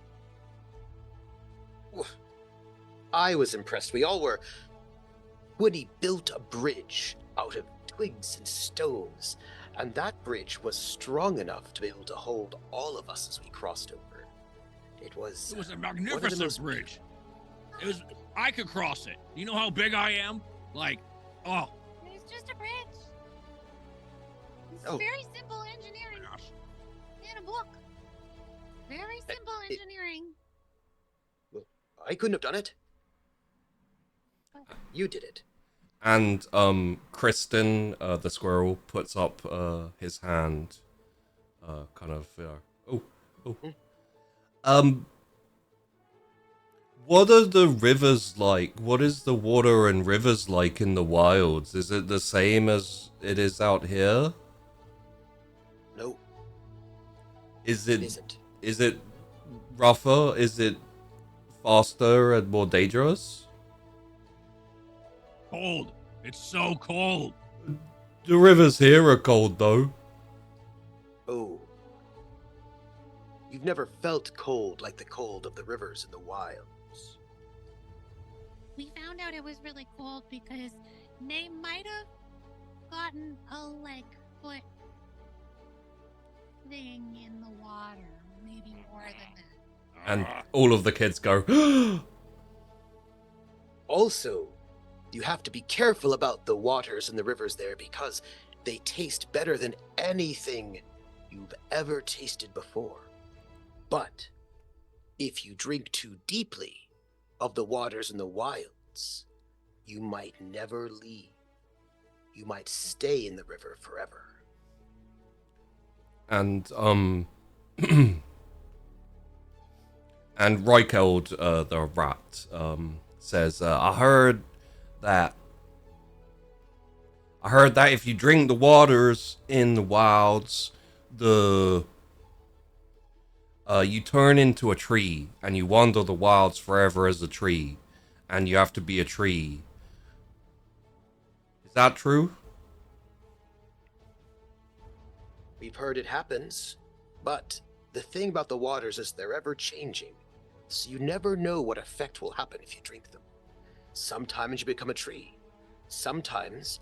I was impressed. We all were. Winnie built a bridge out of twigs and stones, and that bridge was strong enough to be able to hold all of us as we crossed over. It was a magnificent bridge. I could cross it. You know how big I am? It was just a bridge. It's very simple engineering. In a book. Very simple engineering. I couldn't have done it. You did it. And Kristen, the squirrel, puts up his hand, what are the rivers like? What is the water and rivers like in the wilds? Is it the same as it is out here? No. Is It it? isn't. Is it rougher? Is it faster and more dangerous? Cold. It's so cold. The rivers here are cold, though. Oh. You've never felt cold like the cold of the rivers in the wilds. We found out it was really cold because they might have gotten a leg foot thing in the water. Maybe more than that. And all of the kids go, Also, you have to be careful about the waters and the rivers there because they taste better than anything you've ever tasted before. But if you drink too deeply of the waters in the wilds, you might never leave. You might stay in the river forever. and and Reicheld, the rat, says, I heard that if you drink the waters in the wilds, you turn into a tree and you wander the wilds forever as a tree, and you have to be a tree. Is that true? We've heard it happens, but the thing about the waters is they're ever changing, so you never know what effect will happen if you drink them. Sometimes you become a tree. Sometimes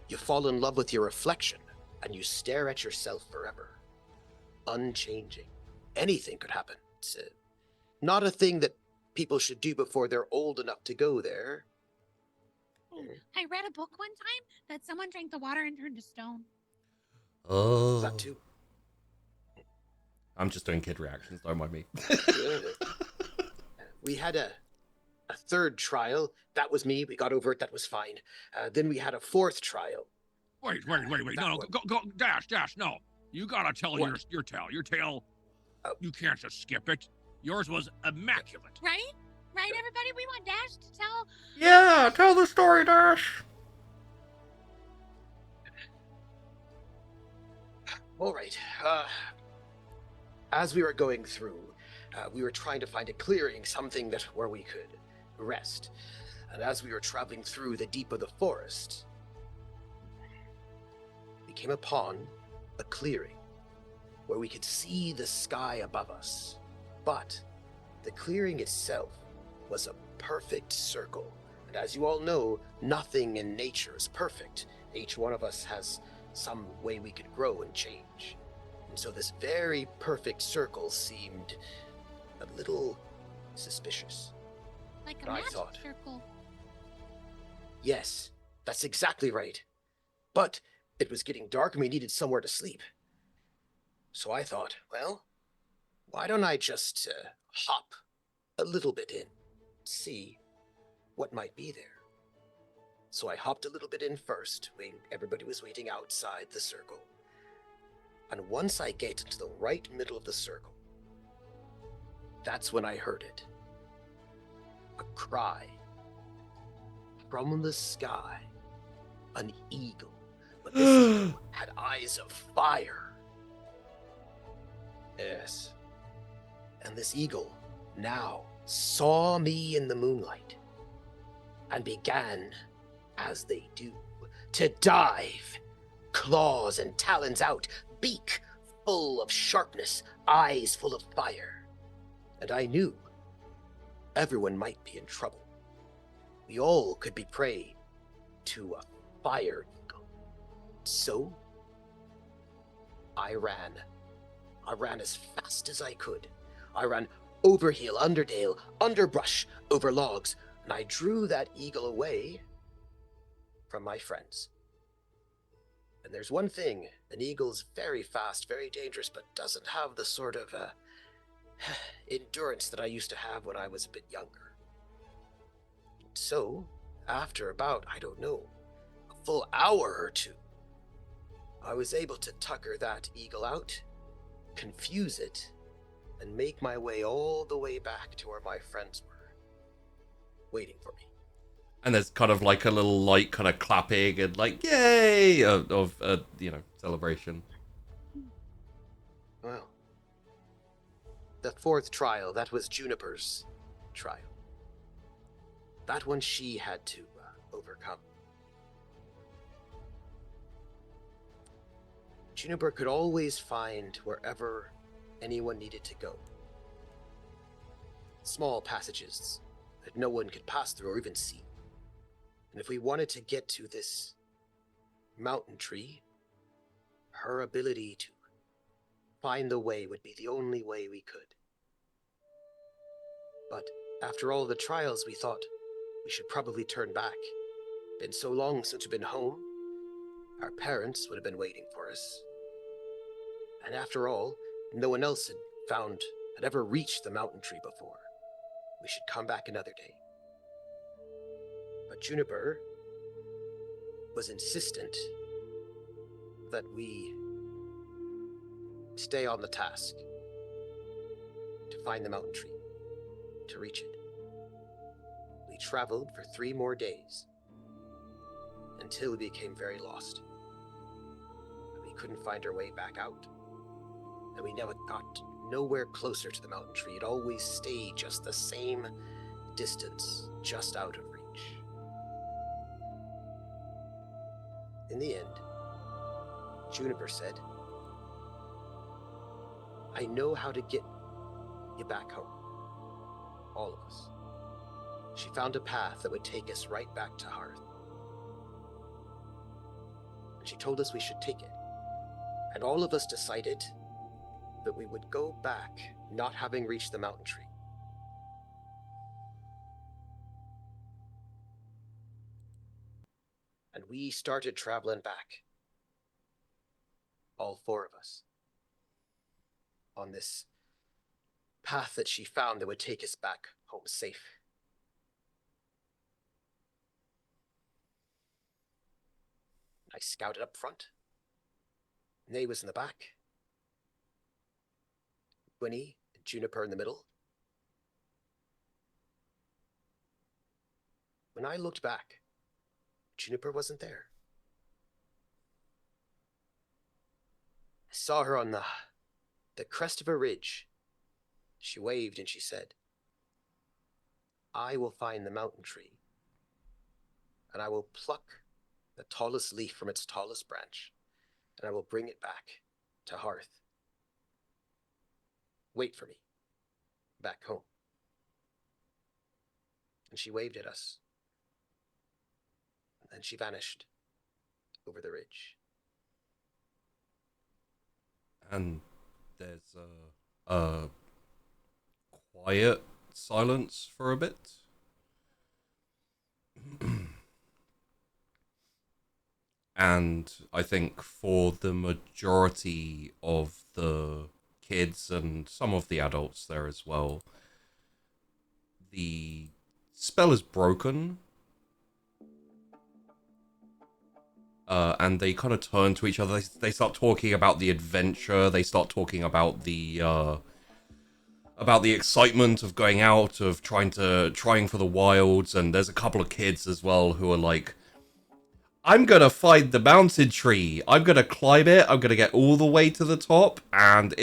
you fall in love with your reflection and you stare at yourself forever. Unchanging. Anything could happen. It's not a thing that people should do before they're old enough to go there. I read a book one time that someone drank the water and turned to stone. Oh. That too. I'm just doing kid reactions, don't mind me. We had a third trial. That was me. We got over it. That was fine. Then we had a fourth trial. Wait. No, go, Dash, no. You gotta tell your tale. Your tale, you can't just skip it. Yours was immaculate. Right? Right, everybody? We want Dash to tell. Yeah, tell the story, Dash. All right. As we were going through, we were trying to find a clearing, something where we could rest. And as we were traveling through the deep of the forest, we came upon a clearing where we could see the sky above us. But the clearing itself was a perfect circle. And as you all know, nothing in nature is perfect. Each one of us has some way we could grow and change. And so this very perfect circle seemed a little suspicious. Like a And I magic thought- circle. Yes, that's exactly right. But it was getting dark and we needed somewhere to sleep. So I thought, well, why don't I just hop a little bit in, see what might be there. So I hopped a little bit in first, when everybody was waiting outside the circle. And once I get into the right middle of the circle, that's when I heard it. A cry. From the sky. An eagle. But this eagle had eyes of fire. Yes. And this eagle now saw me in the moonlight and began, as they do, to dive, claws and talons out, beak full of sharpness, eyes full of fire. And I knew everyone might be in trouble. We all could be prey to a fire eagle. So I ran. I ran as fast as I could. I ran over hill, under dale, under brush, over logs, and I drew that eagle away from my friends. And there's one thing, an eagle's very fast, very dangerous, but doesn't have the sort of endurance that I used to have when I was a bit younger. So, after about, I don't know, a full hour or two, I was able to tucker that eagle out, confuse it, and make my way all the way back to where my friends were, waiting for me. And there's kind of like a little light kind of clapping and like, yay, of celebration. Well, the fourth trial, that was Juniper's trial. That one she had to overcome. overcome. Juniper could always find wherever anyone needed to go. Small passages that no one could pass through or even see. And if we wanted to get to this mountain tree, her ability to find the way would be the only way we could. But after all the trials, we thought we should probably turn back. Been so long since we've been home, our parents would have been waiting for us. And after all, no one else had ever reached the mountain tree before. We should come back another day. But Juniper was insistent that we stay on the task to find the mountain tree, to reach it. We traveled for 3 more days until we became very lost. We couldn't find our way back out. And we never got nowhere closer to the mountain tree. It always stayed just the same distance, just out of reach. In the end, Juniper said, I know how to get you back home. All of us. She found a path that would take us right back to Hearth. And she told us we should take it. And all of us decided that we would go back, not having reached the mountain tree. And we started traveling back. All 4 of us. On this path that she found that would take us back home safe. I scouted up front. Nay was in the back. Winnie and Juniper in the middle. When I looked back, Juniper wasn't there. I saw her on the crest of a ridge. She waved and she said, I will find the mountain tree, and I will pluck the tallest leaf from its tallest branch, and I will bring it back to Hearth. Wait for me, back home. And she waved at us. And then she vanished over the ridge. And there's a quiet silence for a bit. And I think for the majority of the kids and some of the adults there as well, the spell is broken. And they kind of turn to each other. They start talking about the adventure. They start talking about the excitement of going out, of trying for the wilds. And there's a couple of kids as well who are like, I'm gonna find the mountain tree. I'm gonna climb it. I'm gonna get all the way to the top. And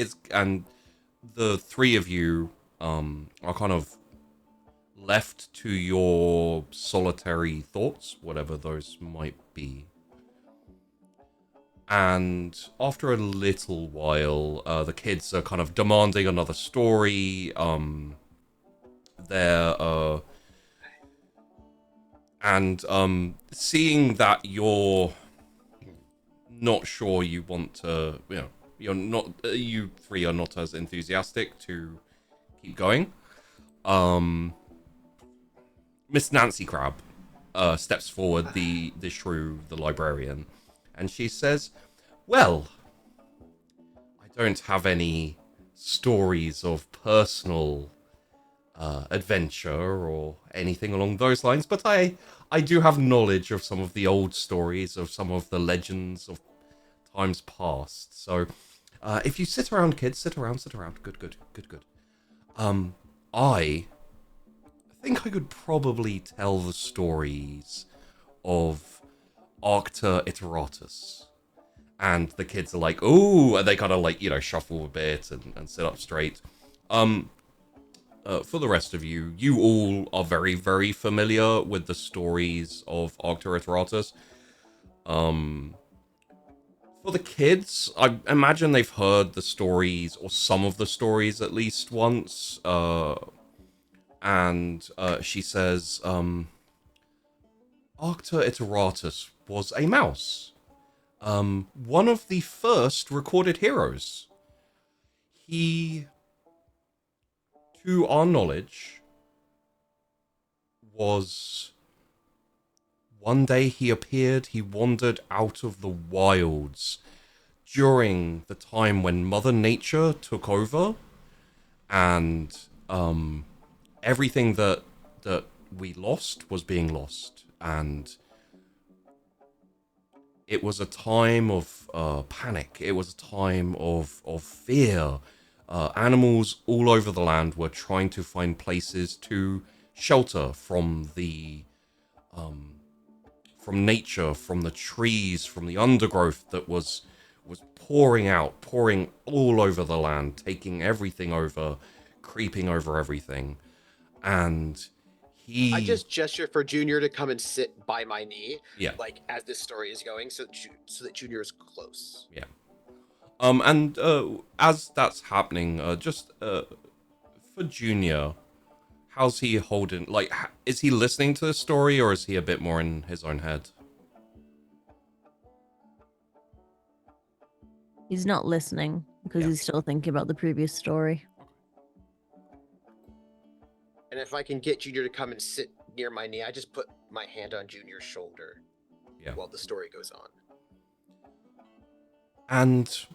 the 3 of you are kind of left to your solitary thoughts, whatever those might be. And after a little while, the kids are kind of demanding another story. Seeing that you're not sure you want to, you 3 are not as enthusiastic to keep going. Miss Nancy Crab steps forward, the shrew, the librarian. And she says, well, I don't have any stories of personal adventure or anything along those lines, but I do have knowledge of some of the old stories, of some of the legends of times past. So if you sit around, kids, sit around. Good. I think I could probably tell the stories of Arcta Iteratus. And the kids are like, ooh, and they kind of like, shuffle a bit and sit up straight. for the rest of you, you all are very, very familiar with the stories of Arcturus. For the kids, I imagine they've heard the stories, or some of the stories at least once. And she says, Arcturus was a mouse. One of the first recorded heroes. He, to our knowledge, was... One day he appeared, he wandered out of the wilds during the time when Mother Nature took over, and everything that we lost was being lost, and it was a time of panic. It was a time of fear. Animals all over the land were trying to find places to shelter from the from nature, from the trees, from the undergrowth that was pouring all over the land, taking everything over, creeping over everything. And I just gesture for Junior to come and sit by my knee, yeah, like as this story is going, so that Junior is close. yeah. And as that's happening, just for Junior, how's he holding? Like, is he listening to the story, or is he a bit more in his own head? He's not listening because Yeah. he's still thinking about the previous story. And if I can get Junior to come and sit near my knee, I just put my hand on Junior's shoulder while the story goes on. And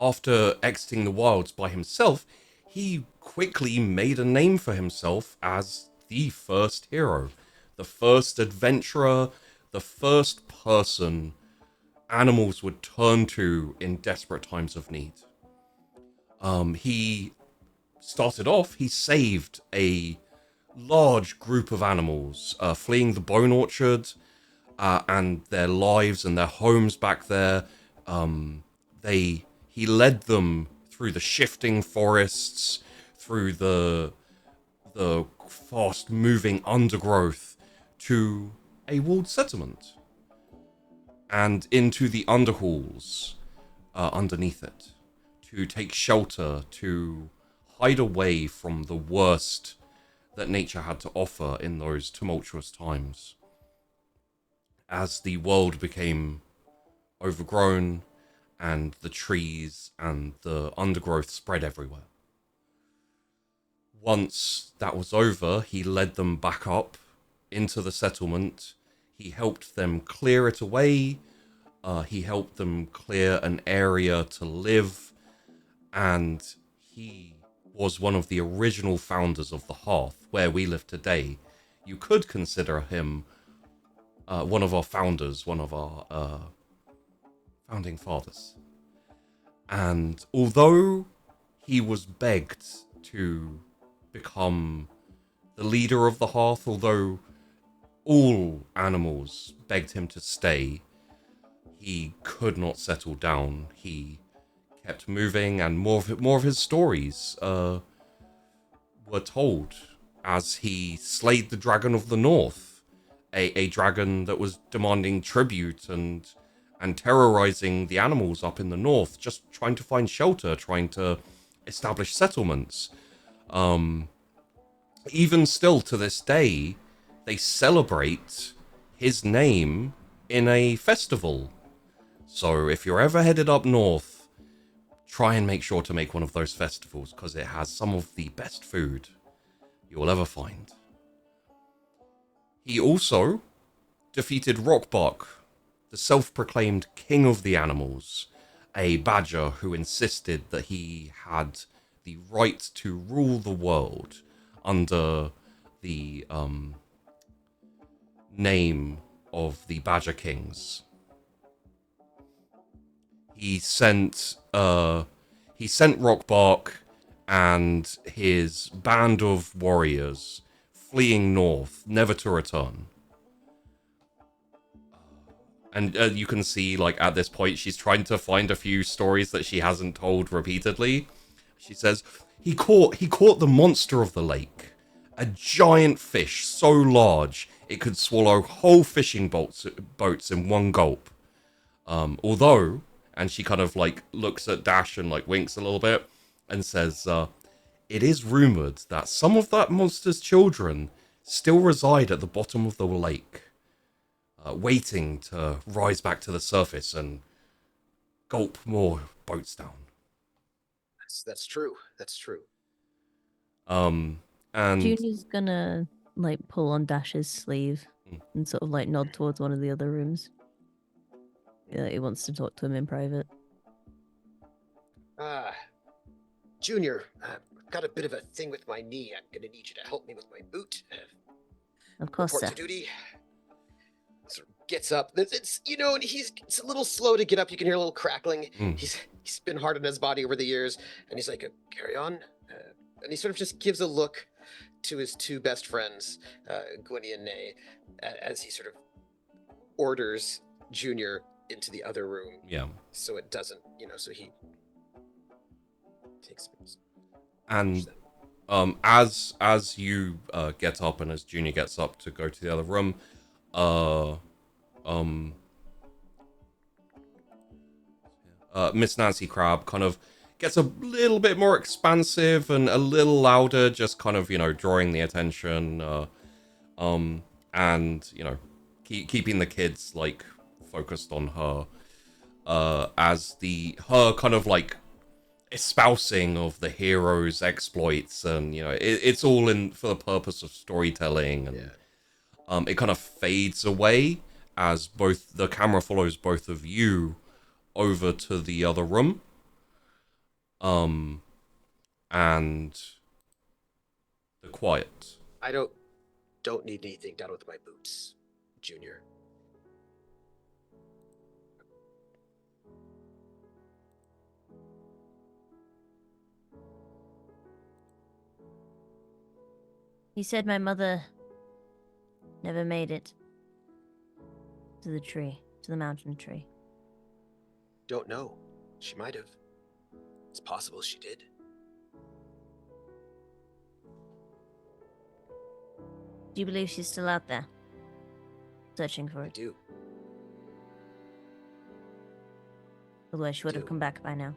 after exiting the wilds by himself, he quickly made a name for himself as the first hero, the first adventurer, the first person animals would turn to in desperate times of need. He started off, he saved a large group of animals fleeing the bone orchard and their lives and their homes back there. He led them through the shifting forests, through the fast-moving undergrowth to a walled settlement, and into the underhalls underneath it, to take shelter, to hide away from the worst that nature had to offer in those tumultuous times. As the world became overgrown, and the trees and the undergrowth spread everywhere. Once that was over, he led them back up into the settlement. He helped them clear it away. He helped them clear an area to live. And he was one of the original founders of the Hearth, where we live today. You could consider him one of our founders, one of our founding fathers. And although he was begged to become the leader of the Hearth, although all animals begged him to stay, he could not settle down. He kept moving, and more of his stories were told as he slayed the Dragon of the North, a dragon that was demanding tribute and terrorizing the animals up in the north, just trying to find shelter, trying to establish settlements. Even still to this day, they celebrate his name in a festival. So if you're ever headed up north, try and make sure to make one of those festivals, because it has some of the best food you will ever find. He also defeated Rockbark, the self-proclaimed king of the animals, a badger who insisted that he had the right to rule the world under the name of the Badger Kings. He sent Rockbark and his band of warriors fleeing north, never to return. And you can see, like, at this point, she's trying to find a few stories that she hasn't told repeatedly. She says, he caught the monster of the lake, a giant fish so large it could swallow whole fishing boats in one gulp. Although, and she kind of like looks at Dash and like winks a little bit and says, it is rumored that some of that monster's children still reside at the bottom of the lake, waiting to rise back to the surface and gulp more boats down. That's true. That's true. And Junior's gonna like pull on Dash's sleeve Mm. and sort of like nod towards one of the other rooms. Yeah, he wants to talk to him in private. Junior, I've got a bit of a thing with my knee. I'm gonna need you to help me with my boot. Of course, Report sir. to duty. Sort of gets up. It's and it's a little slow to get up. You can hear a little crackling. Mm. He's been hard on his body over the years, and he's like, "Carry on." And he sort of just gives a look to his two best friends, Gwynny and Nay, as he sort of orders Junior into the other room. yeah, So it doesn't, so he takes. and as you get up and as Junior gets up to go to the other room, Miss Nancy Crab kind of gets a little bit more expansive and a little louder, just kind of drawing the attention, and keeping the kids like focused on her, as her kind of like espousing of the hero's exploits, and it's all in for the purpose of storytelling, and it kind of fades away as both the camera follows both of you over to the other room, and the quiet. I don't need anything done with my boots, Junior. He said my mother never made it to the mountain tree. Don't know. She might have. It's possible she did. Do you believe she's still out there? Searching for I it. do. Otherwise she would have do. come back by now.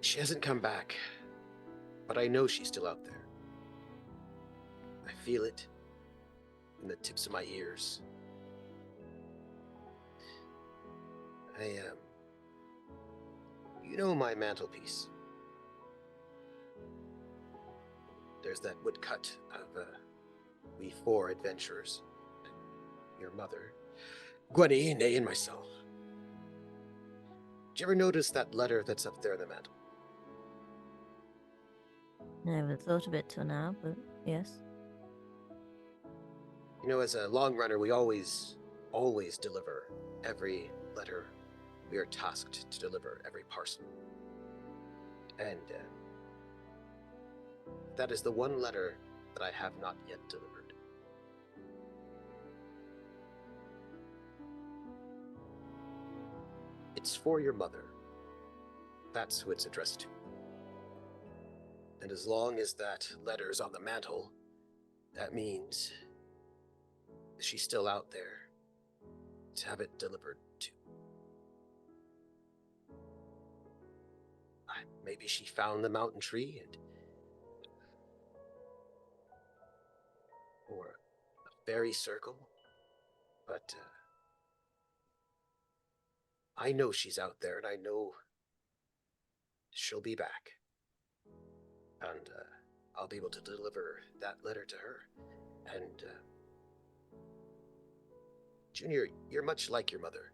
She hasn't come back, but I know she's still out there. I feel it in the tips of my ears. My mantelpiece. There's that woodcut of we four adventurers. Your mother, Gwenny, Nay, and myself. Did you ever notice that letter that's up there on the mantel? Never thought of it till now, but yes. As a long runner, we always deliver every letter we are tasked to deliver, every parcel. And that is the one letter that I have not yet delivered. It's for your mother. That's who it's addressed to. And as long as that letter's on the mantle, that means she's still out there to have it delivered to. Maybe she found the mountain tree or a fairy circle, but I know she's out there, and I know she'll be back, and I'll be able to deliver that letter to her. And Junior, you're much like your mother.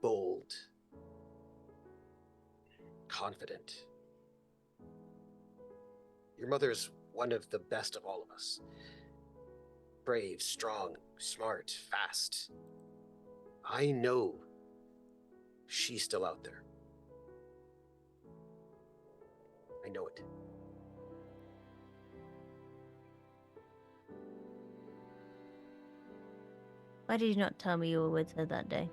Bold, confident. Your mother's one of the best of all of us. Brave, strong, smart, fast. I know she's still out there. I know it. Why did you not tell me you were with her that day?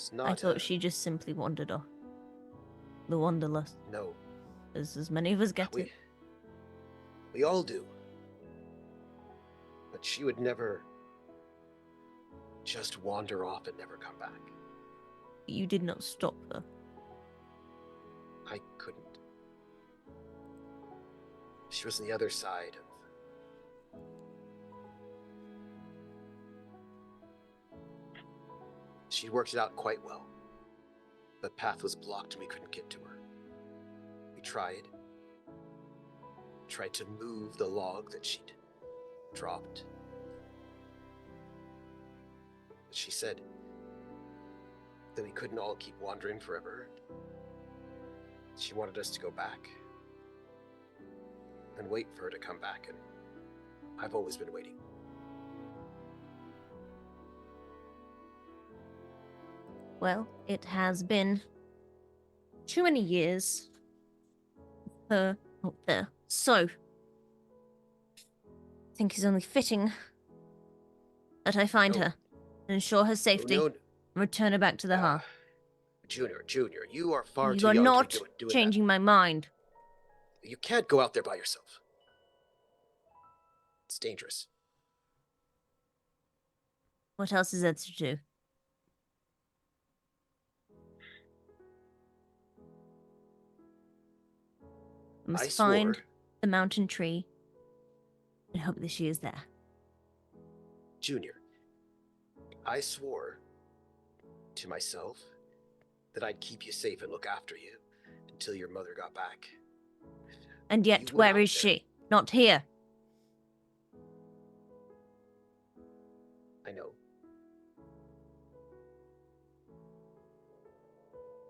It's not. I thought she just simply wandered off. The wanderlust. No, As many of us get it. we all do. But she would never just wander off and never come back. You did not stop her. I couldn't. She was on the other side of. She worked it out quite well. The path was blocked and we couldn't get to her. We tried to move the log that she'd dropped. But she said that we couldn't all keep wandering forever. She wanted us to go back and wait for her to come back, and I've always been waiting. Well, it has been too many years. Her out there. So, I think it's only fitting that I find No. her and ensure her safety No, and return her back to the hearth. Junior, you are far You too are young not to do changing my mind. that. You can't go out there by yourself. It's dangerous. What else is there to do? I must I find swore, the mountain tree and hope that she is there. Junior, I swore to myself that I'd keep you safe and look after you until your mother got back. And yet, You went where out is there. she? Not here. I know.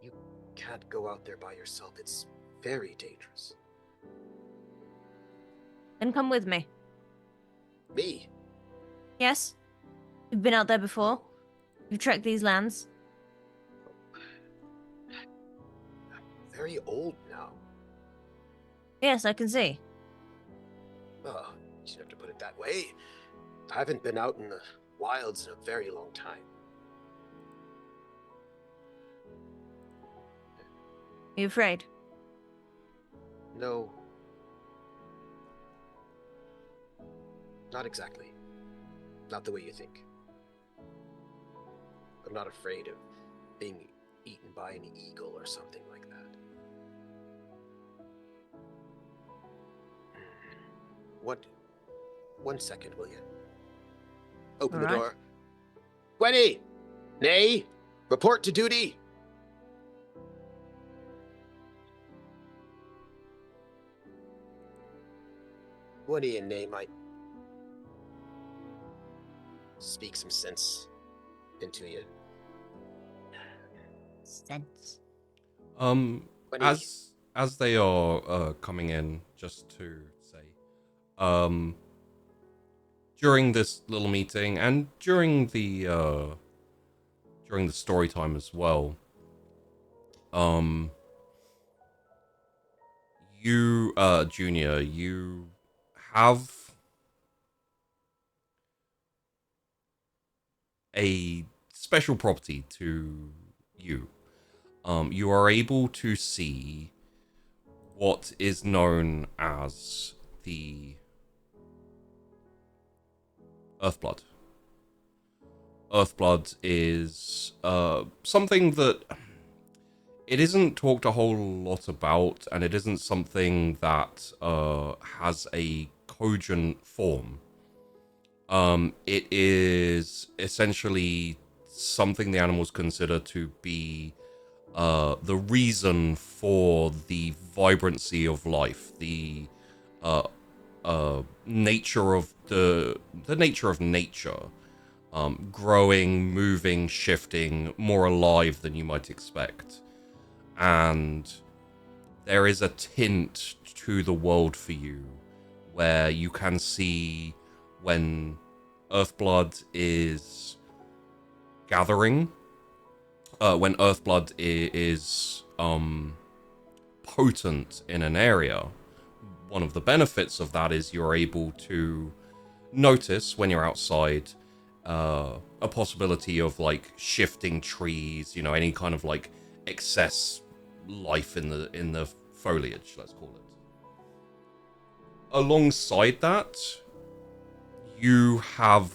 You can't go out there by yourself. It's very dangerous. Then come with me. Me? Yes? You've been out there before? You've trekked these lands? I'm very old now. Yes, I can see. Oh, you don't have to put it that way. I haven't been out in the wilds in a very long time. Are you afraid? No. Not exactly. Not the way you think. I'm not afraid of being eaten by an eagle or something like that. One second, will you? Open the All right. door. Gwenny! Nay! Report to duty! Gwenny and Nay might speak some sense into you. Sense. Gwenny, As they are coming in, just to say, during this little meeting and during the story time as well, you Junior, you have a special property to you. You are able to see what is known as the Earthblood. Earthblood is something that it isn't talked a whole lot about, and it isn't something that has a cogent form. It is essentially something the animals consider to be the reason for the vibrancy of life, the nature of the nature of nature, growing, moving, shifting, more alive than you might expect. And there is a tint to the world for you where you can see when Earthblood is gathering, when Earthblood is potent in an area. One of the benefits of that is you're able to notice when you're outside a possibility of like shifting trees, you know, any kind of like excess life in the foliage, let's call it. Alongside that, you have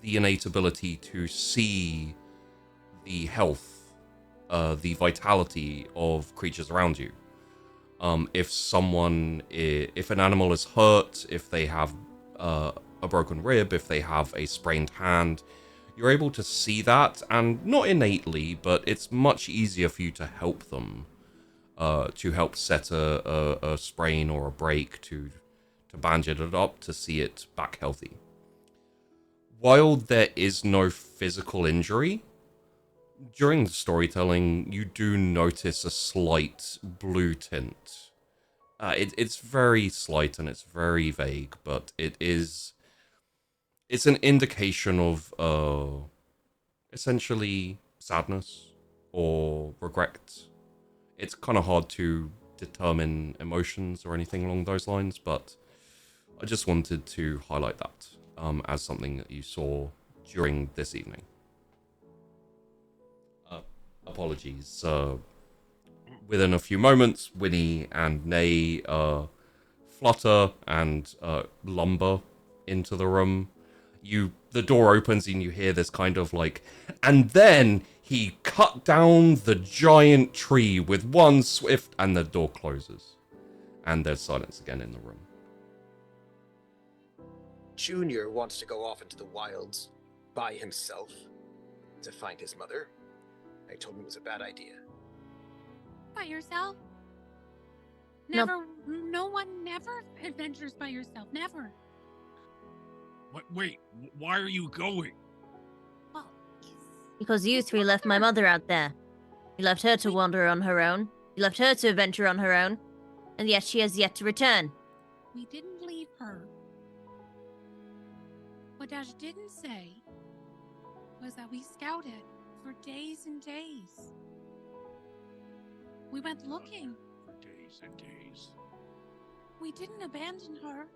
the innate ability to see the health, the vitality of creatures around you. If an animal is hurt, if they have a broken rib, if they have a sprained hand, you're able to see that, and not innately, but it's much easier for you to help them, to help set a sprain or a break, to bandage it up, to see it back healthy. While there is no physical injury, during the storytelling, you do notice a slight blue tint. It's very slight and it's very vague, but it's an indication of essentially sadness or regret. It's kind of hard to determine emotions or anything along those lines, but I just wanted to highlight that as something that you saw during this evening. Apologies. Within a few moments, Winnie and Nay flutter and lumber into the room. The door opens and you hear this kind of like, and then he cut down the giant tree with one swift, and the door closes. And there's silence again in the room. Junior wants to go off into the wilds by himself to find his mother. I told him it was a bad idea. By yourself? No. Never. No one never adventures by yourself. Never. Wait, why are you going? Well, Because you three left my mother out there. You left her to wander on her own. You left her to adventure on her own. And yet she has yet to return. we didn't leave her. What Dash didn't say was that we scouted for days and days. We went looking. For days and days. We didn't abandon her.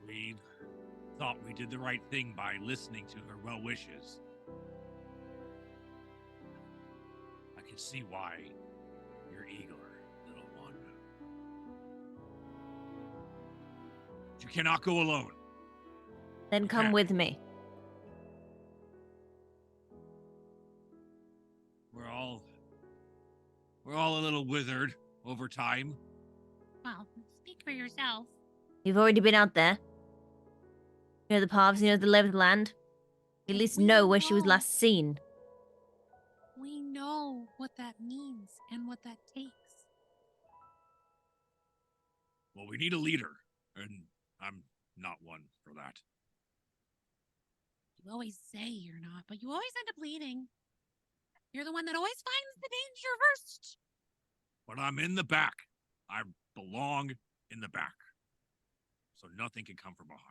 We thought we did the right thing by listening to her well wishes. I can see why you're eager, little one. But you cannot go alone. Then come Okay. with me. We're all a little withered over time. Well, speak for yourself. You've already been out there. You know the paths, you know the lay of the land. You at least We know where she was know. last seen. We know what that means and what that takes. Well, we need a leader, and I'm not one for that. You always say you're not, but you always end up leading. You're the one that always finds the danger first. But I'm in the back. I belong in the back. So nothing can come from behind.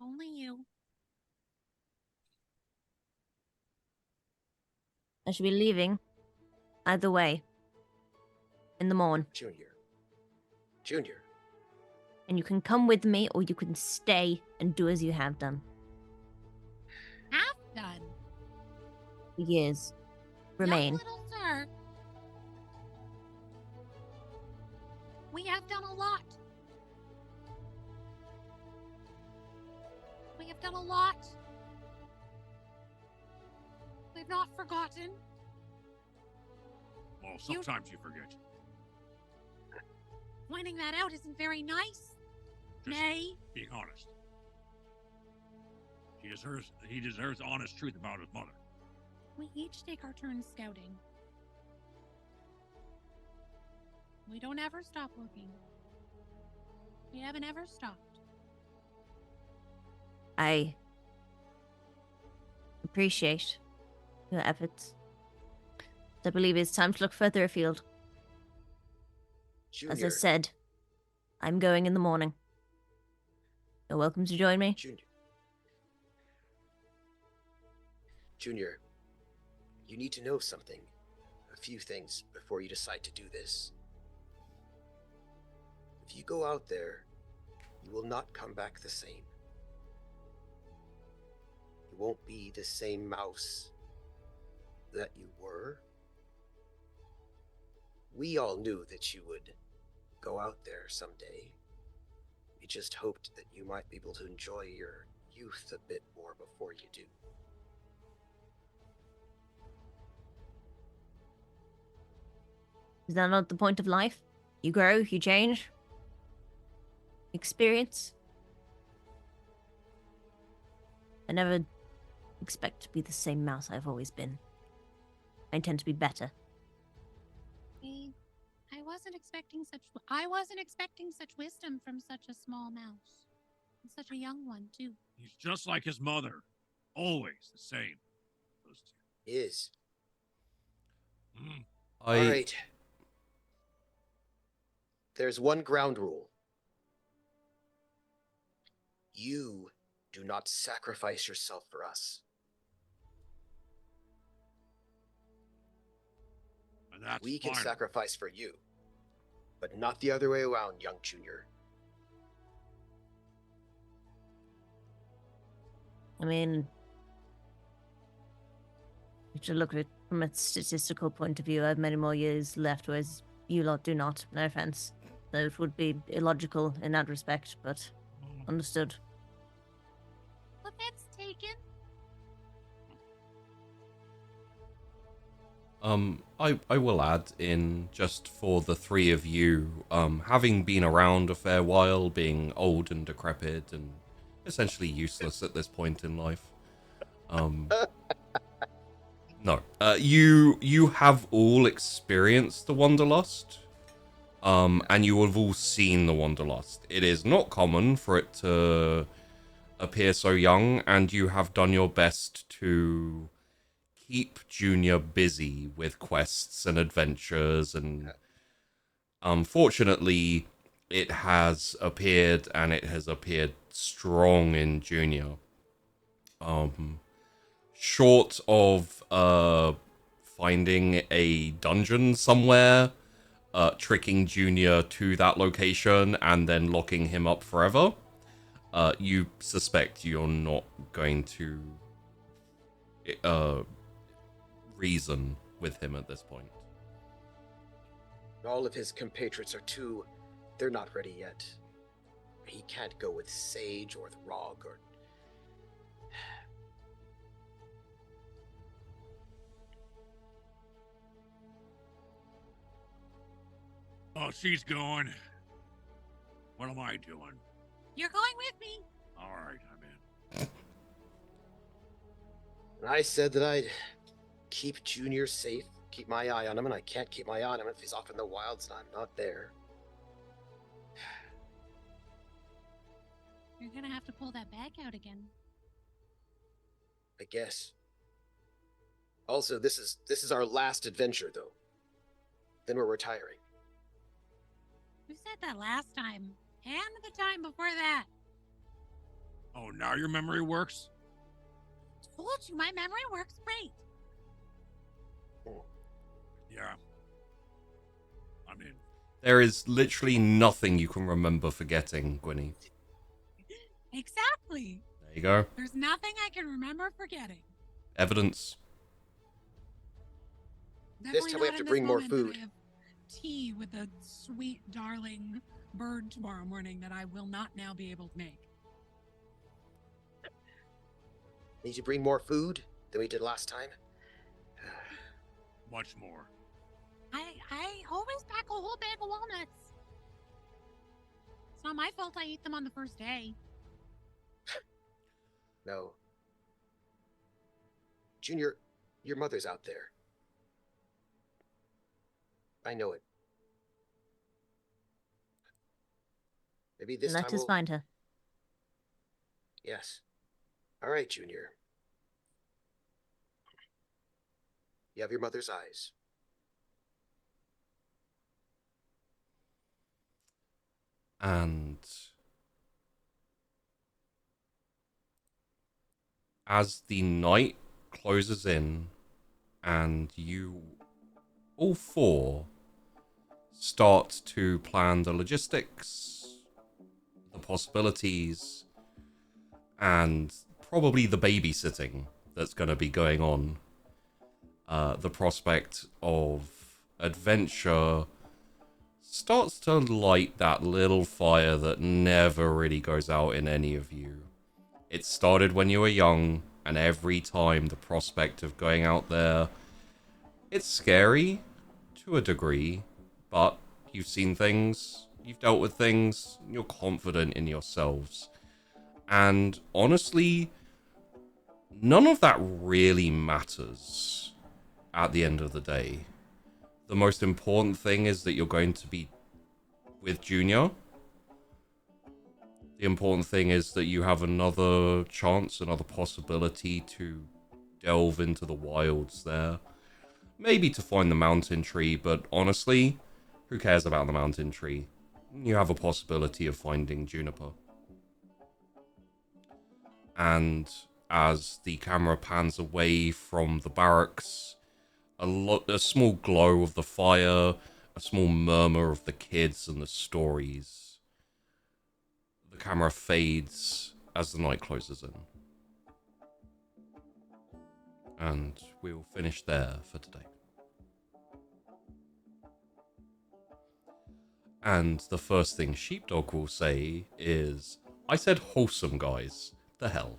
Only you. I should be leaving. Either way. In the morn. Junior. And you can come with me or you can stay and do as you have done. Half done. For years. Remain. Young little sir. We have done a lot. We have done a lot. We've not forgotten. Well, sometimes you forget. Pointing that out isn't very nice. Just Nay. being honest. He deserves honest truth about his mother. We each take our turn scouting. We don't ever stop looking. We haven't ever stopped. I appreciate your efforts. I believe it's time to look further afield. Junior. As I said, I'm going in the morning. You're welcome to join me. Junior, you need to know something. A few things before you decide to do this. If you go out there, You will not come back the same. You won't be the same mouse that you were. We all knew that you would go out there someday. We just hoped that you might be able to enjoy your youth a bit more before you do. Is that not the point of life? You grow, you change, experience. I never expect to be the same mouse I've always been. I intend to be better. I wasn't expecting such wisdom from such a small mouse. And such a young one, too. He's just like his mother. Always the same. Those two. Is. Mm. All right. There's one ground rule. You do not sacrifice yourself for us. And that's We can final. sacrifice for you, but not the other way around, young junior. I mean, if you look at it from a statistical point of view, I have many more years left, whereas you lot do not. No offense. So it would be illogical in that respect, but understood. Offense taken. I will add in, just for the three of you, having been around a fair while, being old and decrepit and essentially useless at this point in life. No. You have all experienced the Wanderlust. And you have all seen the Wanderlust. It is not common for it to appear so young, and you have done your best to keep Junior busy with quests and adventures, and unfortunately it has appeared, and it has appeared strong in Junior. Short of finding a dungeon somewhere, tricking Junior to that location and then locking him up forever, you suspect you're not going to reason with him at this point. All of his compatriots they're not ready yet. He can't go with Sage or with Rog or... Oh, she's going. What am I doing? You're going with me. All right, I'm in. And I said that I'd keep Junior safe, keep my eye on him, and I can't keep my eye on him if he's off in the wilds and I'm not there. You're gonna have to pull that back out again. I guess. Also, this is our last adventure, though. Then we're retiring. You said that last time, and the time before that. Oh, now your memory works? Told you my memory works great. Yeah. I'm in. There is literally nothing you can remember forgetting, Gwynny. Exactly. There you go. There's nothing I can remember forgetting. Evidence. Definitely time we not have to in this bring more moment that food. I have tea with a sweet, darling bird tomorrow morning that I will not now be able to make. Need to bring more food than we did last time? Much more. I always pack a whole bag of walnuts. It's not my fault I eat them on the first day. No. Junior, your mother's out there. I know it. Maybe this Let time us we'll... find her. Yes. All right, Junior. You have your mother's eyes. And as the night closes in and you all four start to plan the logistics, the possibilities, and probably the babysitting that's going to be going on. The prospect of adventure starts to light that little fire that never really goes out in any of you. It started when you were young, and every time the prospect of going out there, it's scary to a degree, but you've seen things, you've dealt with things, you're confident in yourselves. And honestly, none of that really matters at the end of the day. The most important thing is that you're going to be with Junior. The important thing is that you have another chance, another possibility to delve into the wilds there. Maybe to find the mountain tree, but honestly, who cares about the mountain tree? You have a possibility of finding Juniper. And as the camera pans away from the barracks, a small glow of the fire, a small murmur of the kids and the stories. The camera fades as the night closes in. And we will finish there for today. And the first thing Sheepdog will say is, I said wholesome, guys. The hell.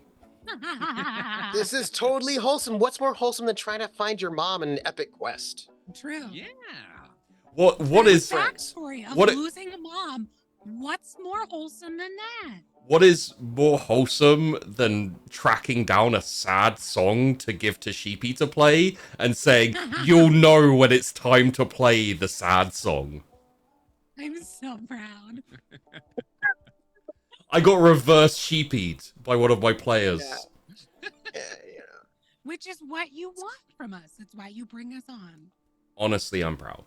This is totally wholesome. What's more wholesome than trying to find your mom in an epic quest? True. Yeah. What is backstory of what- losing a mom? What's more wholesome than that? what is more wholesome than tracking down a sad song to give to Sheepy to play and saying, you'll know when it's time to play the sad song? I'm so proud. I got reverse sheepied by one of my players. Yeah, Which is what you want from us. It's why you bring us on. Honestly, I'm proud.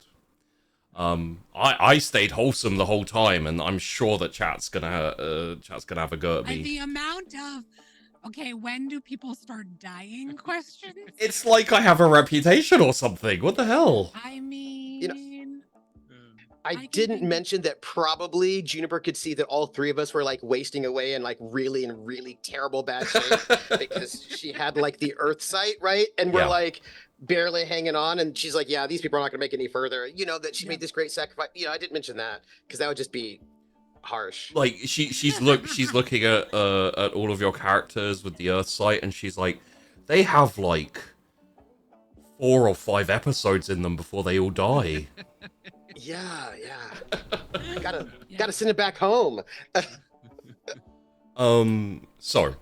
I stayed wholesome the whole time, and I'm sure that chat's gonna have a go at me. The amount of, okay, when do people start dying questions? It's like I have a reputation or something. What the hell? I mean, You know, I can didn't think- mention that probably Juniper could see that all three of us were like wasting away in like really in really terrible bad shape because she had like the earth sight, right? And we're Yeah. like barely hanging on, and she's like, yeah, these people are not gonna make it any further. You know, that she made this great sacrifice. You know, I didn't mention that because that would just be harsh. Like she's looking at all of your characters with the Earth sight, and she's like, they have like 4 or 5 episodes in them before they all die. Yeah. Gotta send it back home. So,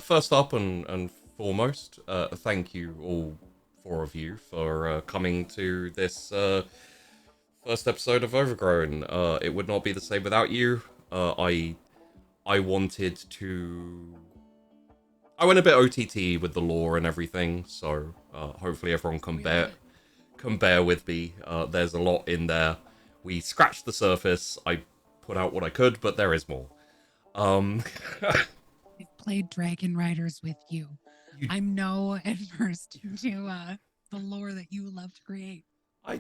first up and foremost, thank you all 4 of you for coming to this first episode of Overgrown. It would not be the same without you. I wanted to. I went a bit OTT with the lore and everything, so hopefully everyone can bear with me. There's a lot in there. We scratched the surface. I put out what I could, but there is more. I've played Dragon Riders with you. I'm no adverse to the lore that you love to create. I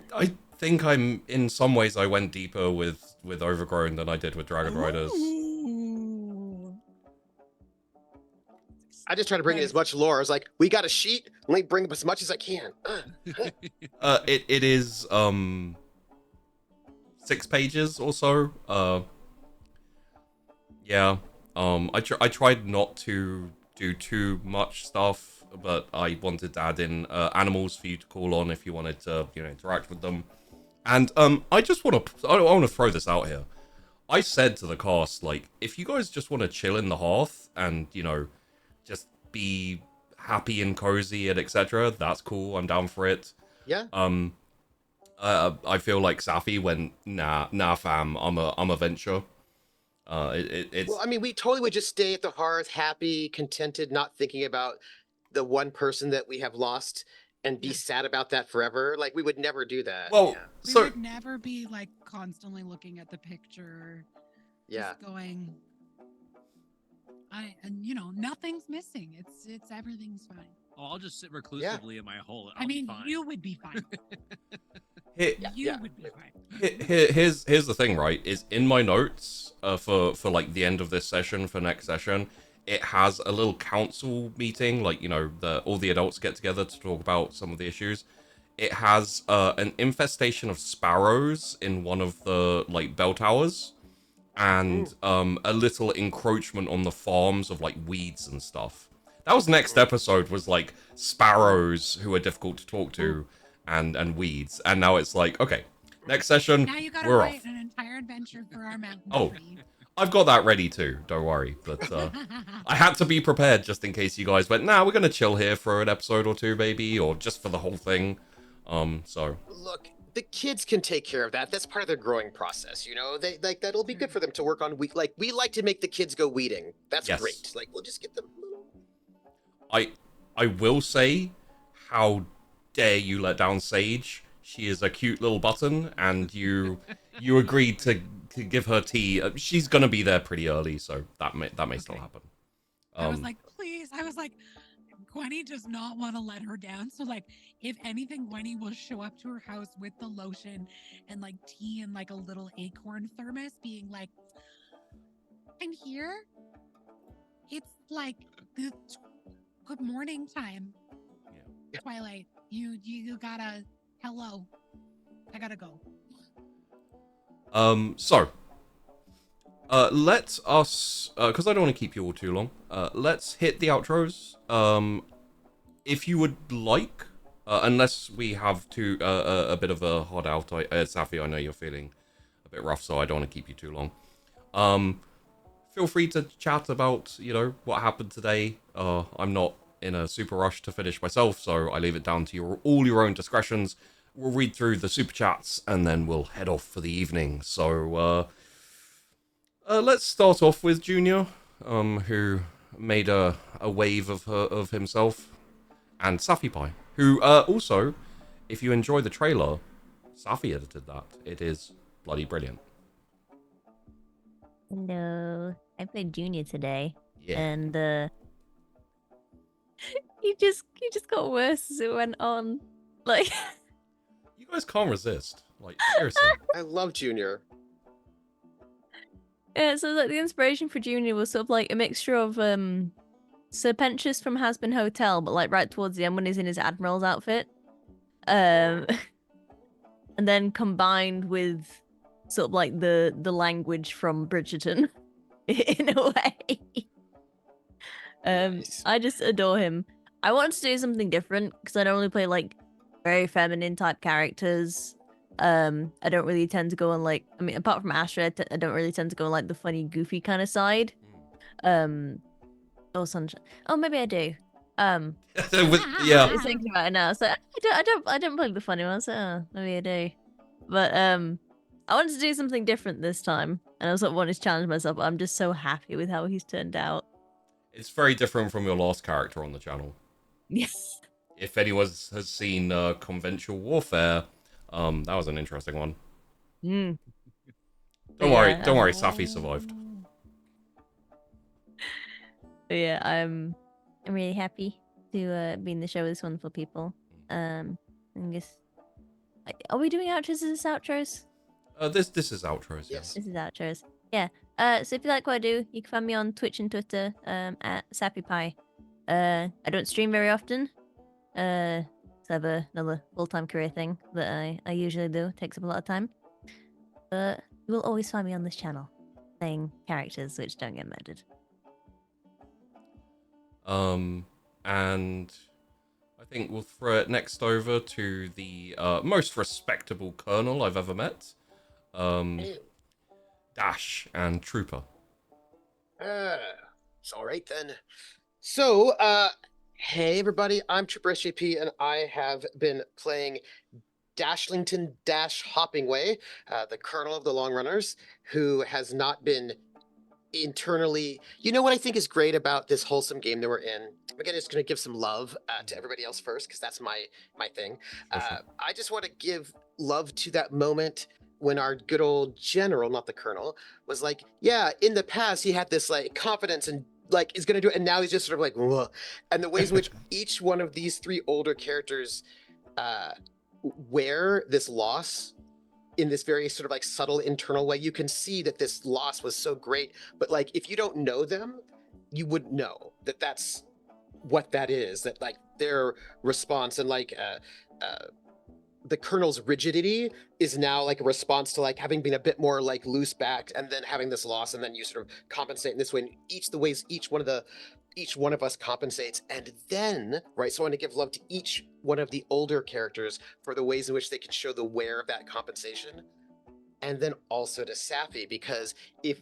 think in some ways I went deeper with Overgrown than I did with Dragon Riders. Ooh. I just try to bring in as much lore. I was like, we got a sheet. Let me bring up as much as I can. It is 6 pages or so. Yeah. I tried not to do too much stuff, but I wanted to add in animals for you to call on if you wanted to, interact with them. And I want to throw this out here. I said to the cast, like, if you guys just want to chill in the hearth and, just be happy and cozy and etc., that's cool. I'm down for it. Yeah. I feel like Safi went, nah, fam. I'm a venture. It's Well, I mean, we totally would just stay at the hearth, happy, contented, not thinking about the one person that we have lost and be sad about that forever. Like, we would never do that. well. We So would never be like constantly looking at the picture. yeah. Just going. Nothing's missing. It's everything's fine. Oh, I'll just sit reclusively in my hole. I mean, fine. you would be fine. here, You would be fine. Here's the thing, right? Is in my notes for like the end of this session for next session, it has a little council meeting, like all the adults get together to talk about some of the issues. It has an infestation of sparrows in one of the like bell towers, and a little encroachment on the farms of like weeds and stuff. That was next episode, was like sparrows who are difficult to talk to, and weeds, and now it's like, okay, next session Now you gotta we're write off. an entire adventure for our mountain Oh. tree. I've got that ready too, don't worry. But I had to be prepared just in case you guys went, nah, we're gonna chill here for an episode or two, maybe, or just for the whole thing. So Look, the kids can take care of that. That's part of their growing process. They like that'll be good for them to work on. We like to make the kids go weeding. That's Yes. great. Like we'll just get them. I will say, how dare you let down Sage? She is a cute little button, and you agreed to give her tea. She's gonna be there pretty early, so that may still happen. I was like, please. I was like, Gwenny does not want to let her down. So, like, if anything, Gwenny will show up to her house with the lotion and like tea and like a little acorn thermos, being like, I'm here. It's like the good morning time. Yeah. Twilight, you gotta hello. I gotta go. So let us, because I don't want to keep you all too long. Let's hit the outros. If you would like, unless we have to a bit of a hard out. Safi, I know you're feeling a bit rough, so I don't want to keep you too long. Feel free to chat about what happened today. I'm not in a super rush to finish myself, so I leave it down to all your own discretions. We'll read through the super chats and then we'll head off for the evening. So let's start off with Junior, who made a wave of himself, and Safi Pie, who also, if you enjoy the trailer, Safi edited that. It is bloody brilliant. Hello. I played Junior today, Yeah. and he just got worse as it went on. Like, You guys can't resist. Like, seriously. I love Junior. yeah. So like the inspiration for Junior was sort of like a mixture of Sir Pentious from Has Been Hotel, but like right towards the end when he's in his admiral's outfit, and then combined with sort of like the language from Bridgerton, in a way. Nice. I just adore him. I wanted to do something different because I normally play like very feminine type characters. I don't really tend to go on like, I mean, apart from Astra, I don't really tend to go on like the funny, goofy kind of side. Oh, Sunshine. Oh, maybe I do. Yeah. I was thinking about it now. So I don't play the funny ones. So maybe I do. But I wanted to do something different this time, and I was sort of wanted to challenge myself. But I'm just so happy with how he's turned out. It's very different from your last character on the channel. Yes. If anyone has seen Conventional Warfare, that was an interesting one. Mm. Don't worry, Safi survived. But yeah, I'm really happy to be in the show with these wonderful people. I guess, are we doing outros as this outros? This is outros. Yes. This is outros. Yeah. So if you like what I do, you can find me on Twitch and Twitter at SappyPie. I don't stream very often. I have another full-time career thing that I usually do. It takes up a lot of time. But you will always find me on this channel playing characters which don't get murdered. And I think we'll throw it next over to the most respectable colonel I've ever met. Dash and Trooper. It's all right then. So, hey everybody, I'm Trooper SJP, and I have been playing Dashlington Dash Hoppingway, the colonel of the Long Runners, who has not been internally. You know what I think is great about this wholesome game that we're in? Again, just going to give some love to everybody else first, because that's my thing. I just want to give love to that moment when our good old general, not the colonel, was like, yeah, in the past he had this like confidence and like is going to do it, and now he's just sort of like, whoa. And the ways in which each one of these three older characters wear this loss in this very sort of like subtle internal way. You can see that this loss was so great, but like if you don't know them, you wouldn't know that that's what that is. That like their response and like the Colonel's rigidity is now like a response to like having been a bit more like loose backed and then having this loss, and then you sort of compensate in this way. And each one of us compensates, and then right. So I want to give love to each one of the older characters for the ways in which they can show the wear of that compensation, and then also to Safi, because if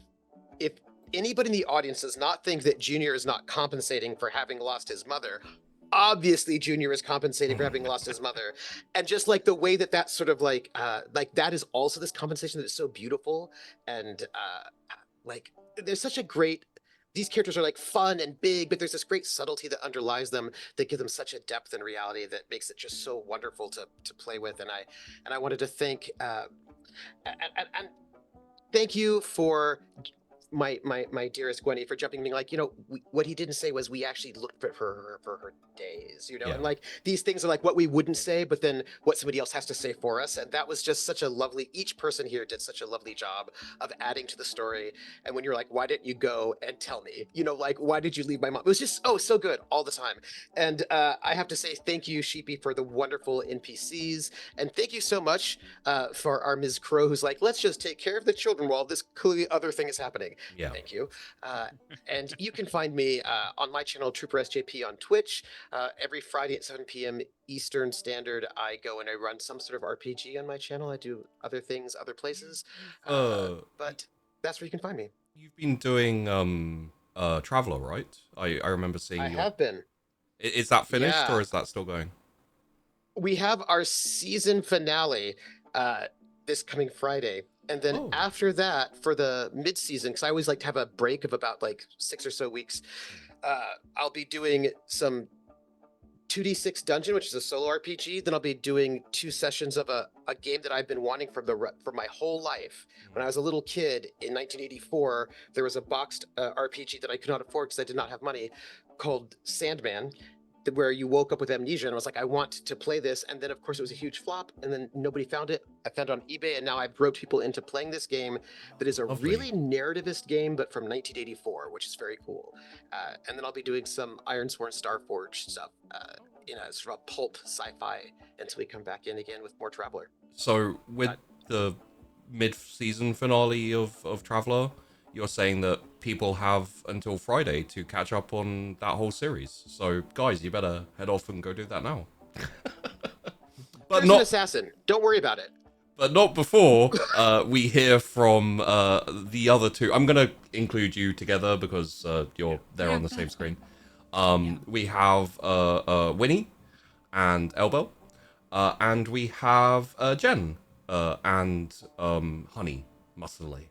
anybody in the audience does not think that Junior is not compensating for having lost his mother, obviously Junior is compensating for having lost his mother. And just like the way that sort of like that is also this compensation that is so beautiful. And like there's such a great, these characters are like fun and big, but there's this great subtlety that underlies them that give them such a depth and reality that makes it just so wonderful to play with. And I wanted to thank and thank you for my dearest Gwenny for jumping, being like, what he didn't say was we actually looked for her days, Yeah. and like these things are like what we wouldn't say, but then what somebody else has to say for us. And that was just such a lovely, each person here did such a lovely job of adding to the story. And when you're like, why didn't you go and tell me, like, why did you leave my mom? It was just, so good all the time. And I have to say thank you, Sheepy, for the wonderful NPCs. And thank you so much for our Ms. Crow, who's like, let's just take care of the children while this clearly other thing is happening. Yeah. Thank you. And you can find me on my channel, Trooper SJP, on Twitch. Every Friday at 7 p.m. Eastern Standard, I go and I run some sort of RPG on my channel. I do other things, other places. But that's where you can find me. You've been doing Traveler, right? I remember seeing I have been. Is that finished Yeah. or is that still going? We have our season finale this coming Friday. And then after that, for the mid-season, because I always like to have a break of about like 6 or so weeks, I'll be doing some 2D6 Dungeon, which is a solo RPG. Then I'll be doing 2 sessions of a game that I've been wanting for my whole life. When I was a little kid in 1984, there was a boxed RPG that I could not afford because I did not have money, called Sandman, where you woke up with amnesia, and I was like, I want to play this. And then of course it was a huge flop, and then nobody found it. I found it on eBay, and now I've roped people into playing this game that is a Lovely. really narrativist game, but from 1984, which is very cool. And then I'll be doing some Ironsworn Starforge stuff in a sort of a pulp sci-fi until we come back in again with more Traveler. So with the mid-season finale of Traveler, you're saying that people have until Friday to catch up on that whole series. So, guys, you better head off and go do that now. But There's an assassin. Don't worry about it. But not before we hear from the other two. I'm going to include you together because you're there on the same screen. We have Winnie and Elbow. And we have Jen and Honey Muscley.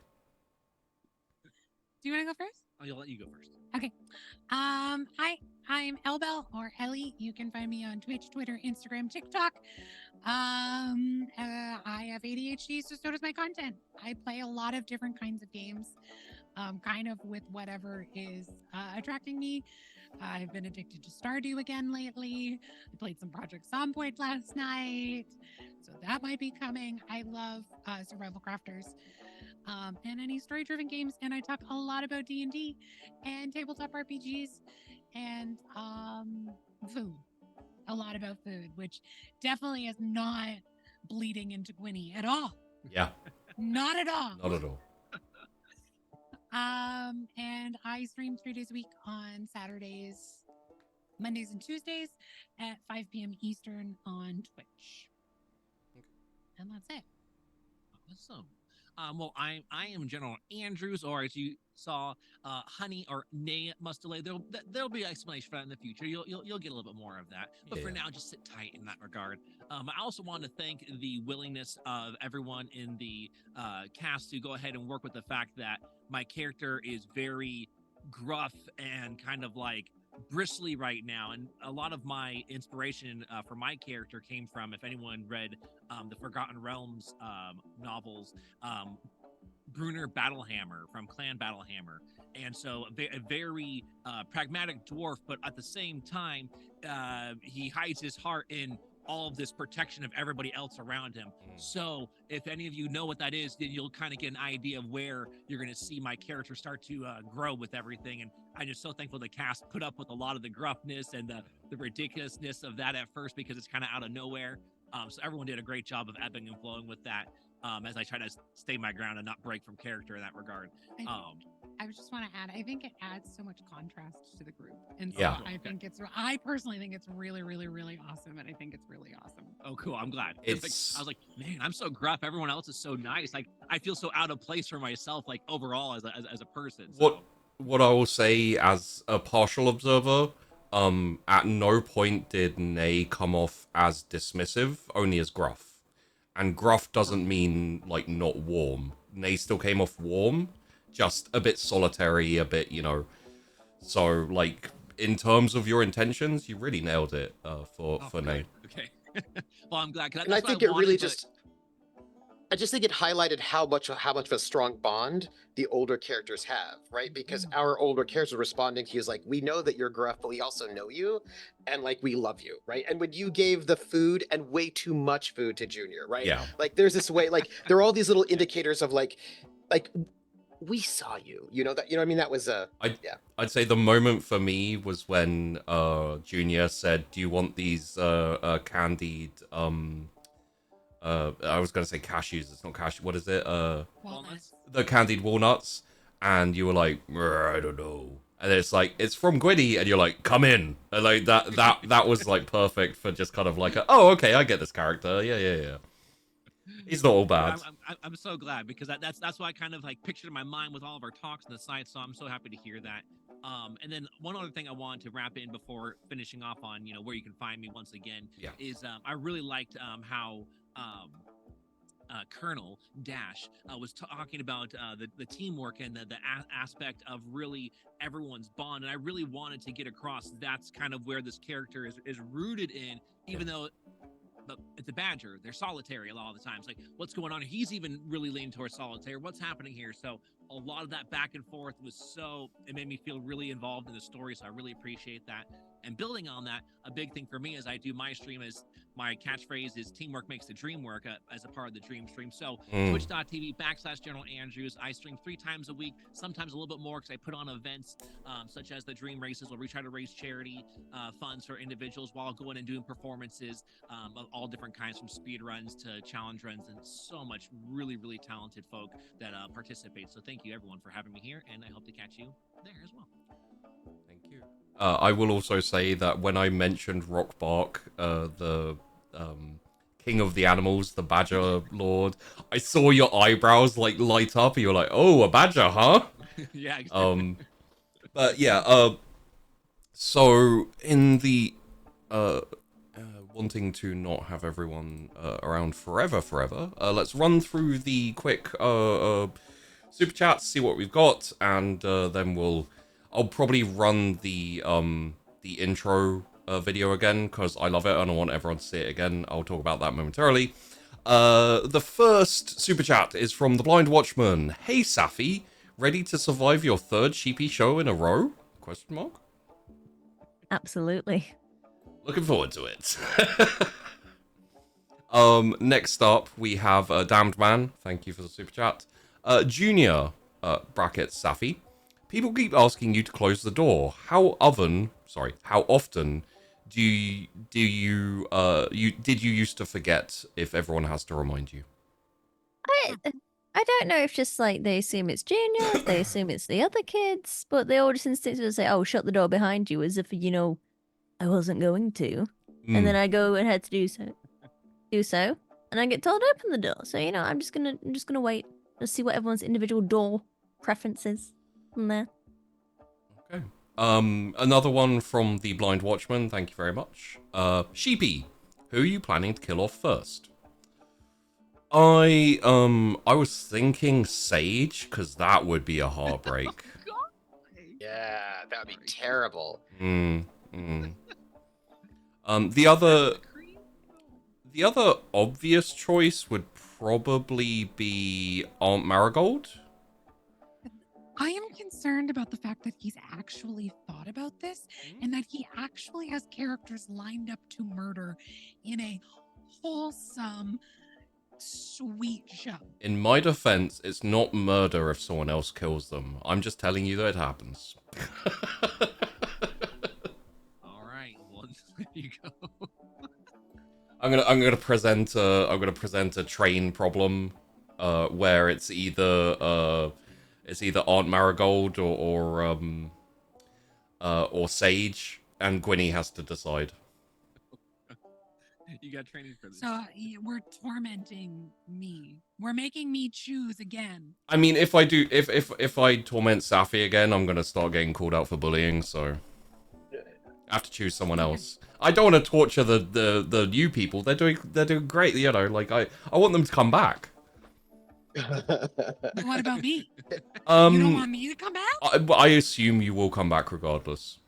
Do you want to go first? I'll let you go first. Okay. Hi, I'm Elbel or Ellie. You can find me on Twitch, Twitter, Instagram, TikTok. I have ADHD, so does my content. I play a lot of different kinds of games, kind of with whatever is attracting me. I've been addicted to Stardew again lately. I played some Project Zomboid last night, so that might be coming. I love survival crafters. And any story-driven games, and I talk a lot about D&D and tabletop RPGs and food. A lot about food, which definitely is not bleeding into Gwynny at all. Yeah. Not at all. Not at all. And I stream 3 days a week on Saturdays, Mondays, and Tuesdays at 5 p.m. Eastern on Twitch. And that's it. Awesome. Well, I am General Andrews, or as you saw, Honey or Nay Mustelay. There'll be an explanation for that in the future. You'll get a little bit more of that. But for now, just sit tight in that regard. I also want to thank the willingness of everyone in the cast to go ahead and work with the fact that my character is very gruff and kind of like bristly right now, and a lot of my inspiration for my character came from, if anyone read the Forgotten Realms novels, Brunner Battlehammer from Clan Battlehammer. And so a very pragmatic dwarf, but at the same time, he hides his heart in all of this protection of everybody else around him. So if any of you know what that is, then you'll kind of get an idea of where you're going to see my character start to grow with everything. And I'm just so thankful the cast put up with a lot of the gruffness and the ridiculousness of that at first, because it's kind of out of nowhere. So everyone did a great job of ebbing and flowing with that, as I try to stay my ground and not break from character in that regard. I just want to add, I think it adds so much contrast to the group. And so Yeah. I personally think it's really, really, really awesome. And I think it's really awesome. Oh, cool. I'm glad. It's- I was like, man, I'm so gruff. Everyone else is so nice. Like, I feel so out of place for myself, like overall as a person. So. What I will say as a partial observer, at no point did Nay come off as dismissive, only as gruff. And gruff doesn't mean like not warm. Nay still came off warm, just a bit solitary, a bit, so like in terms of your intentions, you really nailed it for Nay. Okay. Well, I'm glad. And I think it really I just think it highlighted how much of a strong bond the older characters have, right? Because our older characters responding to you is like, we know that you're gruff, but we also know you, and like we love you, right? And when you gave the food and way too much food to Junior, right? Yeah. Like there's this way, like there are all these little indicators of like we saw you, that, what I mean? That was I'd say the moment for me was when Junior said, "Do you want these candied I was going to say cashews, it's not cashew, what is it? Walnuts. The candied walnuts." And you were like, "I don't know." And it's like, it's from Gwynny, and you're like, "Come in." And like that was like perfect for just kind of like, oh, okay, I get this character. Yeah. He's not all bad. I'm so glad, because that's what I kind of like pictured in my mind with all of our talks on the site. So I'm so happy to hear that. And then one other thing I wanted to wrap in before finishing off on, where you can find me once again, is I really liked how Colonel Dash was talking about the teamwork and the aspect of really everyone's bond. And I really wanted to get across that's kind of where this character is rooted in, even though it's a badger. They're solitary a lot of the times. Like, what's going on? He's even really leaning towards solitaire. What's happening here? So a lot of that back and forth it made me feel really involved in the story. So I really appreciate that. And building on that, a big thing for me as I do my stream is my catchphrase is teamwork makes the dream work as a part of the dream stream. So twitch.tv/General Andrews. I stream 3 times a week, sometimes a little bit more because I put on events such as the dream races where we try to raise charity funds for individuals while going and doing performances of all different kinds, from speed runs to challenge runs, and so much really, really talented folk that participate. So thank you everyone for having me here, and I hope to catch you there as well. Thank you. I will also say that when I mentioned Rockbark, the king of the animals, the badger lord, I saw your eyebrows like light up, and you were like, "Oh, a badger, huh?" Yeah. Exactly. But yeah. So in the wanting to not have everyone around forever, let's run through the quick super chats, see what we've got, and then I'll probably run the intro video again, because I love it and I want everyone to see it again. I'll talk about that momentarily. The first super chat is from the Blind Watchman. "Hey Safi, ready to survive your 3rd sheepy show in a row? ? Absolutely. Looking forward to it. Next up we have Damned Man. Thank you for the super chat. Junior brackets Safi. "People keep asking you to close the door. How often did you used to forget, if everyone has to remind you?" I don't know if just like they assume it's Junior, if they assume it's the other kids, but they all just instinctively say, "Oh, shut the door behind you," as if I wasn't going to, and then I go ahead to do so, and I get told open the door. So I'm just gonna wait. Let's see what everyone's individual door preference is from there. Okay. Another one from the Blind Watchman. Thank you very much. Sheepy, who are you planning to kill off first? I was thinking Sage, because that would be a heartbreak. Yeah, that would be terrible. The other obvious choice would probably be Aunt Marigold. I am concerned concerned about the fact that he's actually thought about this and that he actually has characters lined up to murder in a wholesome, sweet show. In my defense, it's not murder if someone else kills them. I'm just telling you that it happens. All right. Well, there you go. I'm gonna present a train problem, where it's either Aunt Marigold or Sage, and Gwynny has to decide. You got training for this. So we're tormenting me. We're making me choose again. I mean, if I torment Safi again, I'm gonna start getting called out for bullying, so I have to choose someone else. I don't want to torture the new people. They're doing great, you know. Like I want them to come back. But what about me? You don't Um, want me to come back? I assume you will come back regardless.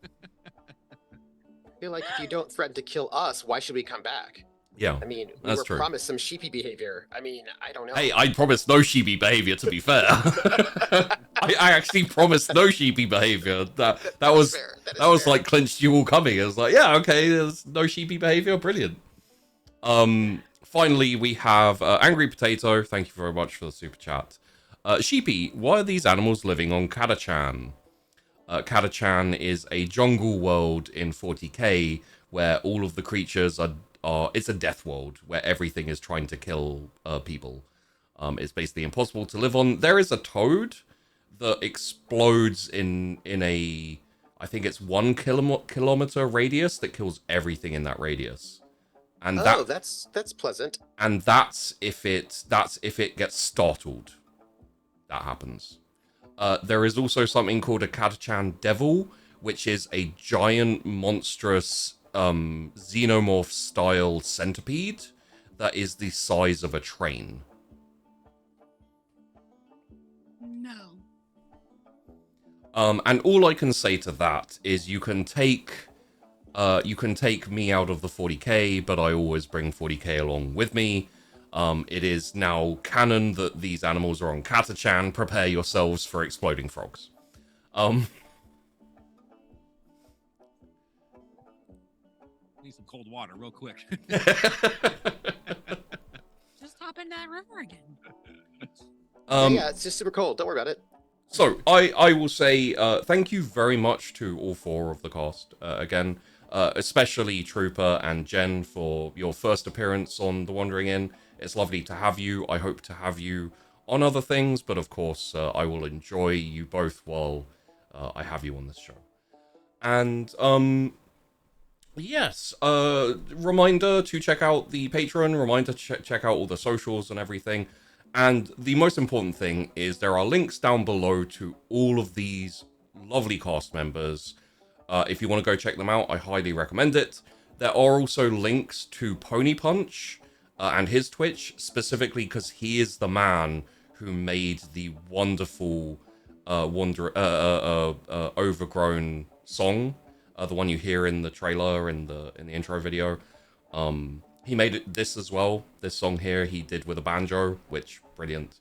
I feel like if you don't threaten to kill us, why should we come back? Yeah. I mean, we That's were true. promised some sheepy behavior. I mean, I don't know. Hey, I promised no sheepy behavior. To be fair, I actually promised no sheepy behavior. That was fair. That is that was fair. like clinched you all coming. It was like, yeah, okay, there's no sheepy behavior. Brilliant. Finally, we have Angry Potato. Thank you very much for the super chat. Sheepy, why are these animals living on Kadachan? Kadachan is a jungle world in 40k where all of the creatures are it's a death world where everything is trying to kill people. It's basically impossible to live on. There is a toad that explodes in a, I think it's 1 kilometer radius that kills everything in that radius. And that's pleasant. and that's if it gets startled. That happens. There is also something called a Kadachan Devil, which is a giant, monstrous, xenomorph-style centipede that is the size of a train. No. And all I can say to that is you can take me out of the 40k, but I always bring 40k along with me. It is now canon that these animals are on Kadachan. Prepare yourselves for exploding frogs. Need some cold water real quick. Just hop in that river again. Yeah, it's just super cold. Don't worry about it. So, I will say thank you very much to all 4 of the cast, again, especially Trooper and Jen for your first appearance on The Wandering Inn. It's lovely to have you. I hope to have you on other things, but of course, I will enjoy you both while I have you on this show. And, yes, reminder to check out the Patreon, reminder to check out all the socials and everything. And the most important thing is there are links down below to all of these lovely cast members. If you want to go check them out, I highly recommend it. There are also links to Pony Punch and his Twitch, specifically because he is the man who made the wonderful Overgrown song, the one you hear in the trailer in the intro video. He made this as well. This song here he did with a banjo, which brilliant.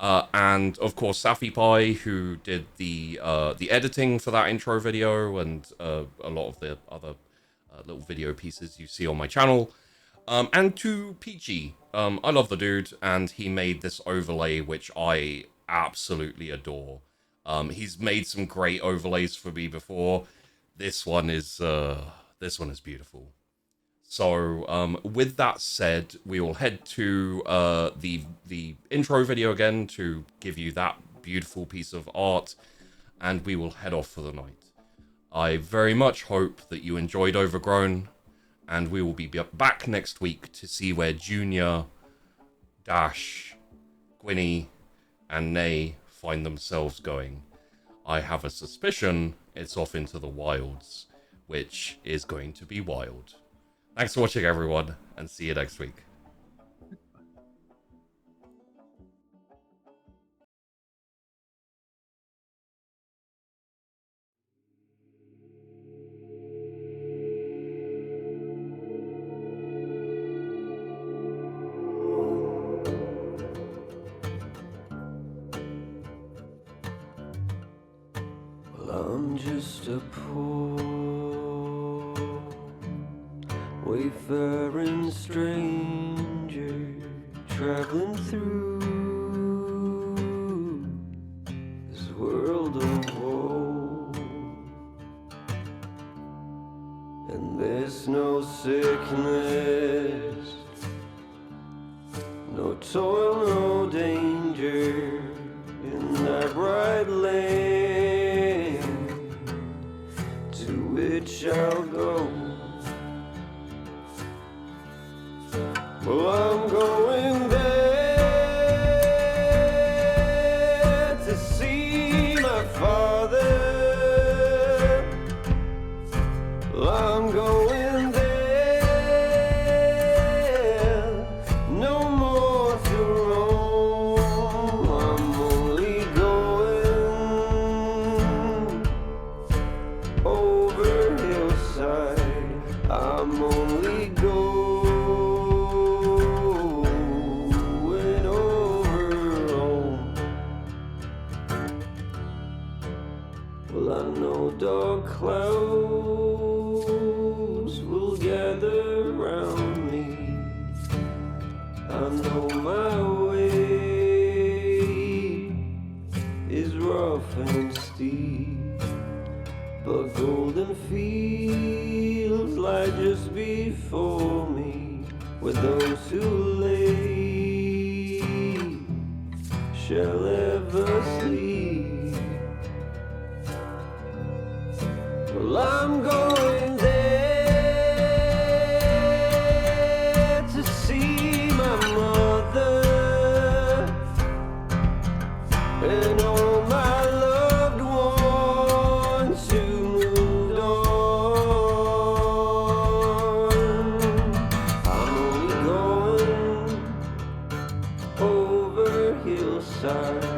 And of course Safi Pie, who did the editing for that intro video and a lot of the other little video pieces you see on my channel. And to Peachy, I love the dude, and he made this overlay which I absolutely adore. He's made some great overlays for me before. This one is beautiful. So, with that said, we will head to the intro video again to give you that beautiful piece of art, and we will head off for the night. I very much hope that you enjoyed Overgrown, and we will be back next week to see where Junior, Dash, Gwynny, and Nay find themselves going. I have a suspicion it's off into the wilds, which is going to be wild. Thanks for watching, everyone, and see you next week. just a poor wayfaring stranger traveling through this world of woe. And there's no sickness, no toil, no danger in that bright land to which I'll go. Well, I'm going there to see my father. Well, I'm going there, no more to roam. I'm only going over hillside. I'm only going over home. Well, I know dark clouds will gather round me. I know my way is rough and steep, but golden fields lie just before me, where those who lay shall ever sleep. Well, I'm going there to see my mother and all my loved ones who moved on. I'm only going over hillside.